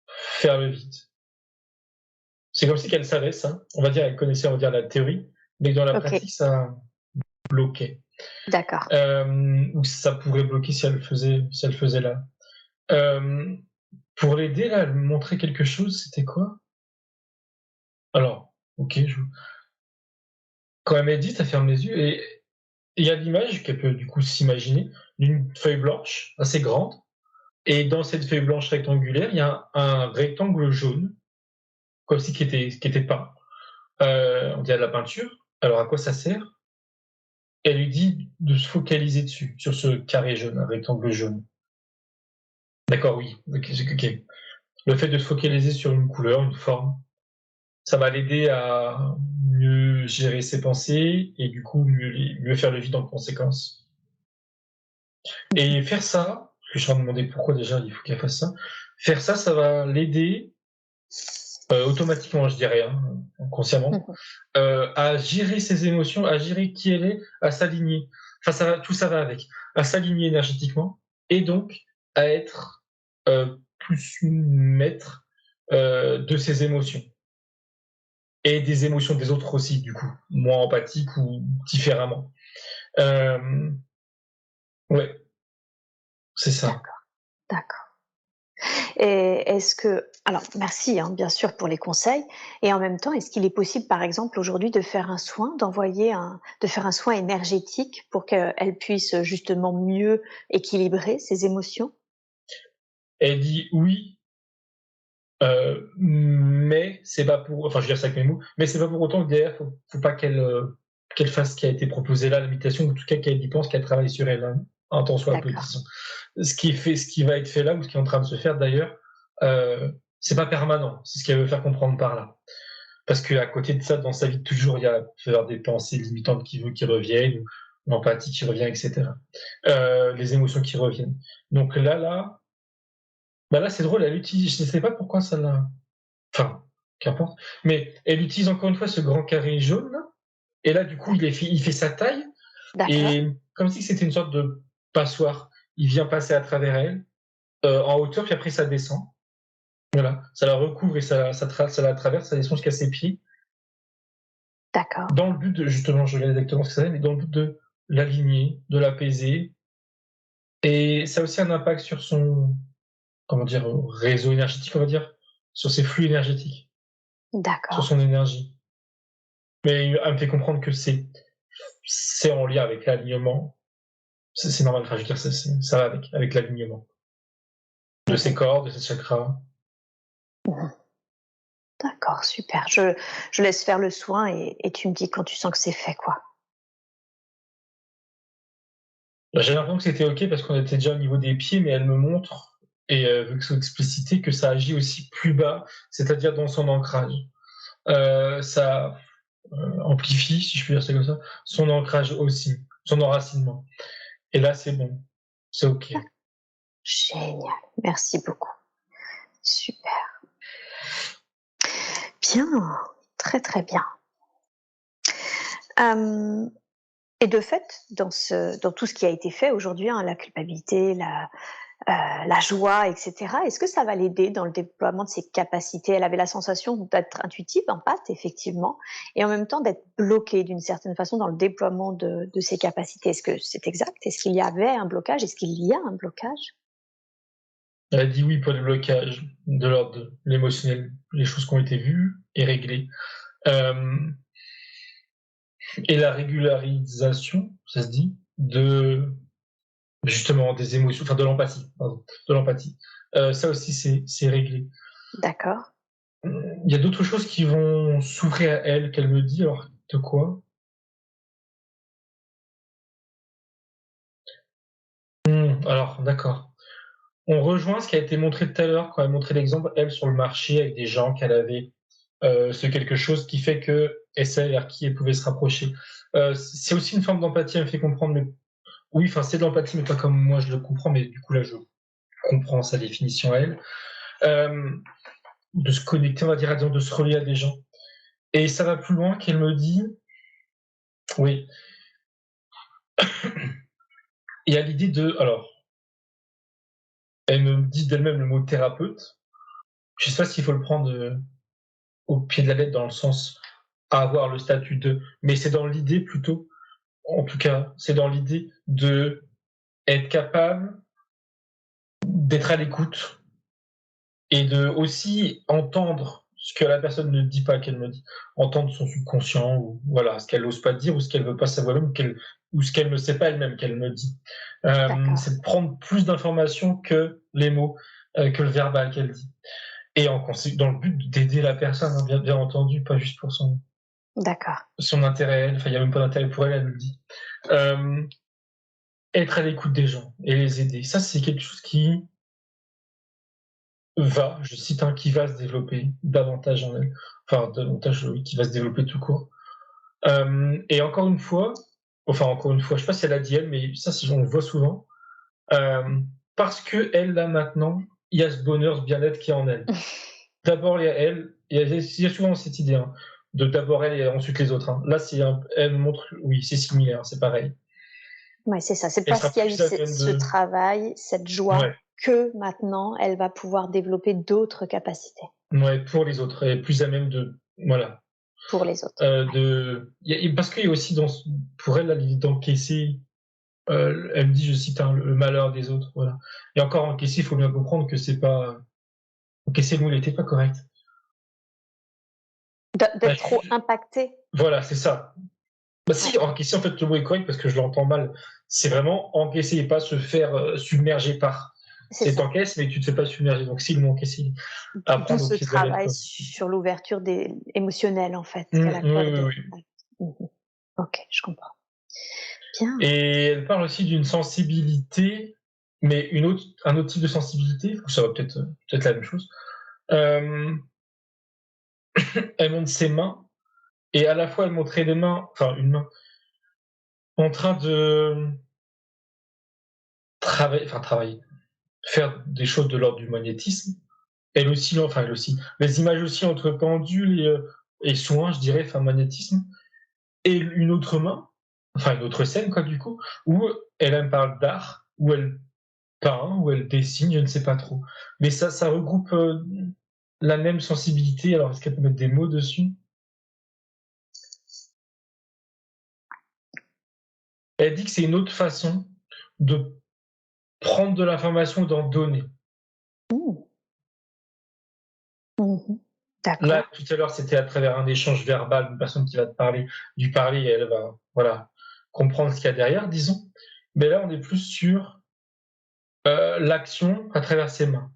faire le vide. C'est comme si qu'elle savait ça. On va dire, elle connaissait, on va dire, la théorie, mais que dans la OK, pratique, ça bloquait. d'accord, Ou ça pourrait bloquer si elle le faisait là. Euh, pour l'aider, là, elle me montrait quelque chose, c'était quoi? Alors, ok, quand elle médite, elle ferme les yeux, et il y a l'image qu'elle peut du coup s'imaginer d'une feuille blanche assez grande, et dans cette feuille blanche rectangulaire, il y a un rectangle jaune, comme si qui était peint. On dirait de la peinture. Alors à quoi ça sert? Elle lui dit de se focaliser dessus, sur ce carré jaune, un rectangle jaune. D'accord, oui. Ok, ok. Le fait de se focaliser sur une couleur, une forme, ça va l'aider à mieux gérer ses pensées et du coup mieux faire le vide en conséquence. Mmh. Et faire ça, parce que je suis en train de demander pourquoi déjà il faut qu'elle fasse ça. Faire ça, ça va l'aider, automatiquement, je dirais, hein, inconsciemment, Mmh. à gérer ses émotions, à gérer qui elle est, à s'aligner. Enfin, tout ça va avec. À s'aligner énergétiquement et donc à être plus maître de ses émotions et des émotions des autres aussi, du coup, moins empathique ou différemment. Euh, ouais, c'est ça. D'accord, d'accord. Et est-ce que alors merci, hein, bien sûr pour les conseils et en même temps, est-ce qu'il est possible, par exemple, aujourd'hui de faire un soin, de faire un soin énergétique pour qu'elle puisse, justement mieux équilibrer ses émotions? Elle dit oui, mais c'est pas pour, enfin je veux dire ça avec mes mots, mais c'est pas pour autant que derrière, faut pas qu'elle fasse ce qui a été proposé là, l'imitation, ou en tout cas qu'elle y pense, qu'elle travaille sur elle, hein, un tant soit peu, de toute D'accord, façon. Ce qui va être fait là, ou ce qui est en train de se faire d'ailleurs, c'est pas permanent, c'est ce qu'elle veut faire comprendre par là. Parce qu'à côté de ça, dans sa vie de toujours, il y a peut y avoir des pensées limitantes qui reviennent, ou l'empathie qui revient, etc. Les émotions qui reviennent. Donc bah là, c'est drôle, elle utilise, je ne sais pas pourquoi ça l'a, enfin, qu'importe. Mais elle utilise encore une fois ce grand carré jaune là, et là du coup il fait sa taille d'accord, et comme si c'était une sorte de passoire. Il vient passer à travers elle en hauteur, puis après ça descend. Voilà, ça la recouvre et ça la traverse, ça descend jusqu'à ses pieds. d'accord. Dans le but de justement, je regarde exactement ce que ça fait, mais dans le but de l'aligner, de l'apaiser. Et ça a aussi un impact sur son, comment dire, réseau énergétique, on va dire, sur ses flux énergétiques, sur D'accord. son énergie. Mais elle me fait comprendre que c'est en lien avec l'alignement. C'est normal, enfin, je veux dire, ça va avec l'alignement de ses Mmh. corps, de ses chakras. Mmh. D'accord, super. Je laisse faire le soin et tu me dis quand tu sens que c'est fait, quoi. Bah, j'ai l'impression que c'était OK parce qu'on était déjà au niveau des pieds, mais elle me montre, et vu que c'est explicité, que ça agit aussi plus bas, c'est-à-dire dans son ancrage. Ça amplifie, si je peux dire ça comme ça, son ancrage aussi, son enracinement. Et là, c'est bon, c'est OK. D'ac génial, merci beaucoup. Super. Bien, très, très bien. Hem Et de fait, dans tout ce qui a été fait aujourd'hui, hein, la culpabilité, la joie et cetera, est-ce que ça va l'aider dans le déploiement de ses capacités? Elle avait la sensation d'être intuitive, empathe, effectivement, et en même temps d'être bloquée d'une certaine façon dans le déploiement de ses capacités. Est-ce que c'est exact? Est-ce qu'il y avait un blocage? Est-ce qu'il y a un blocage? Elle a dit oui pour les blocages de l'ordre de l'émotionnel, les choses qui ont été vues et réglées. Euh, et la régularisation, ça se dit, de justement des émotions, enfin de l'empathie, pardon, de l'empathie. Ça aussi, c'est réglé. D'accord. Il y a d'autres choses qui vont s'ouvrir à elle, qu'elle me dit, alors de quoi? Alors, d'accord. On rejoint ce qui a été montré tout à l'heure quand elle montrait l'exemple, elle, sur le marché, avec des gens qu'elle avait, ce quelque chose qui fait qu'elle sait vers qui elle pouvait se rapprocher. C'est aussi une forme d'empathie, elle me fait comprendre, mais oui, enfin, c'est de l'empathie, mais pas comme moi je le comprends, mais du coup, là, je comprends sa définition à elle. Euh, de se connecter, on va dire, à de se relier à des gens. Et ça va plus loin qu'elle me dit, oui, il y a l'idée de, alors, elle me dit d'elle-même le mot thérapeute. Je sais pas s'il faut le prendre au pied de la lettre dans le sens à avoir le statut de, mais c'est dans l'idée plutôt, en tout cas, c'est dans l'idée de être capable d'être à l'écoute et de aussi entendre ce que la personne ne dit pas qu'elle me dit, entendre son subconscient ou voilà ce qu'elle n'ose pas dire ou ce qu'elle veut pas savoir même ou ce qu'elle ne sait pas elle-même qu'elle me dit. D'accord, C'est de prendre plus d'informations que les mots, que le verbal qu'elle dit. Et dans le but d'aider la personne, hein, bien entendu, pas juste pour d'accord. son intérêt, elle. Enfin, il n'y a même pas d'intérêt pour elle, elle me le dit. Euh, Être à l'écoute des gens et les aider. Ça, c'est quelque chose je cite, qui va se développer davantage en elle. Enfin, davantage, oui, qui va se développer tout court. Et encore une fois, je sais pas si elle a dit elle, mais ça, on le voit souvent. Parce que elle, là, maintenant, il y a ce bonheur, ce bien-être qui est en elle. D'abord, il y a elle, il y a souvent cette idée, de d'abord elle et ensuite les autres. Là, elle montre, oui, c'est similaire, c'est pareil. Ouais, c'est ça. C'est Elle parce sera qu'il y a eu plus à même ce de. travail, cette joie, Ouais, que maintenant, elle va pouvoir développer d'autres capacités ouais, pour les autres, elle est plus à même de. Voilà. pour les autres. Ouais. Parce qu'il y a aussi pour elle, l'idée d'encaisser. Elle me dit, je cite, le malheur des autres. Voilà. Et encore encaisser, il faut bien comprendre que c'est pas. Encaisser, le mot, il n'était pas correct. Bah, D'être trop impacté. voilà, c'est ça. Bah Ouais, si, encaisser, en fait, le mot est correct parce que je l'entends mal. C'est vraiment encaisser et pas se faire submerger par. c'est C'est ça. t'encaisses, mais tu te fais pas submerger. Donc, si le mot encaisser, D'où apprendre au ce pied de la lettre, travail quoi. sur l'ouverture émotionnelle, en fait, qu'elle Oui, oui, accorde. oui. Ouais. Mhm. Ok, je comprends. Bien. Et elle parle aussi d'une sensibilité, mais un autre type de sensibilité, ça va peut-être la même chose. Euh, Elle montre ses mains, et à la fois elle montrait des mains, enfin une main, en train de travailler, faire des choses de l'ordre du magnétisme. Elle aussi, les images aussi entre pendule et soin, je dirais, enfin magnétisme, et une autre main, enfin une autre scène, quoi, du coup, où elle parle d'art, où elle peint, où elle dessine, je ne sais pas trop. Mais ça regroupe la même sensibilité. Alors, est-ce qu'elle peut mettre des mots dessus? Elle dit que c'est une autre façon de prendre de l'information et d'en donner. Mmh. Mhm. Là, D'accord. tout à l'heure, c'était à travers un échange verbal, une personne qui va te parler, lui parler, et elle va, voilà, comprendre ce qu'il y a derrière, disons. Mais là, on est plus sur l'action à travers ses mains.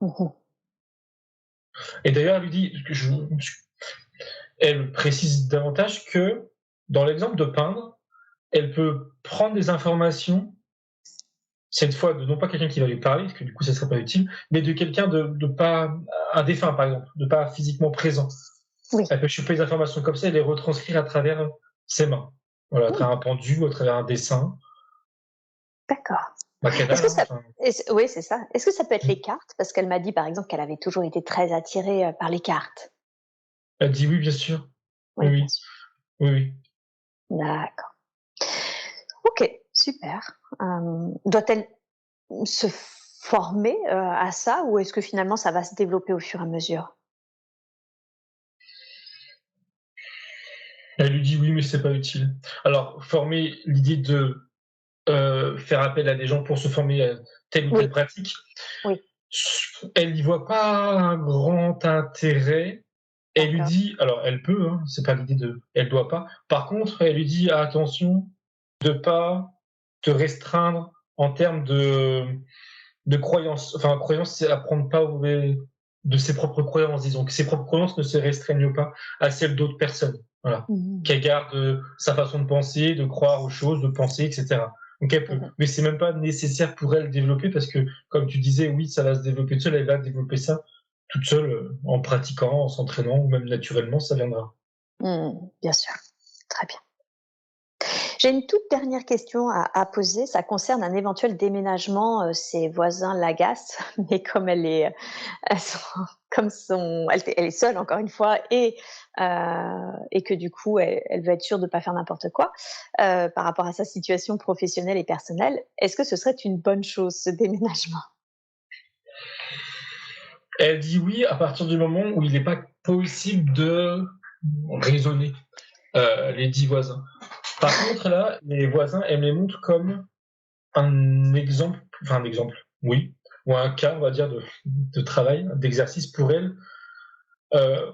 Mhm. Et d'ailleurs, elle lui dit, elle précise davantage que dans l'exemple de peindre, elle peut prendre des informations, cette fois de non pas quelqu'un qui va lui parler, parce que du coup ça serait pas utile, mais de quelqu'un de pas un défunt par exemple, de pas physiquement présent. Oui. Elle peut choper des informations comme ça et les retranscrire à travers ses mains. Voilà, à Mmh. travers un pendu ou à travers un dessin. D'accord. Est-ce Bacchanal, que ça oui, c'est ça. Est-ce que ça peut être les cartes? Parce qu'elle m'a dit, par exemple, qu'elle avait toujours été très attirée, par les cartes. elle dit oui, bien sûr. Oui, Oui, bien oui, sûr. oui, oui. D'accord. OK, super. Doit-elle se former, à ça ou est-ce que finalement ça va se développer au fur et à mesure? Elle lui dit oui, mais c'est pas utile. Alors, former l'idée de faire appel à des gens pour se former à telle ou telle Oui, pratique, oui, elle n'y voit pas un grand intérêt. Elle lui d'accord. dit, alors elle peut, c'est pas l'idée de, elle doit pas. Par contre, elle lui dit attention de pas te restreindre en termes de croyances. Enfin, croyance, c'est apprendre pas de ses propres croyances, disons, que ses propres croyances ne se restreignent pas à celles d'autres personnes. Voilà. Mmh. Qu'elle garde sa façon de penser, de croire aux choses, de penser, etc. Donc elle peut. Mmh. Mais c'est même pas nécessaire pour elle de développer parce que, comme tu disais, oui, ça va se développer toute seule, elle va développer ça toute seule en pratiquant, en s'entraînant ou même naturellement, ça viendra. Mmh. Bien sûr. Très bien. J'ai une toute dernière question à poser. Ça concerne un éventuel déménagement. Ses voisins l'agacent, mais comme elles sont, elle est seule encore une fois et que du coup elle veut être sûre de ne pas faire n'importe quoi par rapport à sa situation professionnelle et personnelle. Est-ce que ce serait une bonne chose ce déménagement? Elle dit oui à partir du moment où il n'est pas possible de raisonner les 10 voisins. Par contre, là, les voisins, elle me les montre comme un exemple, oui, ou un cas, on va dire, de travail, d'exercice pour elle, euh,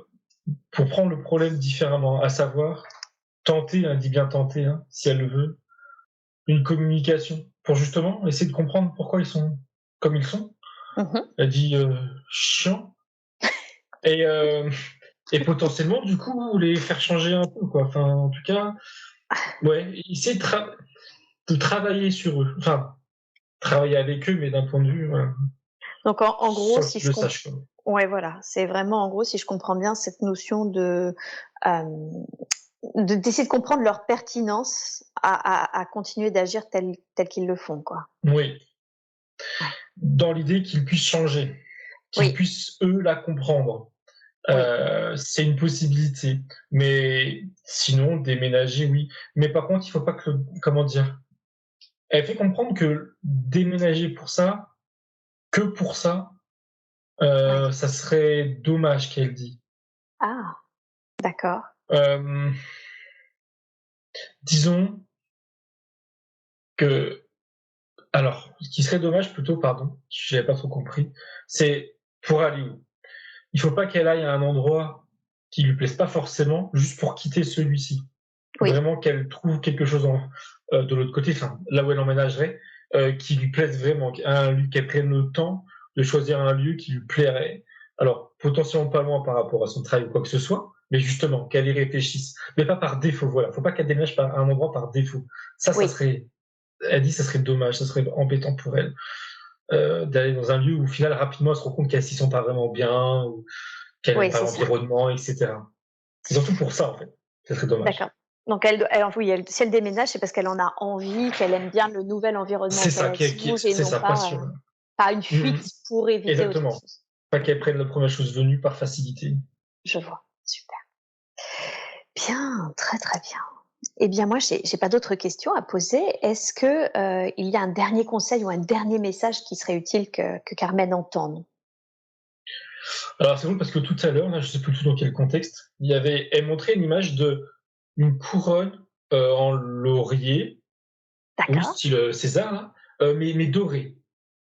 pour prendre le problème différemment, à savoir tenter, elle dit bien tenter, si elle le veut, une communication, pour justement essayer de comprendre pourquoi ils sont comme ils sont. Mmh. Elle dit chiant, et, euh, et potentiellement, du coup, les faire changer un peu, quoi. Enfin, en tout cas, ouais, essayer de travailler sur eux, enfin, travailler avec eux, mais d'un point de vue, voilà. Donc en gros, sans si qu'ils je le comp sachent, quoi. ouais, voilà, c'est vraiment en gros, si je comprends bien, cette notion hem, d'essayer de comprendre leur pertinence à continuer d'agir tel qu'ils le font, quoi. Oui, Ouais. dans l'idée qu'ils puissent changer, qu'ils Oui, puissent, eux, la comprendre. oui. C'est une possibilité, mais sinon déménager, oui. Mais par contre, il faut pas que comment dire? Elle fait comprendre que déménager pour ça, que pour ça, Ouais. ça serait dommage qu'elle dit. Ah! D'accord. Hem, disons que alors, ce qui serait dommage plutôt, pardon, j'avais pas trop compris, c'est pour aller où? Il faut pas qu'elle aille à un endroit qui lui plaise pas forcément, juste pour quitter celui-ci. Oui, Vraiment qu'elle trouve quelque chose de l'autre côté, enfin, là où elle emménagerait, qui lui plaise vraiment, qu'elle prenne le temps de choisir un lieu qui lui plairait. Alors, potentiellement pas loin par rapport à son travail ou quoi que ce soit, mais justement, qu'elle y réfléchisse. Mais pas par défaut, voilà. Faut pas qu'elle déménage à un endroit par défaut. Ça oui, serait, elle dit, ça serait dommage, ça serait embêtant pour elle, d'aller dans un lieu où au final, rapidement, elle se rend compte qu'elle s'y sent pas vraiment bien, ou qu'elle aime oui, pas c'est ça. l'environnement, etc. C'est surtout pour ça, en fait. Ça serait D'accord. dommage. Donc oui, si elle déménage, c'est parce qu'elle en a envie, qu'elle aime bien le nouvel environnement C'est auquel ça elle qui songe et c'est non sa passion. pas une Mmh fuite mh. pour éviter autre Exactement. chose. Pas qu'elle prenne la première chose venue par facilité. Je vois, super. Bien, très, très bien. Eh bien, moi, j'ai pas d'autres questions à poser. Est-ce que, il y a un dernier conseil ou un dernier message qui serait utile que Carmen entende? Alors c'est drôle parce que tout à l'heure, là, je sais plus du tout dans quel contexte, elle montrait une image d'une couronne, en laurier, oui, D'accord, style, César là, mais dorée.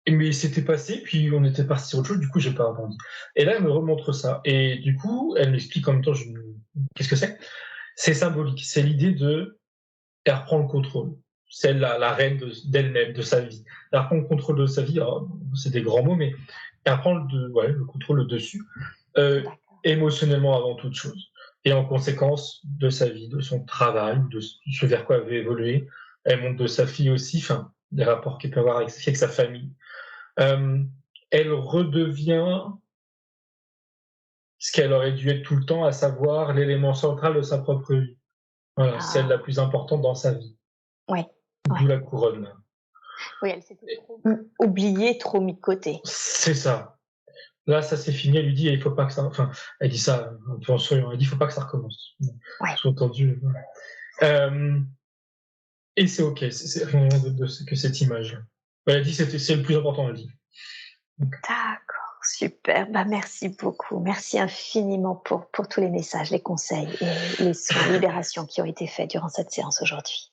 Mais c'était passé, puis on était parti sur autre chose, du coup j'ai pas rebondi. Et là, elle me remontre ça et du coup, elle m'explique en même temps, qu'est-ce que c'est? C'est symbolique, c'est l'idée de elle reprend le contrôle. C'est elle la reine d'elle-même, de sa vie. Elle reprend le contrôle de sa vie, alors c'est des grands mots, mais elle reprend le contrôle, le dessus, d'accord. émotionnellement avant toute chose. Et en conséquence de sa vie, de son travail, de ce vers quoi elle veut évoluer. Elle montre de sa fille aussi, enfin, des rapports qu'elle peut avoir avec sa fille, avec sa famille. Euh, elle redevient ce qu'elle aurait dû être tout le temps, à savoir l'élément central de sa propre vie. Voilà, celle la Ah, plus importante dans sa vie. ouais, ouais. D'où la couronne. Oui, elle s'était trop oubliée, trop mis de côté. C'est ça. Là, ça c'est fini. Elle lui dit, il faut pas que ça. Enfin, elle dit ça un peu en souriant. Elle dit, il faut pas que ça recommence. Ouais. Sous-entendu. Euh, et c'est ok. C'est rien que cette image. Elle dit, c'est le plus important. Elle dit. D'accord, super. Bah, merci beaucoup. Merci infiniment pour tous les messages, les conseils et les soins, libérations qui ont été faits durant cette séance aujourd'hui.